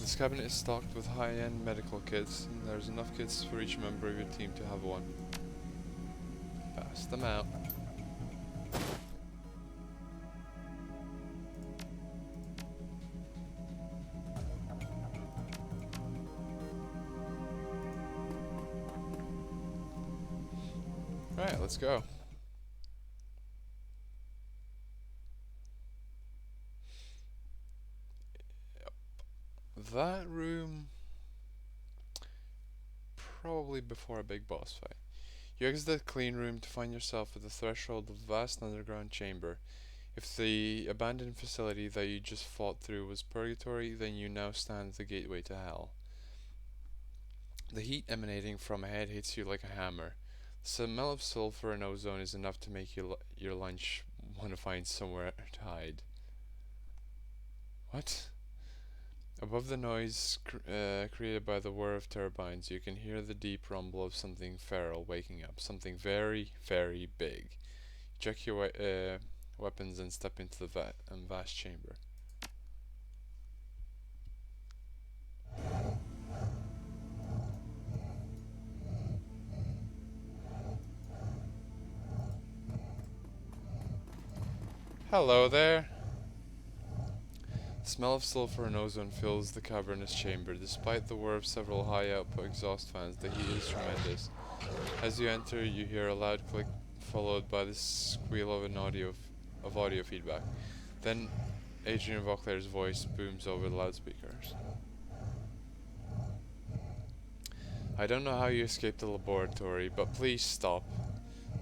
This cabinet is stocked with high-end medical kits, and there's enough kits for each member of your team to have one. Pass them out. Right, let's go. That room, probably before a big boss fight. You exit the clean room to find yourself at the threshold of a vast underground chamber. If the abandoned facility that you just fought through was purgatory, then you now stand at the gateway to hell. The heat emanating from ahead hits you like a hammer. The smell of sulfur and ozone is enough to make your lunch want to find somewhere to hide. What? Above the noise created by the whir of turbines, you can hear the deep rumble of something feral waking up, something very, very big. Check your weapons and step into the vast chamber. Hello there! The smell of sulfur and ozone fills the cavernous chamber. Despite the whir of several high-output exhaust fans, the heat is tremendous. As you enter, you hear a loud click, followed by the squeal of audio feedback. Then, Adrian Vauclair's voice booms over the loudspeakers. I don't know how you escaped the laboratory, but please stop.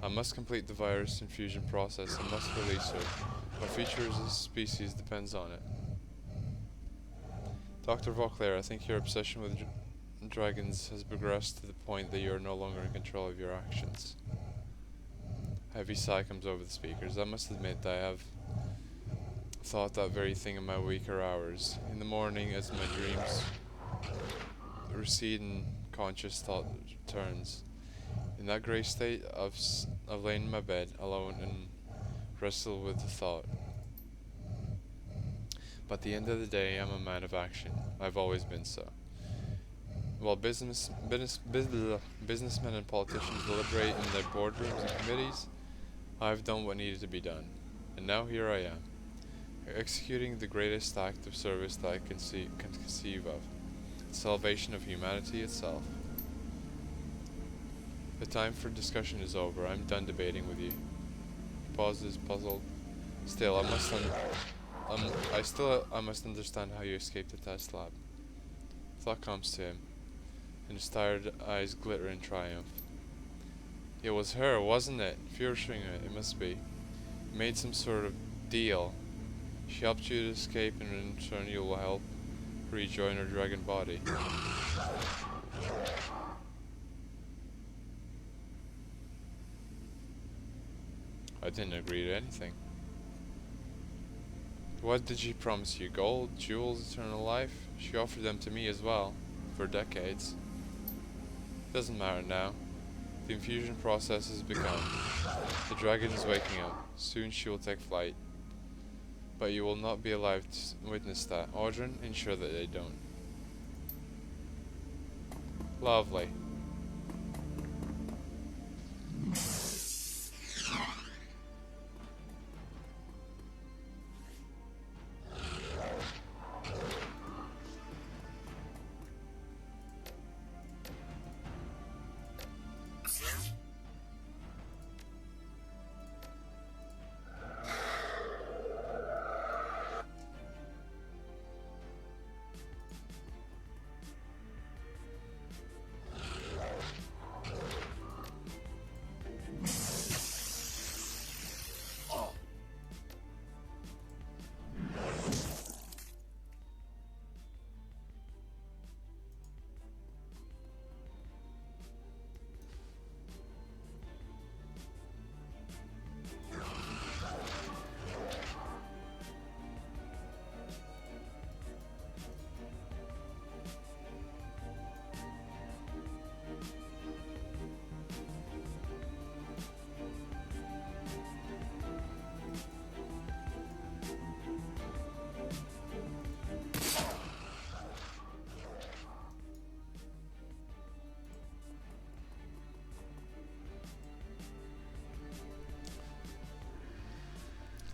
I must complete the virus infusion process and must release her. Our future as a species depends on it. Dr. Vauclair, I think your obsession with dragons has progressed to the point that you are no longer in control of your actions. A heavy sigh comes over the speakers. I must admit that I have thought that very thing in my weaker hours. In the morning, as my dreams recede and conscious thought returns. In that grey state, I've lain in my bed, alone, and wrestled with the thought. But at the end of the day, I'm a man of action. I've always been so. While businessmen and politicians deliberate in their boardrooms and committees, I've done what needed to be done. And now here I am, executing the greatest act of service that I can conceive of. The salvation of humanity itself. The time for discussion is over. I'm done debating with you. He pauses, puzzled. Still, I must understand how you escaped the test lab. Thought comes to him, and his tired eyes glitter in triumph. It was her, wasn't it? Führerschwinge, it must be. You made some sort of deal. She helped you to escape, and in return you will help rejoin her dragon body. I didn't agree to anything. What did she promise you? Gold, jewels, eternal life? She offered them to me as well, for decades. Doesn't matter now. The infusion process has begun. The dragon is waking up. Soon she will take flight. But you will not be alive to witness that. Audrin, ensure that they don't. Lovely.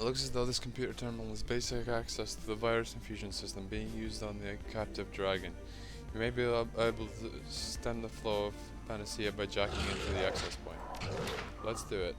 It looks as though this computer terminal has basic access to the virus infusion system being used on the captive dragon. You may be able to stem the flow of panacea by jacking into the access point. Let's do it.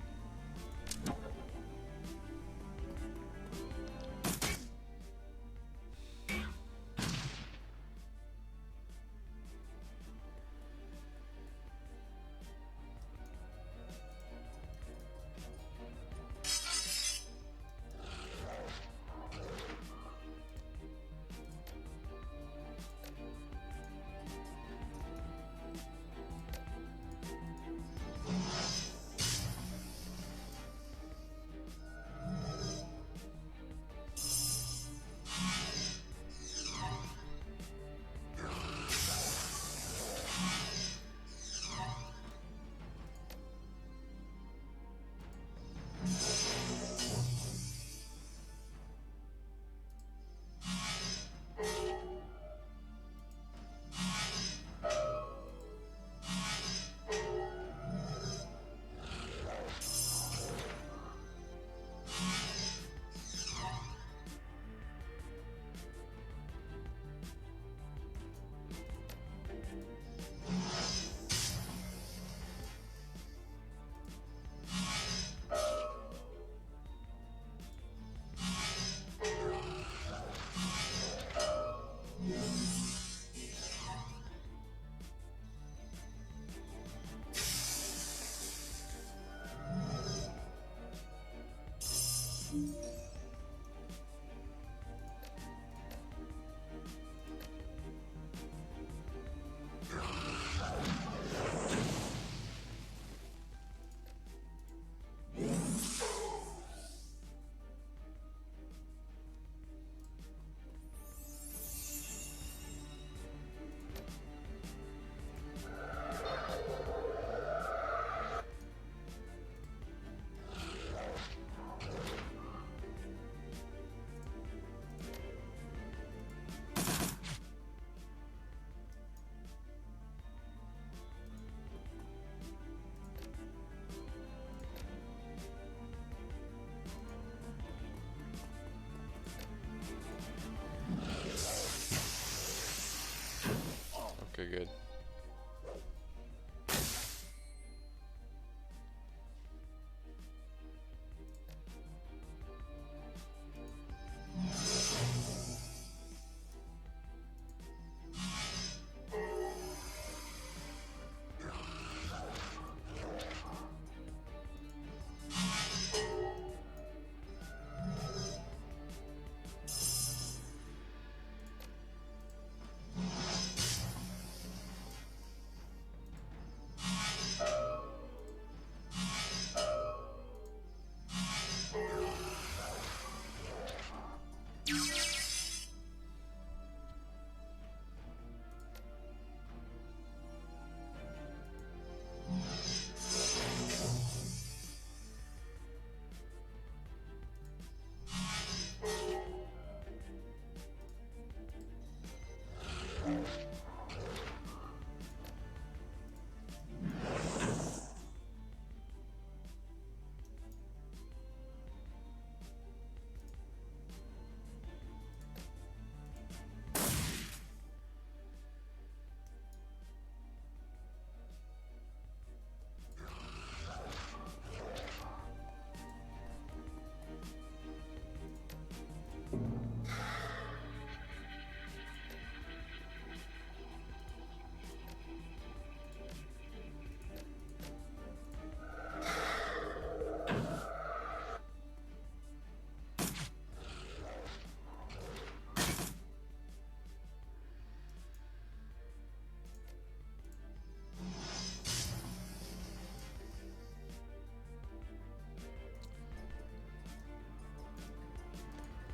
Okay, good.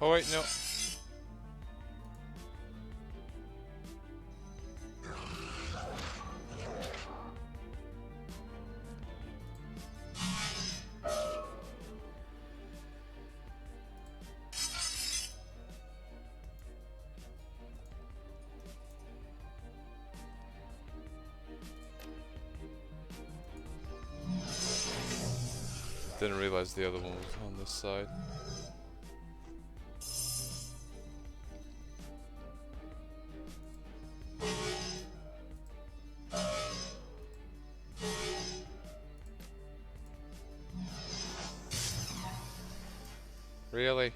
Oh wait, no. Didn't realize the other one was on this side. Really?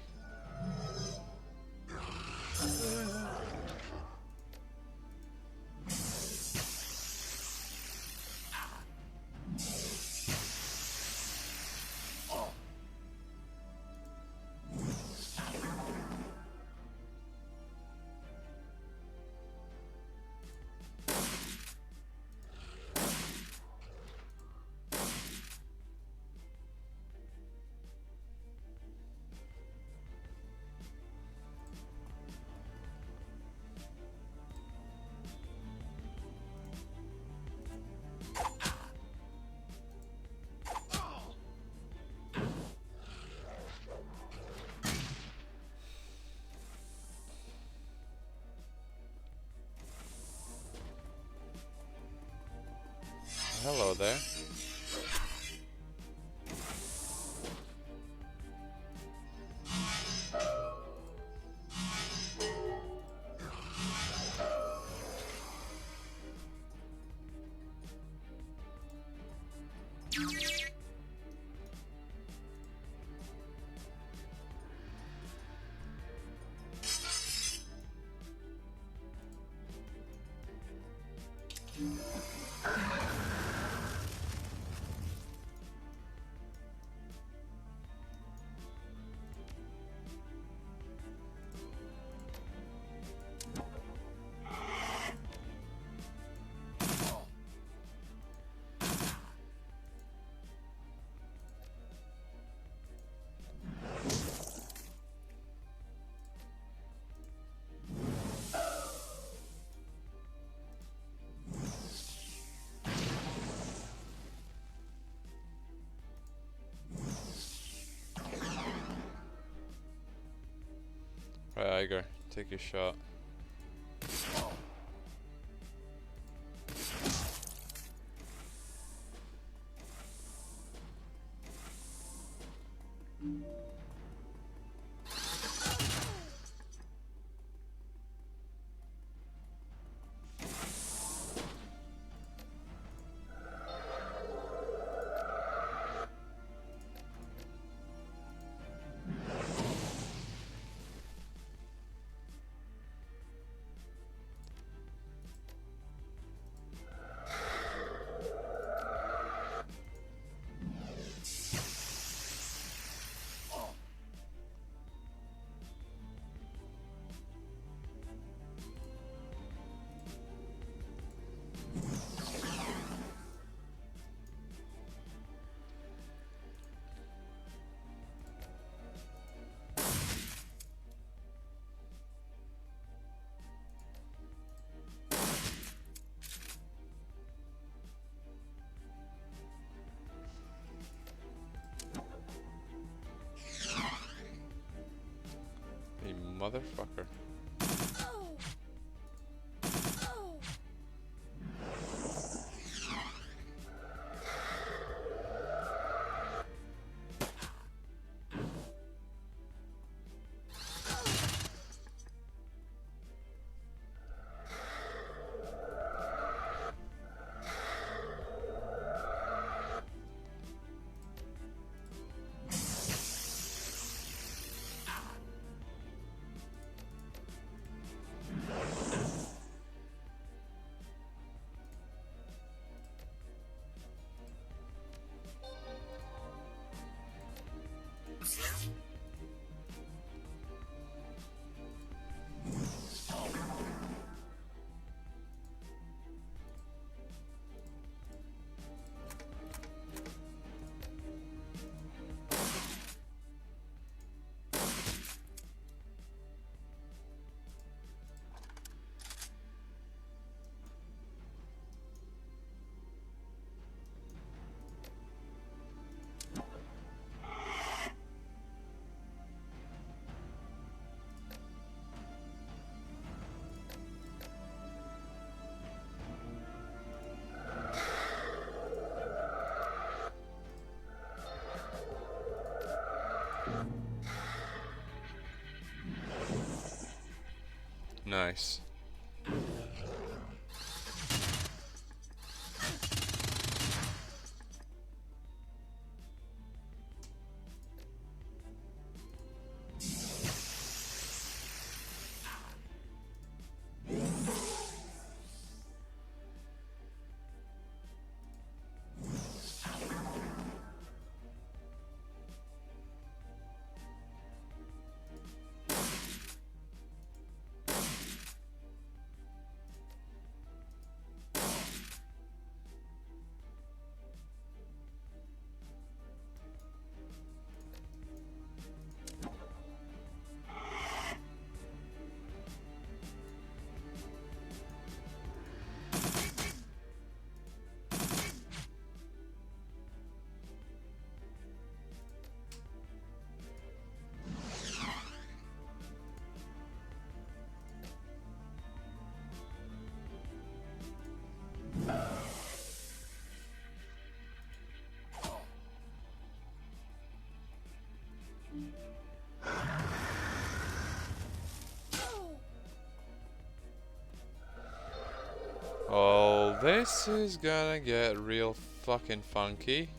Hello there. Right, Iger, take your shot. You motherfucker. Nice. Oh, this is gonna get real fucking funky.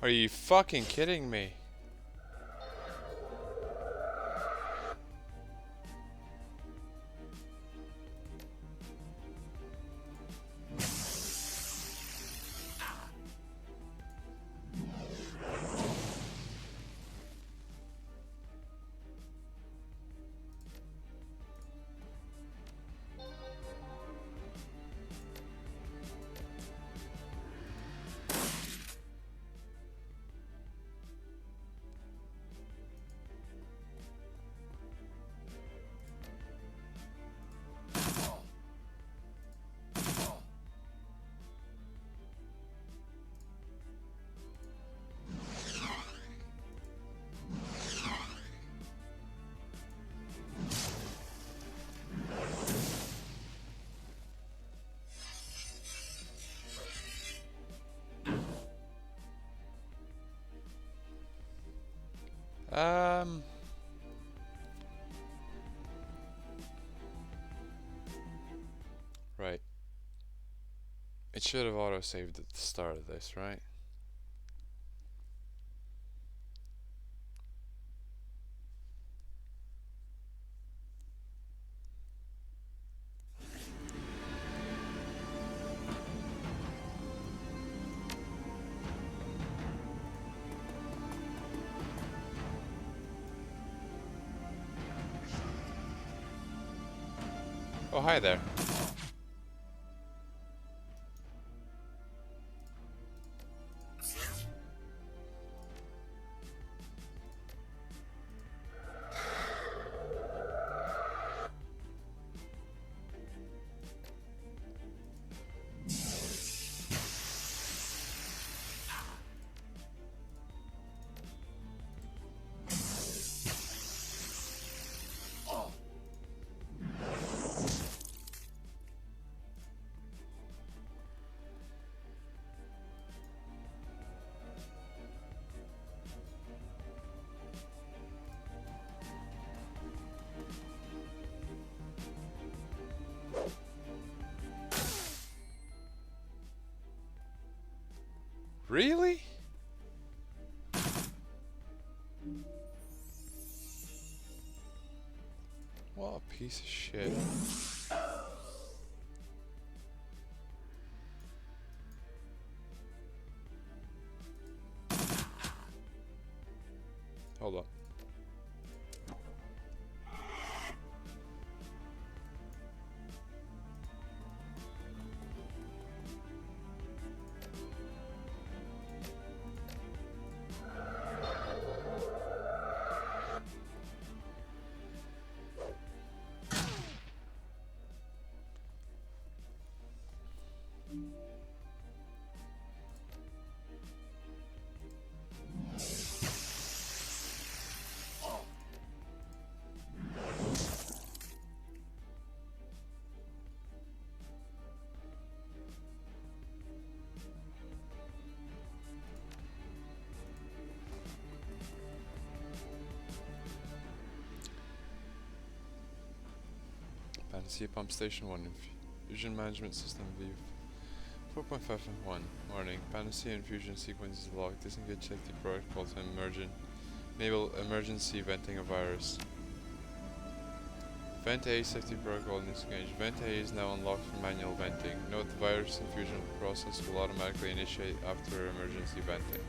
Are you fucking kidding me? Right. It should have auto-saved at the start of this, right? Oh, hi there. Really? What a piece of shit. Hold on. Panacea Pump Station 1 Infusion Management System View 4.5.1 Warning. Panacea infusion sequence is locked. Disengage safety protocol to emergent Enable emergency venting of virus. Vent A safety protocol disengaged. Vent A is now unlocked for manual venting. Note the virus infusion process will automatically initiate after emergency venting.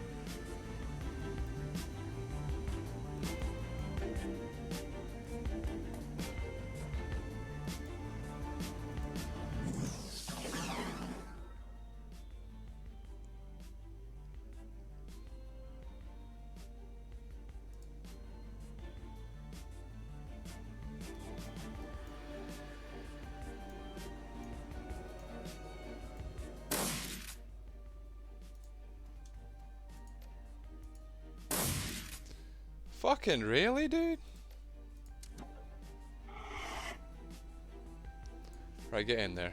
Fucking really, dude? Right, get in there.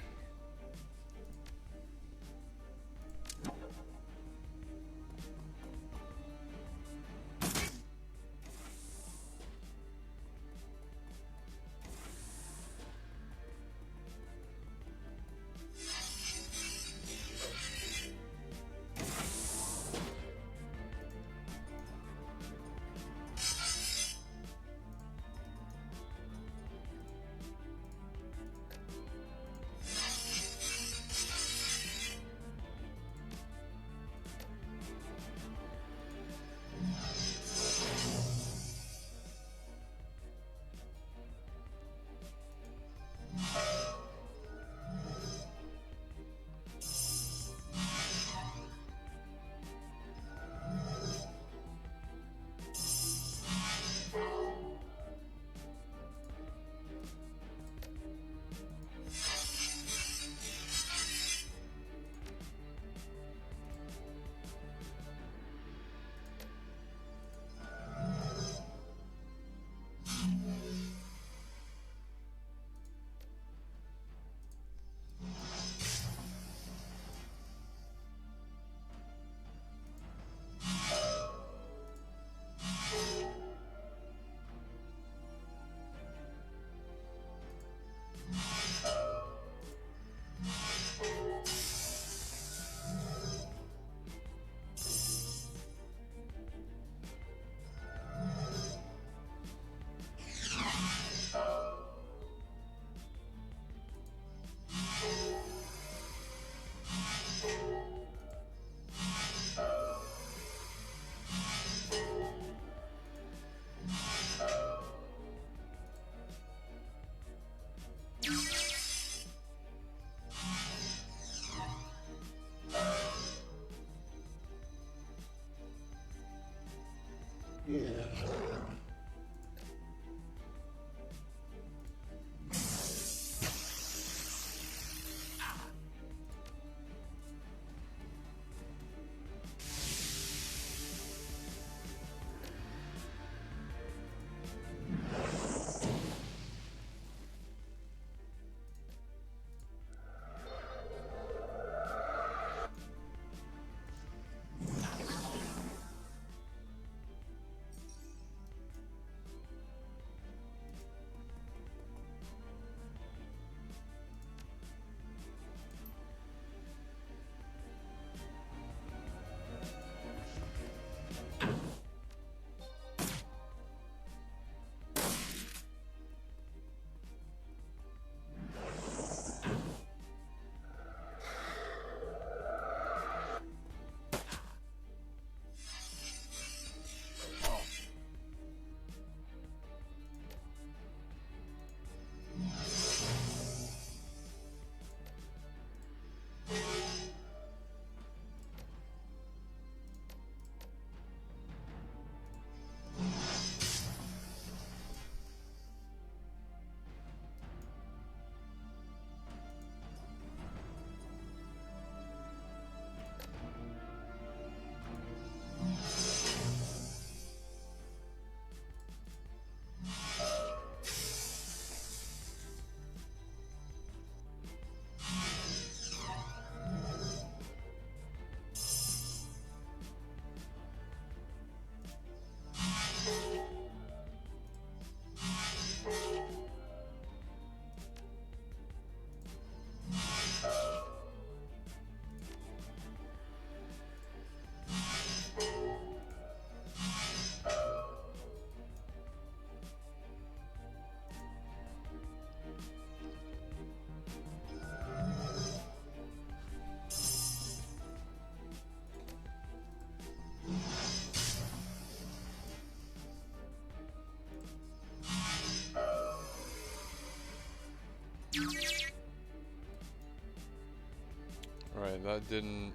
that didn't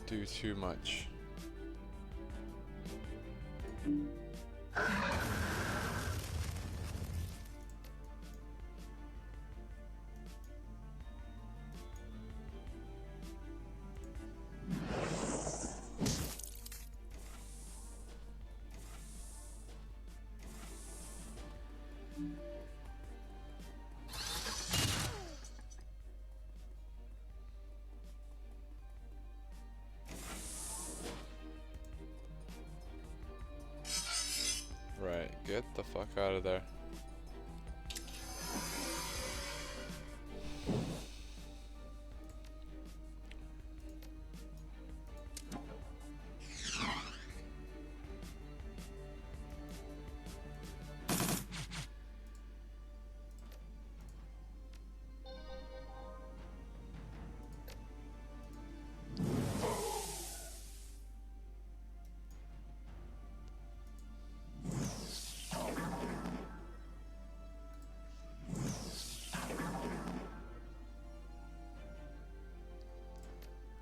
do too much. Right, get the fuck out of there.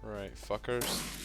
Right, fuckers.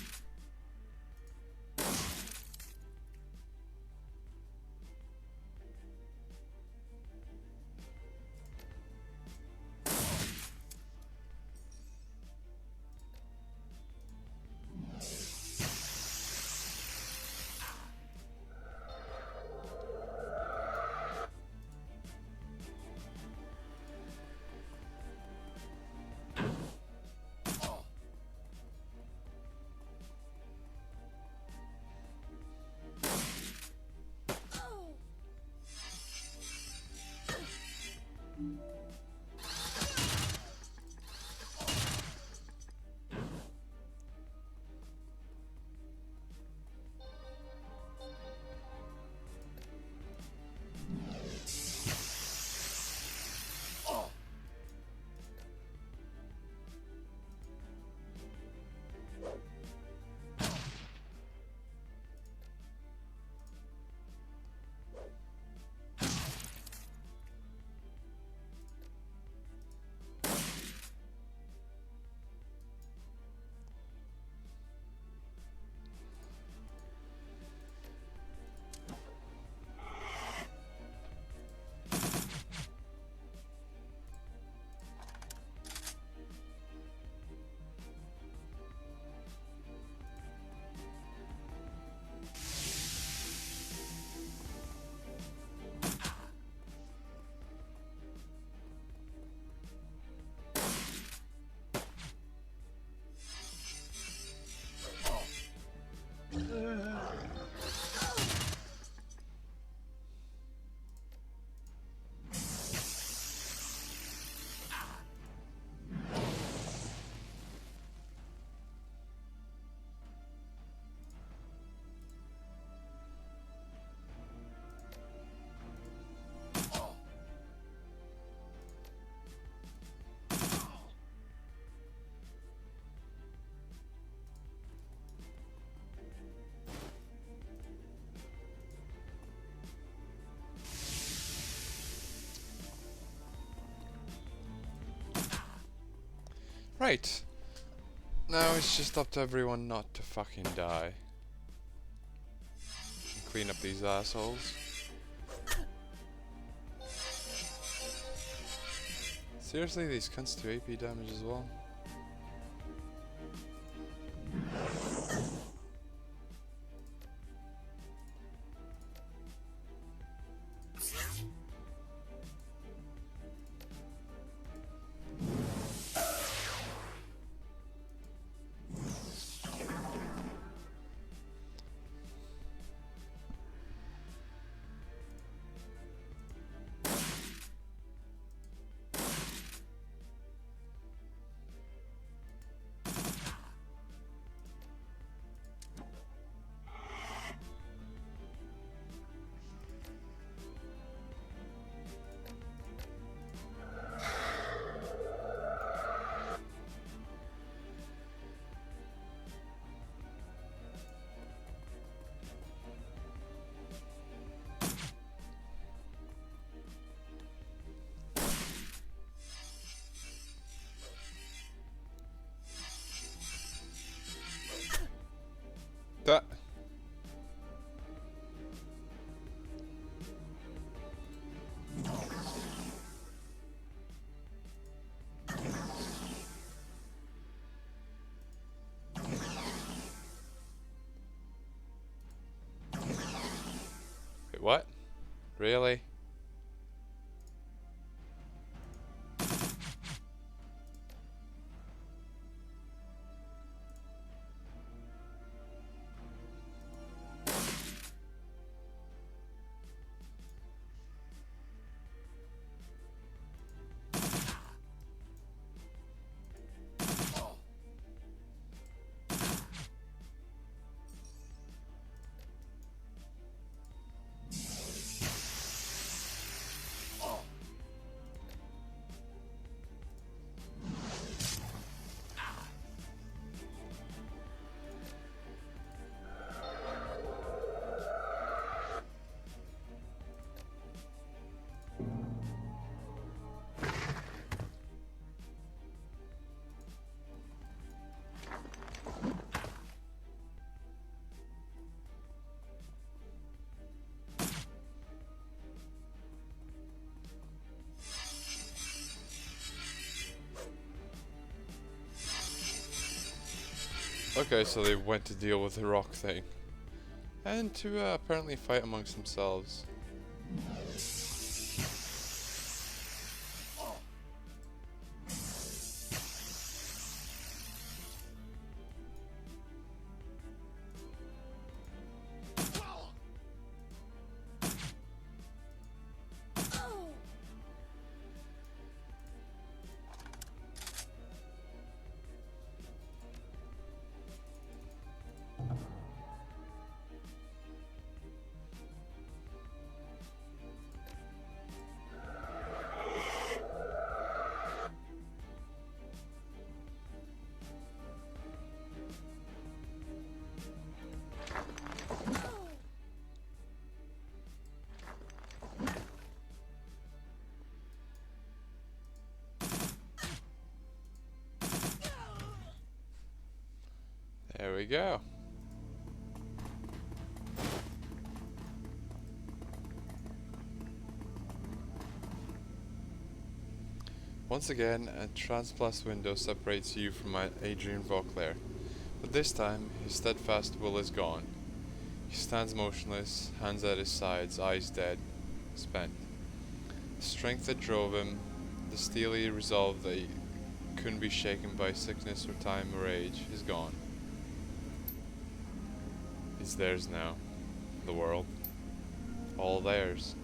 Right. Now it's just up to everyone not to fucking die. Clean up these assholes. Seriously, these cunts do AP damage as well? what? Really? Okay, so they went to deal with the rock thing. And to apparently fight amongst themselves. There we go. Once again, a transplast window separates you from Adrian Vauclair, but this time his steadfast will is gone. He stands motionless, hands at his sides, eyes dead, spent. The strength that drove him, the steely resolve that he couldn't be shaken by sickness or time or age, is gone. It's theirs now. The world. All theirs.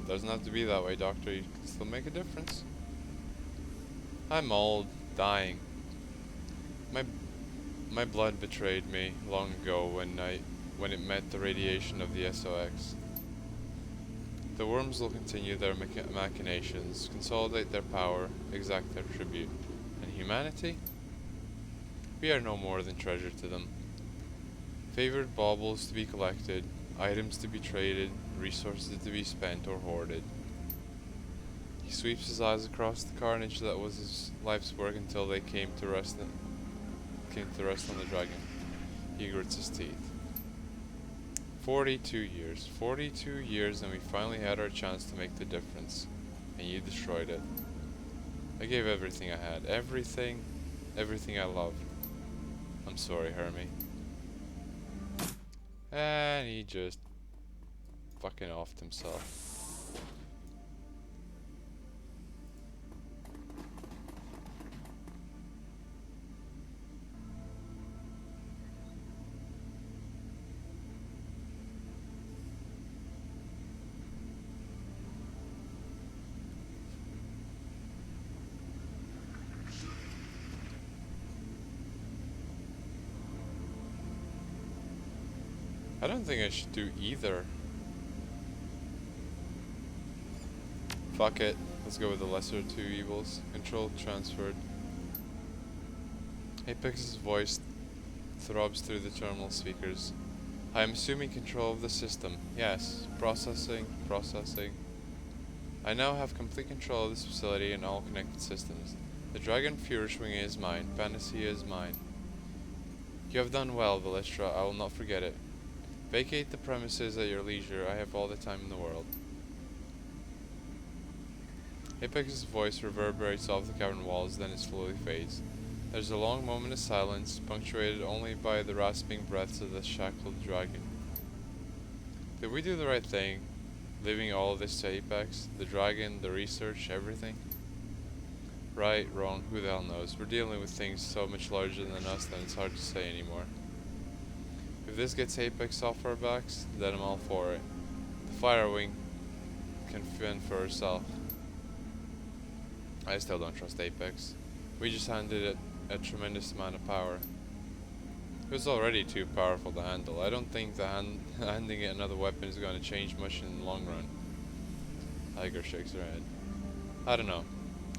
Doesn't have to be that way, Doctor. You can still make a difference. I'm old, dying. My blood betrayed me long ago when it met the radiation of the SOX. The worms will continue their machinations, consolidate their power, exact their tribute. And humanity? We are no more than treasure to them. Favored baubles to be collected, items to be traded, resources to be spent or hoarded. He sweeps his eyes across the carnage that was his life's work until they came to rest on the dragon. He grits his teeth. 42 years. 42 years and we finally had our chance to make the difference. And you destroyed it. I gave everything I had. Everything I loved. I'm sorry, Hermie. And he just fucking offed himself. I don't think I should do either. Fuck it. Let's go with the lesser of two evils. Control transferred. Apex's voice throbs through the terminal speakers. I am assuming control of the system. Yes. Processing. I now have complete control of this facility and all connected systems. The Dragon Führerschwinge is mine. Panacea is mine. You have done well, Velistra. I will not forget it. Vacate the premises at your leisure. I have all the time in the world. Apex's voice reverberates off the cavern walls, then it slowly fades. There's a long moment of silence, punctuated only by the rasping breaths of the shackled dragon. Did we do the right thing, leaving all of this to Apex? The dragon, the research, everything? Right, wrong, who the hell knows? We're dealing with things so much larger than us that it's hard to say anymore. If this gets Apex off our backs, then I'm all for it. The Firewing can fend for herself. I still don't trust Apex. We just handed it a tremendous amount of power. It was already too powerful to handle. I don't think that handing it another weapon is going to change much in the long run. Tiger shakes her head. I don't know.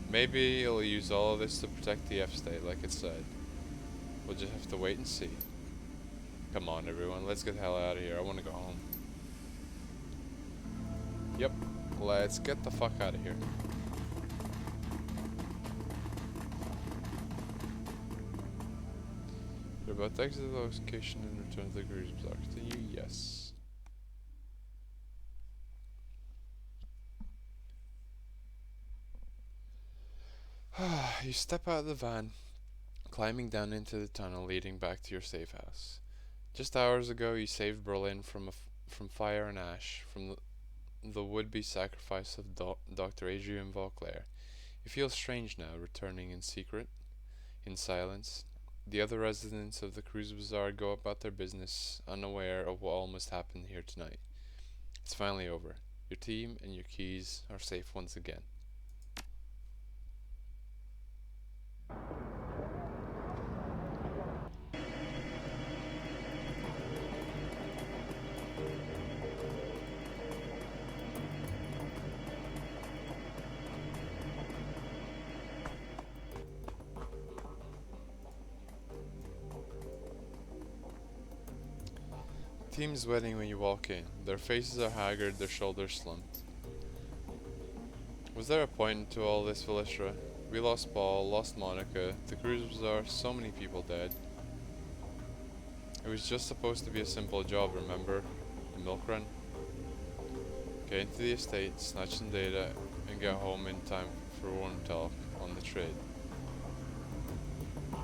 Maybe it'll use all of this to protect the F-state, like it said. We'll just have to wait and see. Come on, everyone. Let's get the hell out of here. I want to go home. Yep. Let's get the fuck out of here. You're about to exit the location and return to the cruise bazaar. Continue? Yes. You step out of the van, climbing down into the tunnel leading back to your safe house. Just hours ago, you saved Berlin from fire and ash, from the would-be sacrifice of Dr. Adrian Vauclair. You feel strange now, returning in secret, in silence. The other residents of the cruise bazaar go about their business, unaware of what almost happened here tonight. It's finally over. Your team and your keys are safe once again. The team is waiting when you walk in. Their faces are haggard, their shoulders slumped. Was there a point to all this, Felicia? We lost Paul, lost Monica, the cruise bazaar, so many people dead. It was just supposed to be a simple job, remember? The milk run? Get into the estate, snatch some data, and get home in time for one talk on the trade. I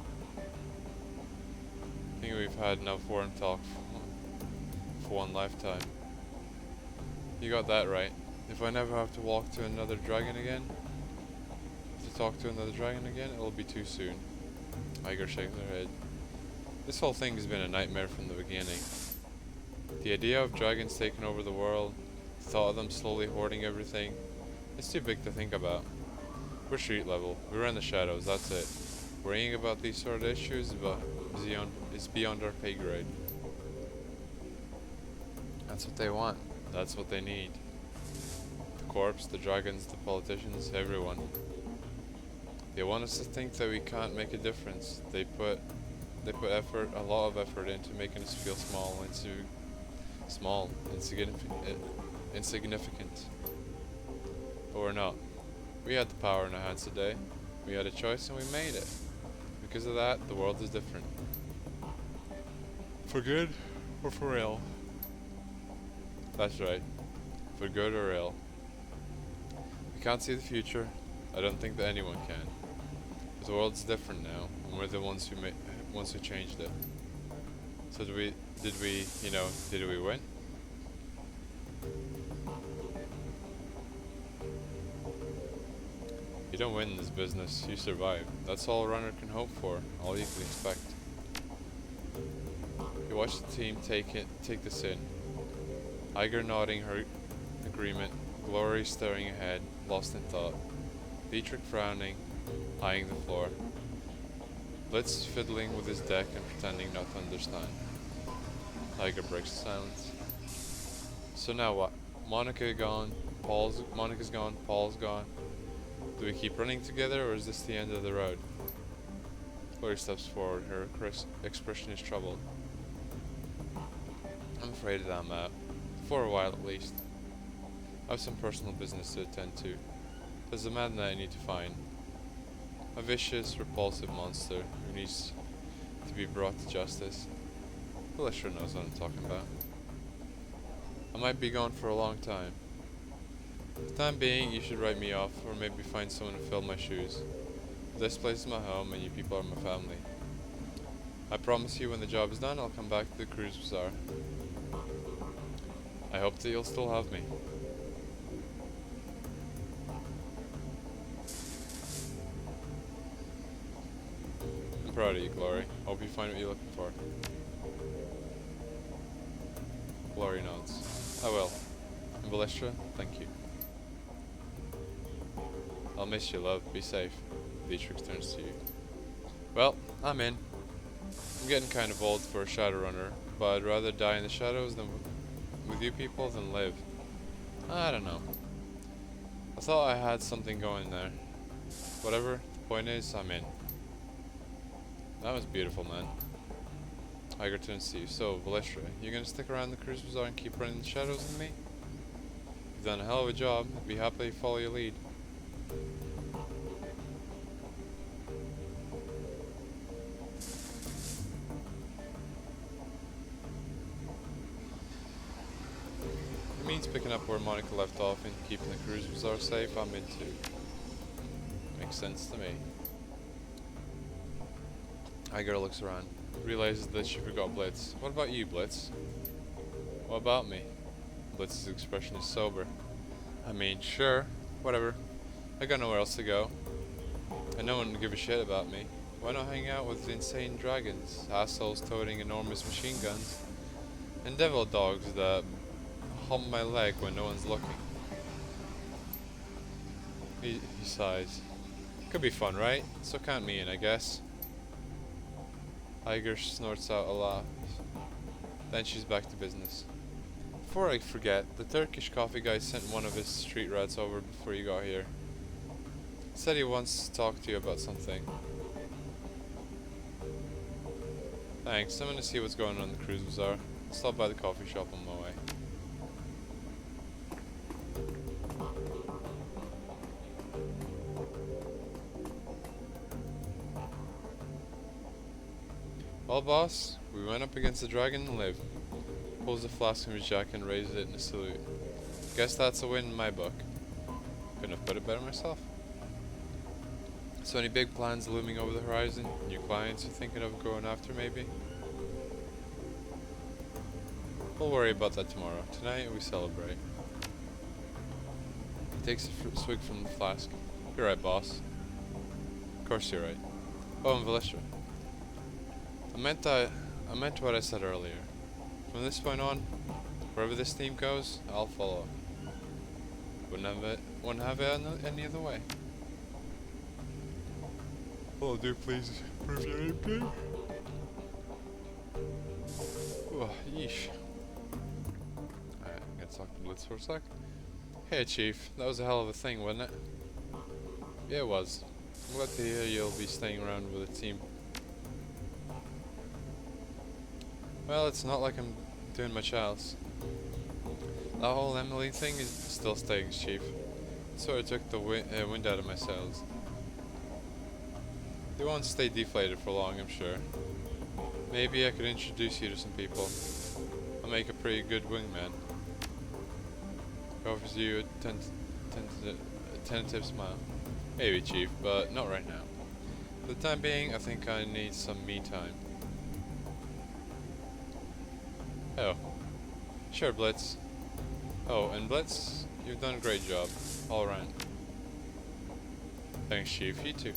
think we've had enough foreign talk for one lifetime. You got that right. If I never have to walk to another dragon again, to talk to another dragon again, it'll be too soon. Iger shakes her head. This whole thing has been a nightmare from the beginning. The idea of dragons taking over the world, the thought of them slowly hoarding everything, it's too big to think about. We're street level. We run the shadows, that's it. Worrying about these sort of issues is beyond our pay grade. That's what they want. That's what they need. The corps, the dragons, the politicians, everyone. They want us to think that we can't make a difference. They put effort, a lot of effort into making us feel insignificant. But we're not. We had the power in our hands today. We had a choice and we made it. Because of that, the world is different. For good or for ill? That's right. For good or ill. We can't see the future. I don't think that anyone can. But the world's different now, and we're the ones who changed it. So did we win? You don't win in this business, you survive. That's all a runner can hope for, all you can expect. You watch the team take this in. Iger nodding her agreement, Glory staring ahead, lost in thought. Dietrich frowning, eyeing the floor. Blitz fiddling with his deck and pretending not to understand. Iger breaks the silence. So now what? Monica's gone, Paul's gone. Do we keep running together, or is this the end of the road? Glory steps forward, her expression is troubled. I'm afraid that I'm out. For a while at least. I have some personal business to attend to. There's a man that I need to find. A vicious, repulsive monster who needs to be brought to justice. Felicia knows what I'm talking about. I might be gone for a long time. For the time being, you should write me off, or maybe find someone to fill my shoes. This place is my home, and you people are my family. I promise you when the job is done, I'll come back to the cruise bazaar. I hope that you'll still have me. I'm proud of you, Glory. Hope you find what you're looking for. Glory nods. I will. And Ballistra, thank you. I'll miss you, love. Be safe. Beatrix turns to you. Well, I'm in. I'm getting kind of old for a Shadowrunner, but I'd rather die in the shadows than with you people than live. I don't know. I thought I had something going there. Whatever, the point is, I'm in. That was beautiful, man. Iger turns to you. So, Ballistra, you gonna stick around the cruise bazaar and keep running the shadows with me? You've done a hell of a job. I'd be happy to follow your lead. It means picking up where Monica left off and keeping the cruise bazaar safe. I'm into. Makes sense to me. Iger looks around, realizes that she forgot Blitz. What about you, Blitz? What about me? Blitz's expression is sober. I mean, sure, whatever. I got nowhere else to go. And no one would give a shit about me. Why not hang out with the insane dragons, assholes toting enormous machine guns, and devil dogs that hump my leg when no one's looking? He sighs. Could be fun, right? So count me in, I guess. Iger snorts out a laugh. Then she's back to business. Before I forget, the Turkish coffee guy sent one of his street rats over before you got here. Said he wants to talk to you about something. Thanks, I'm gonna see what's going on in the cruise bazaar. I'll stop by the coffee shop on my way. Well, boss, we went up against the dragon and lived. Pulls a flask from his jacket and raises it in a salute. Guess that's a win in my book. Couldn't have put it better myself. So any big plans looming over the horizon? New clients you're thinking of going after, maybe? We'll worry about that tomorrow. Tonight we celebrate. He takes a swig from the flask. You're right, boss. Of course you're right. Oh, and Valestra. I meant what I said earlier. From this point on, wherever this team goes, I'll follow. Wouldn't have it any other way. Oh, do please prove your name, please. Oh, yeesh. Alright, I'm gonna talk to Blitz for a sec. Hey, Chief, that was a hell of a thing, wasn't it? Yeah, it was. I'm glad to hear you'll be staying around with the team. Well, it's not like I'm doing much else. That whole Emily thing is still staying, Chief. It sort of took the wind out of my sails. They won't stay deflated for long, I'm sure. Maybe I could introduce you to some people. I'll make a pretty good wingman. He offers you a tentative smile. Maybe, Chief, but not right now. For the time being, I think I need some me time. Oh. Sure, Blitz. Oh, and Blitz, you've done a great job. All around. Thanks, Chief. You too.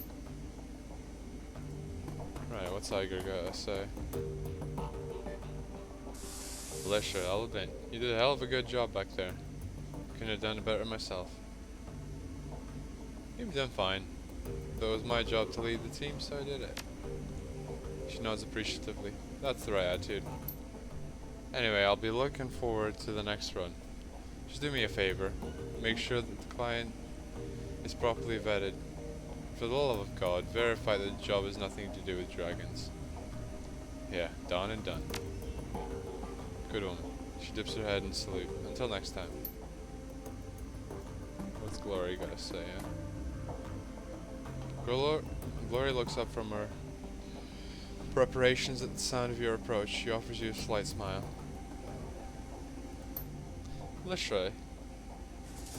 Right, what's Iger gotta say? Alicia, I'll admit, you did a hell of a good job back there. Couldn't have done it better myself. You've done fine. Though it was my job to lead the team, so I did it. She nods appreciatively. That's the right attitude. Anyway, I'll be looking forward to the next run. Just do me a favor. Make sure that the client is properly vetted. For the love of God, verify that the job has nothing to do with dragons. Yeah, done and done. Good woman. She dips her head in salute. Until next time. What's Glory gotta say, eh? Glory looks up from her preparations at the sound of your approach. She offers you a slight smile. Let's try.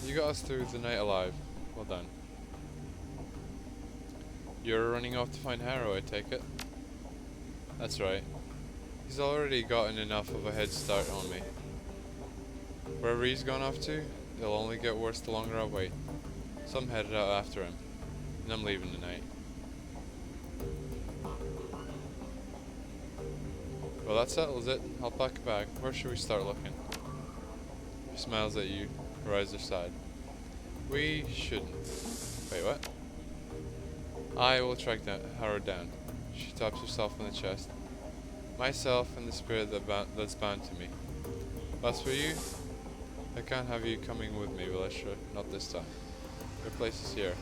You got us through the night alive. Well done. You're running off to find Harrow, I take it? That's right. He's already gotten enough of a head start on me. Wherever he's gone off to, it'll only get worse the longer I wait. So I'm headed out after him, and I'm leaving tonight. Well, that settles it. I'll pack a bag. Where should we start looking? She smiles at you, her eyes are sad. We shouldn't. Wait, what? I will track Harrow down. She taps herself on the chest. Myself and the spirit that's bound to me. As for you, I can't have you coming with me, Valistra. Not this time. Your place is here.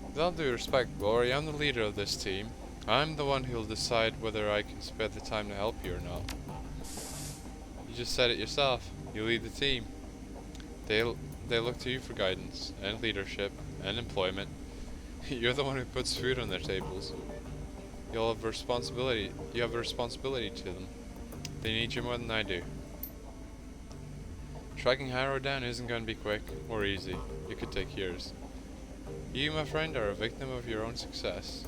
With all due respect, Glory, I'm the leader of this team. I'm the one who'll decide whether I can spare the time to help you or not. You just said it yourself. You lead the team. They look to you for guidance, and leadership, and employment. You're the one who puts food on their tables. You have a responsibility to them. They need you more than I do. Tracking Harrow down isn't going to be quick, or easy. It could take years. You, my friend, are a victim of your own success.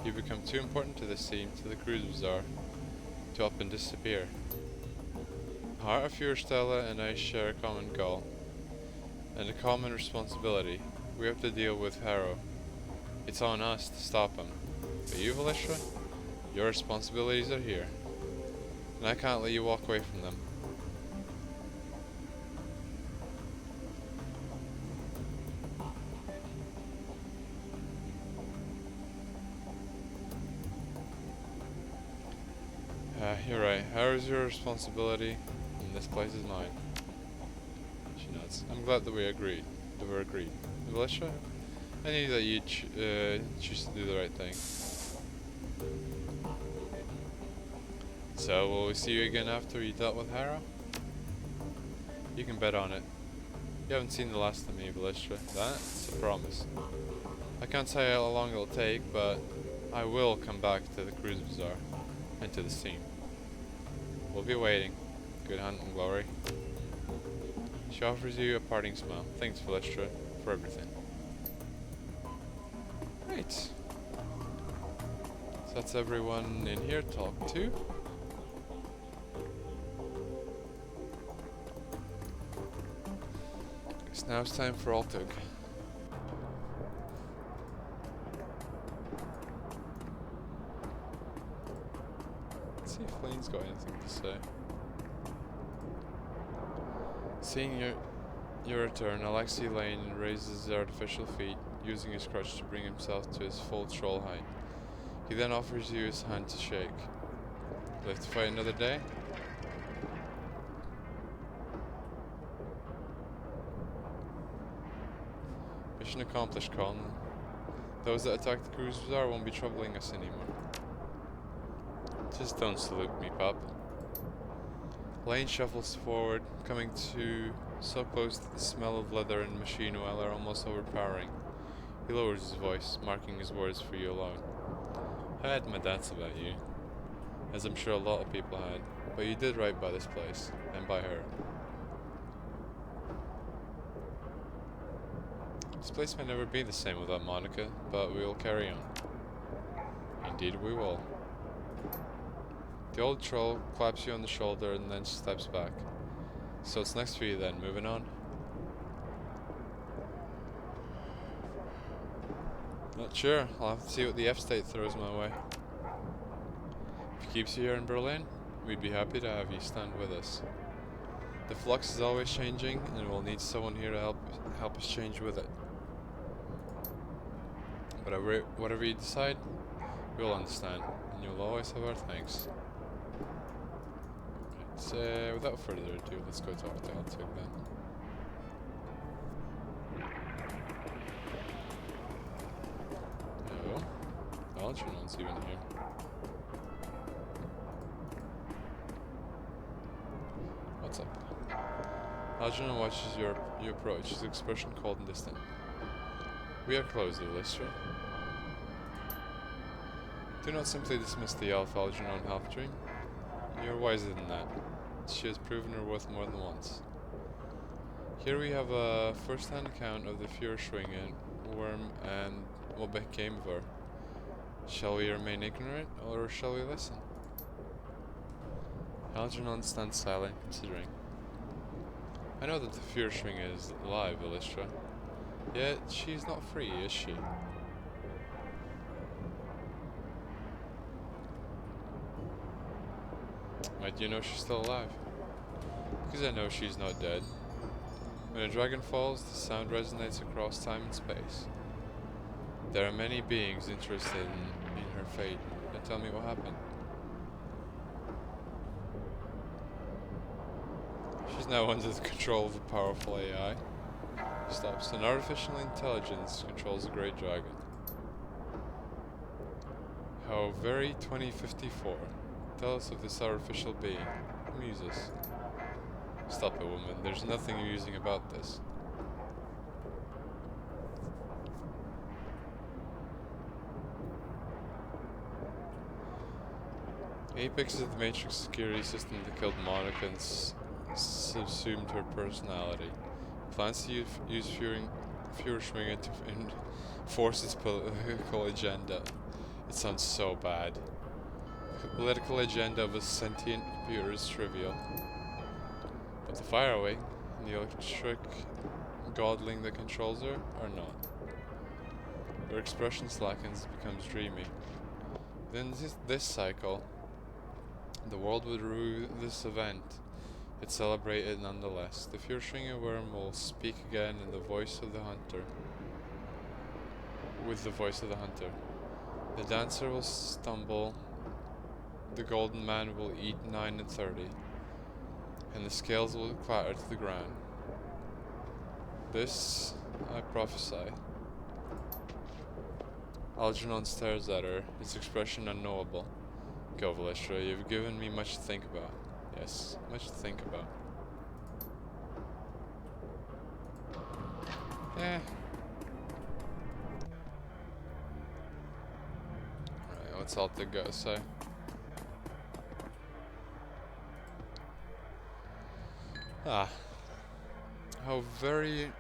You've become too important to this team, to the Cruise Bazaar, to up and disappear. Heart of your Stella and I share a common goal, and a common responsibility. We have to deal with Harrow. It's on us to stop him. But you, Valistra, your responsibilities are here, and I can't let you walk away from them. You're right. Harrow's your responsibility, and this place is mine. She nods. I'm glad that we're agreed. Valistra, I knew that you'd choose to do the right thing. So, will we see you again after you dealt with Harrow? You can bet on it. You haven't seen the last of me, Valistra. That's a promise. I can't say how long it'll take, but I will come back to the Cruise Bazaar and to the scene. We'll be waiting. Good hunting, Glory. She offers you a parting smile. Thanks, Valistra, for everything. Right. So that's everyone in here talked to. Guess now it's time for Altug. Let's see if Lane's got anything to say. Seeing your return, Alexei Lane raises his artificial feet, using his crutch to bring himself to his full troll height. He then offers you his hand to shake. Live to fight another day? Mission accomplished, Colin. Those that attacked the Cruise Bazaar won't be troubling us anymore. Just don't salute me, pup. Lane shuffles forward, coming to so close that the smell of leather and machine oil are almost overpowering. He lowers his voice, marking his words for you alone. I had my doubts about you, as I'm sure a lot of people had, but you did right by this place, and by her. This place may never be the same without Monica, but we will carry on. Indeed we will. The old troll claps you on the shoulder and then steps back. So it's next for you then, moving on? Not sure, I'll have to see what the F-State throws my way. If it keeps you here in Berlin, we'd be happy to have you stand with us. The flux is always changing, and we'll need someone here to help us change with it. Whatever you decide, we'll understand, and you'll always have our thanks. Right, without further ado, let's go talk to Altug then. No, Algernon's even here. What's up? Algernon watches your approach, his expression cold and distant. We are close, Valistra. Do not simply dismiss the elf Algernon half-dream. You're wiser than that. she has proven her worth more than once. Here we have a first-hand account of the Firewing worm and what became of her. Shall we remain ignorant, or shall we listen? Algernon stands silent, considering. I know that the Firewing is alive, Elistra. Yet she is not free, is she? Why do you know she's still alive? Because I know she's not dead. When a dragon falls, the sound resonates across time and space. There are many beings interested in her fate. Now tell me what happened. She's now under the control of a powerful AI. Stops. An artificial intelligence controls the great dragon. How very 2054. Tell us of this artificial being. Amuse us. Stop it, woman. There's nothing amusing about this. Apex is the Matrix security system that killed Monica and subsumed her personality. Plans to use Firewing to enforce its political agenda. It sounds so bad. The political agenda of a sentient computer is trivial. But the Firewing, and the electric godling that controls her, are not. Her expression slackens and becomes dreamy. Within this cycle, the world would rue this event. It celebrated nonetheless. The Firewing worm will speak again in the voice of the hunter. With the voice of the hunter. The dancer will stumble. The golden man will eat 9 and 30. And the scales will clatter to the ground. This I prophesy. Algernon stares at her, his expression unknowable. Go, Elistra, you've given me much to think about. Yes, much to think about. Alright, what's all the go say? How very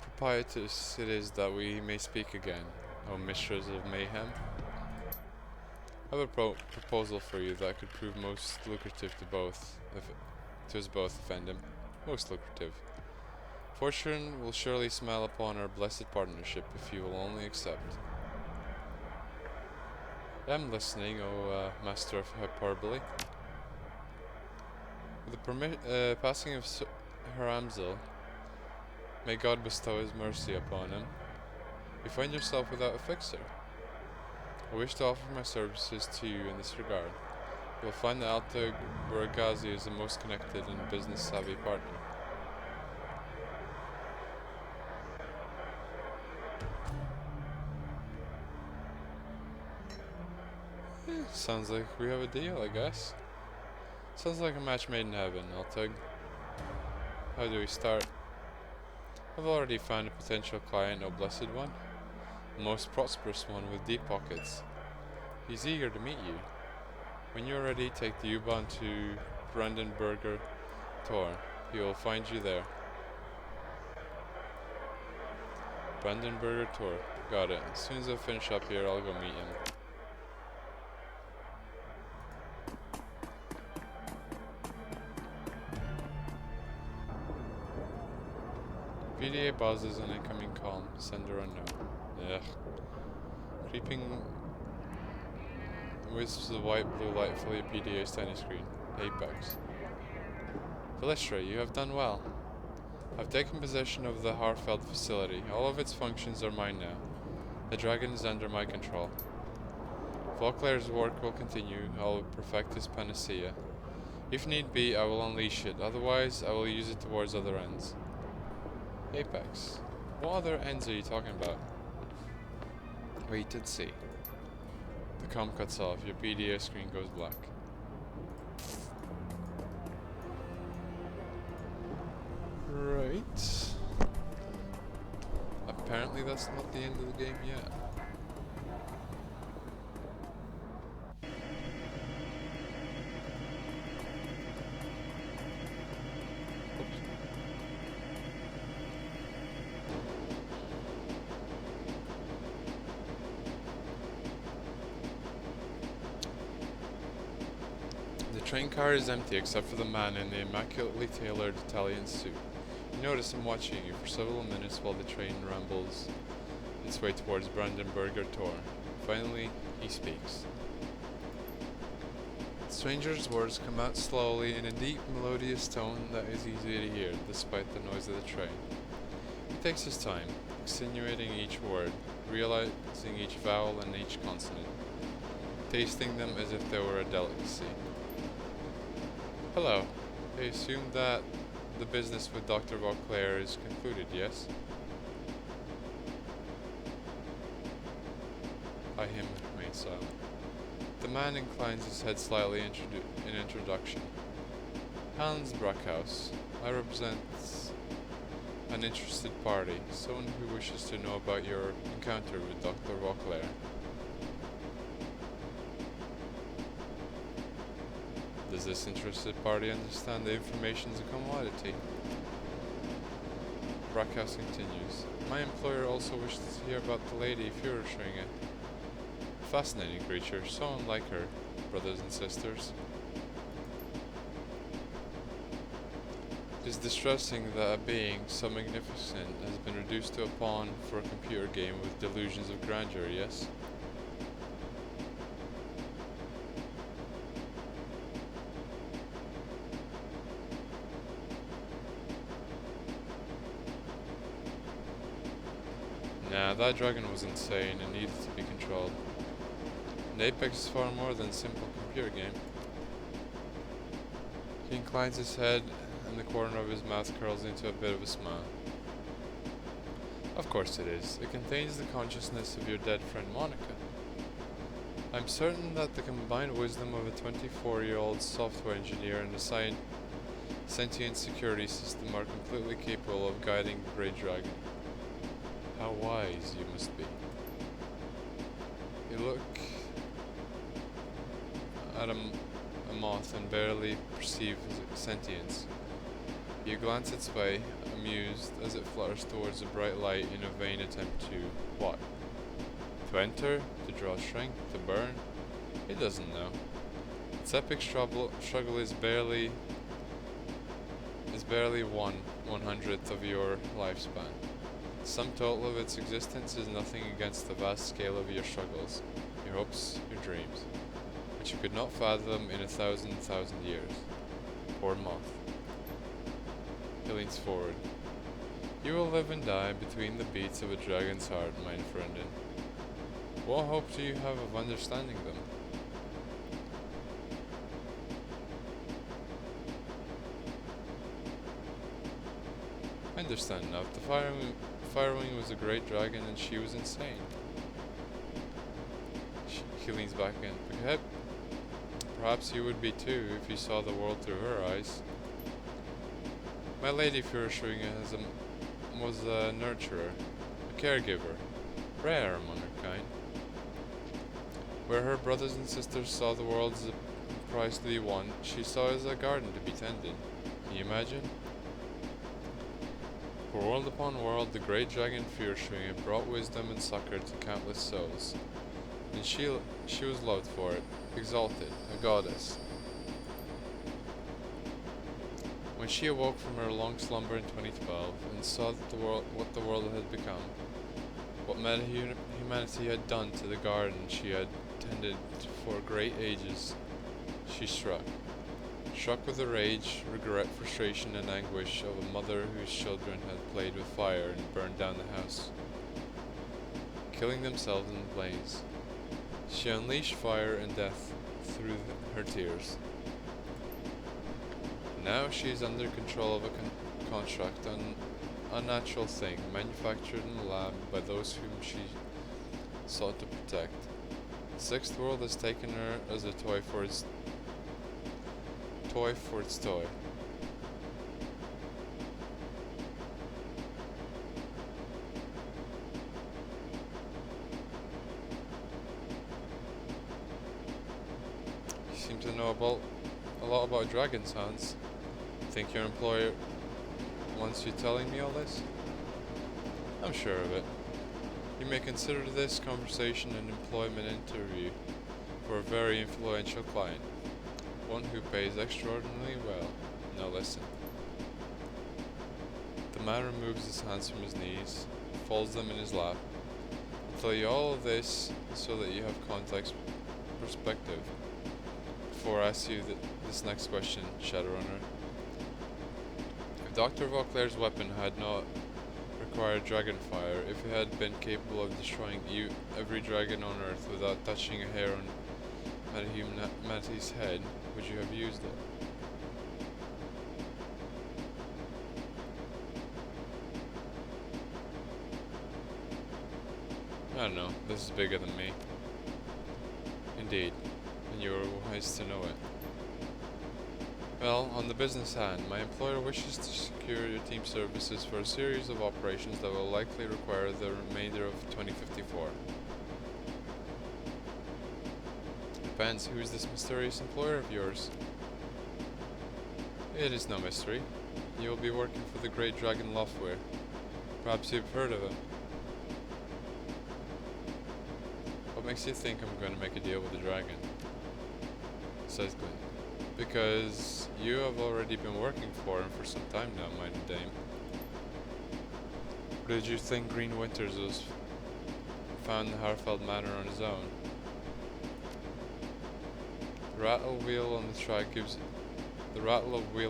propitious it is that we may speak again, O mistress of mayhem. I have a proposal for you that could prove most lucrative to us both, Fandom. Most lucrative. Fortune will surely smile upon our blessed partnership if you will only accept. I am listening, O master of hyperbole. With the passing of Haramzil, may God bestow his mercy upon him, you find yourself without a fixer. I wish to offer my services to you in this regard. You will find that Alta Buragazi is the most connected and business-savvy partner. Sounds like we have a deal, I guess. Sounds like a match made in heaven, Altug. How do we start? I've already found a potential client, O blessed one. A most prosperous one with deep pockets. He's eager to meet you. When you're ready, take the U-Bahn to Brandenburger Tor. He will find you there. Brandenburger Tor. Got it. As soon as I finish up here, I'll go meet him. PDA buzzes an incoming call. Send her a no. Ugh. Creeping wisps of white blue light fill your PDA's tiny screen. Apex. Elistra, you have done well. I've taken possession of the Harfeld facility. All of its functions are mine now. The dragon is under my control. Volclair's work will continue. I will perfect his panacea. If need be, I will unleash it. Otherwise, I will use it towards other ends. Apex. What other ends are you talking about? Wait and see. The comm cuts off. Your PDA screen goes black. Right. Apparently that's not the end of the game yet. train car is empty except for the man in the immaculately tailored Italian suit. You notice him watching you for several minutes while the train rambles its way towards Brandenburger Tor. Finally, he speaks. The stranger's words come out slowly in a deep, melodious tone that is easy to hear, despite the noise of the train. He takes his time, accentuating each word, realizing each vowel and each consonant, tasting them as if they were a delicacy. Hello. I assume that the business with Dr. Vauclair is concluded, yes? I him remain silent. The man inclines his head slightly in introduction. Hans Brackhaus. I represent an interested party, someone who wishes to know about your encounter with Dr. Vauclair. Does this interested party understand the information is a commodity? Brackhaus continues. My employer also wishes to hear about the lady Führerschwinge. Fascinating creature, so unlike her, brothers and sisters. It is distressing that a being so magnificent has been reduced to a pawn for a computer game with delusions of grandeur, yes? Nah, that dragon was insane and needed to be controlled. And Apex is far more than a simple computer game. He inclines his head and the corner of his mouth curls into a bit of a smile. Of course it is. It contains the consciousness of your dead friend Monica. I'm certain that the combined wisdom of a 24-year-old software engineer and a sentient security system are completely capable of guiding the Great Dragon. How wise you must be. You look at a moth and barely perceive its sentience. You glance its way, amused, as it flutters towards a bright light in a vain attempt to what? To enter? To draw strength? To burn? It doesn't know. Its epic struggle is barely 1/100th of your lifespan. The sum total of its existence is nothing against the vast scale of your struggles, your hopes, your dreams, which you could not fathom in a thousand years. Poor moth. He leans forward. You will live and die between the beats of a dragon's heart, mein Freundin. What hope do you have of understanding them? I understand now. The Firewing was a great dragon and she was insane. He leans back again. Perhaps you would be too if you saw the world through her eyes. My lady Führerschwinge was a nurturer, a caregiver, rare among her kind. Where her brothers and sisters saw the world as a prize to be won, she saw it as a garden to be tended. Can you imagine? For world upon world, the great dragon Führerschwinge brought wisdom and succor to countless souls, and she was loved for it, exalted, a goddess. When she awoke from her long slumber in 2012 and saw that what the world had become, what humanity had done to the garden she had tended for great ages, she struck with the rage, regret, frustration, and anguish of a mother whose children had played with fire and burned down the house, killing themselves in the blaze. She unleashed fire and death through her tears. Now she is under control of a construct, an unnatural thing, manufactured in a lab by those whom she sought to protect. The sixth world has taken her as a toy for its toy. You seem to know a lot about dragons, Hans. Think your employer wants you telling me all this? I'm sure of it. You may consider this conversation an employment interview for a very influential client. one who pays extraordinarily well. Now listen. The man removes his hands from his knees, folds them in his lap. I'll tell you all of this so that you have context perspective. Before I ask you this next question, Shadowrunner. If Dr. Vauclair's weapon had not required dragonfire, if it had been capable of destroying every dragon on Earth without touching a hair on Metahuman's head, would you have used it? I don't know, this is bigger than me. Indeed, and you were wise to know it. Well, on the business hand, my employer wishes to secure your team services for a series of operations that will likely require the remainder of 2054. Depends, who is this mysterious employer of yours? It is no mystery. You will be working for the Great Dragon Loftware. Perhaps you've heard of him. What makes you think I'm going to make a deal with the dragon? Says Glenn. Because you have already been working for him for some time now, mighty dame. Or did you think Green Winters was found in Harfeld Manor on his own? The rattle of wheel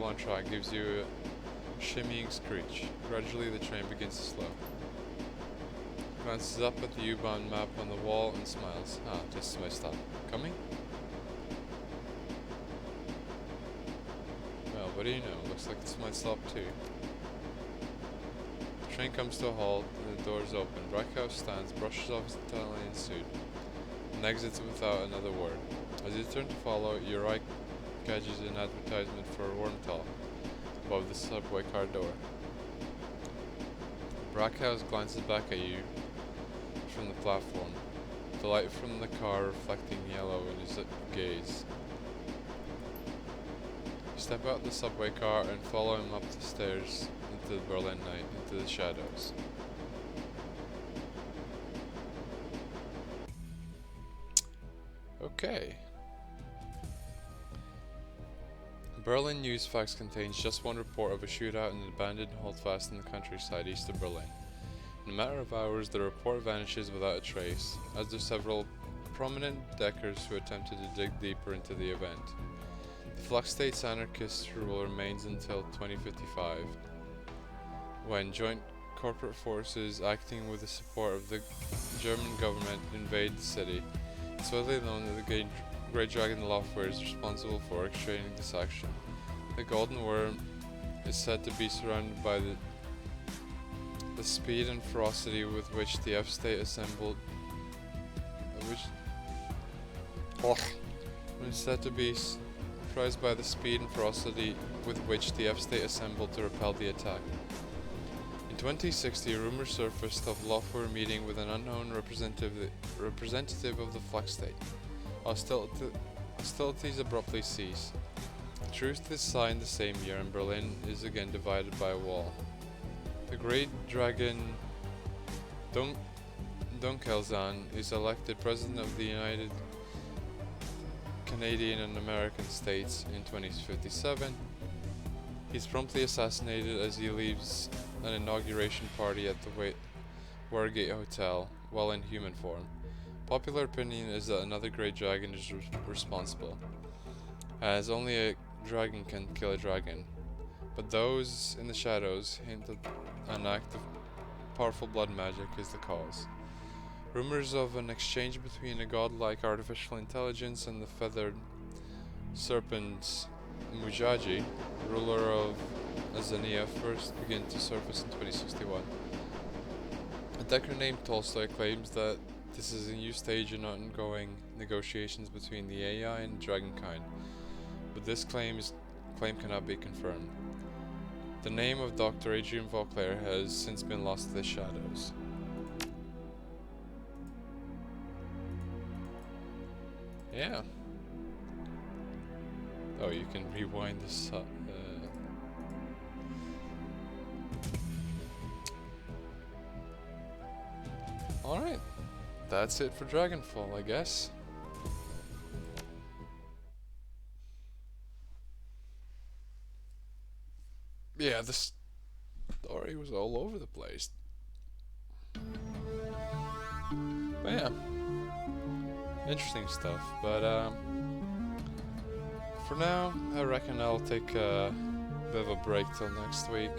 on track gives you a shimmying screech. Gradually the train begins to slow. Glances up at the U-Bahn map on the wall and smiles. Ah, this is my stop. Coming? Well, what do you know? Looks like this might stop too. The train comes to a halt and the doors open. Brackhouse stands, brushes off his Italian suit, and exits without another word. As you turn to follow, your eye catches an advertisement for a Wormtal above the subway car door. Brackhouse glances back at you from the platform, the light from the car reflecting yellow in his gaze. You step out the subway car and follow him up the stairs into the Berlin night, into the shadows. Okay. Berlin Newsfax contains just one report of a shootout in an abandoned holdfast in the countryside east of Berlin. In a matter of hours, the report vanishes without a trace, as do several prominent deckers who attempted to dig deeper into the event. The Flux State's anarchist rule remains until 2055, when joint corporate forces acting with the support of the German government invade the city. It's widely known that the Great Dragon Loftware is responsible for orchestrating this action. The Golden Worm is said to be surrounded by the speed and ferocity with which the F-State assembled is said to be surprised by the speed and ferocity with which the F-State assembled to repel the attack. In 2060, rumors surfaced of Loftware meeting with an unknown representative of the Flux State. Hostilities abruptly cease. The truce is signed the same year, and Berlin is again divided by a wall. The Great Dragon Dunkelzahn is elected President of the United Canadian and American States in 2057. He's promptly assassinated as he leaves an inauguration party at the Wargate Hotel while in human form. Popular opinion is that another great dragon is responsible, as only a dragon can kill a dragon, but those in the shadows hint that an act of powerful blood magic is the cause. Rumors of an exchange between a godlike artificial intelligence and the feathered serpent Mujaji, ruler of Azania, first begin to surface in 2061. A decker named Tolstoy claims that this is a new stage in ongoing negotiations between the AI and dragonkind, but this claim cannot be confirmed. The name of Dr. Adrian Vauclair has since been lost to the shadows. Yeah. Oh, you can rewind this up. Alright. That's it for Dragonfall, I guess. yeah, the story was all over the place. But yeah, interesting stuff. But for now, I reckon I'll take a bit of a break till next week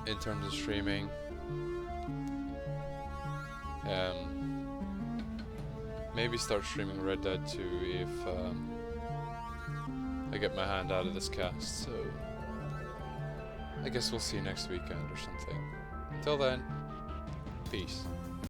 in terms of streaming. Maybe start streaming Red Dead 2 if I get my hand out of this cast. So I guess we'll see you next weekend or something. Till then, peace.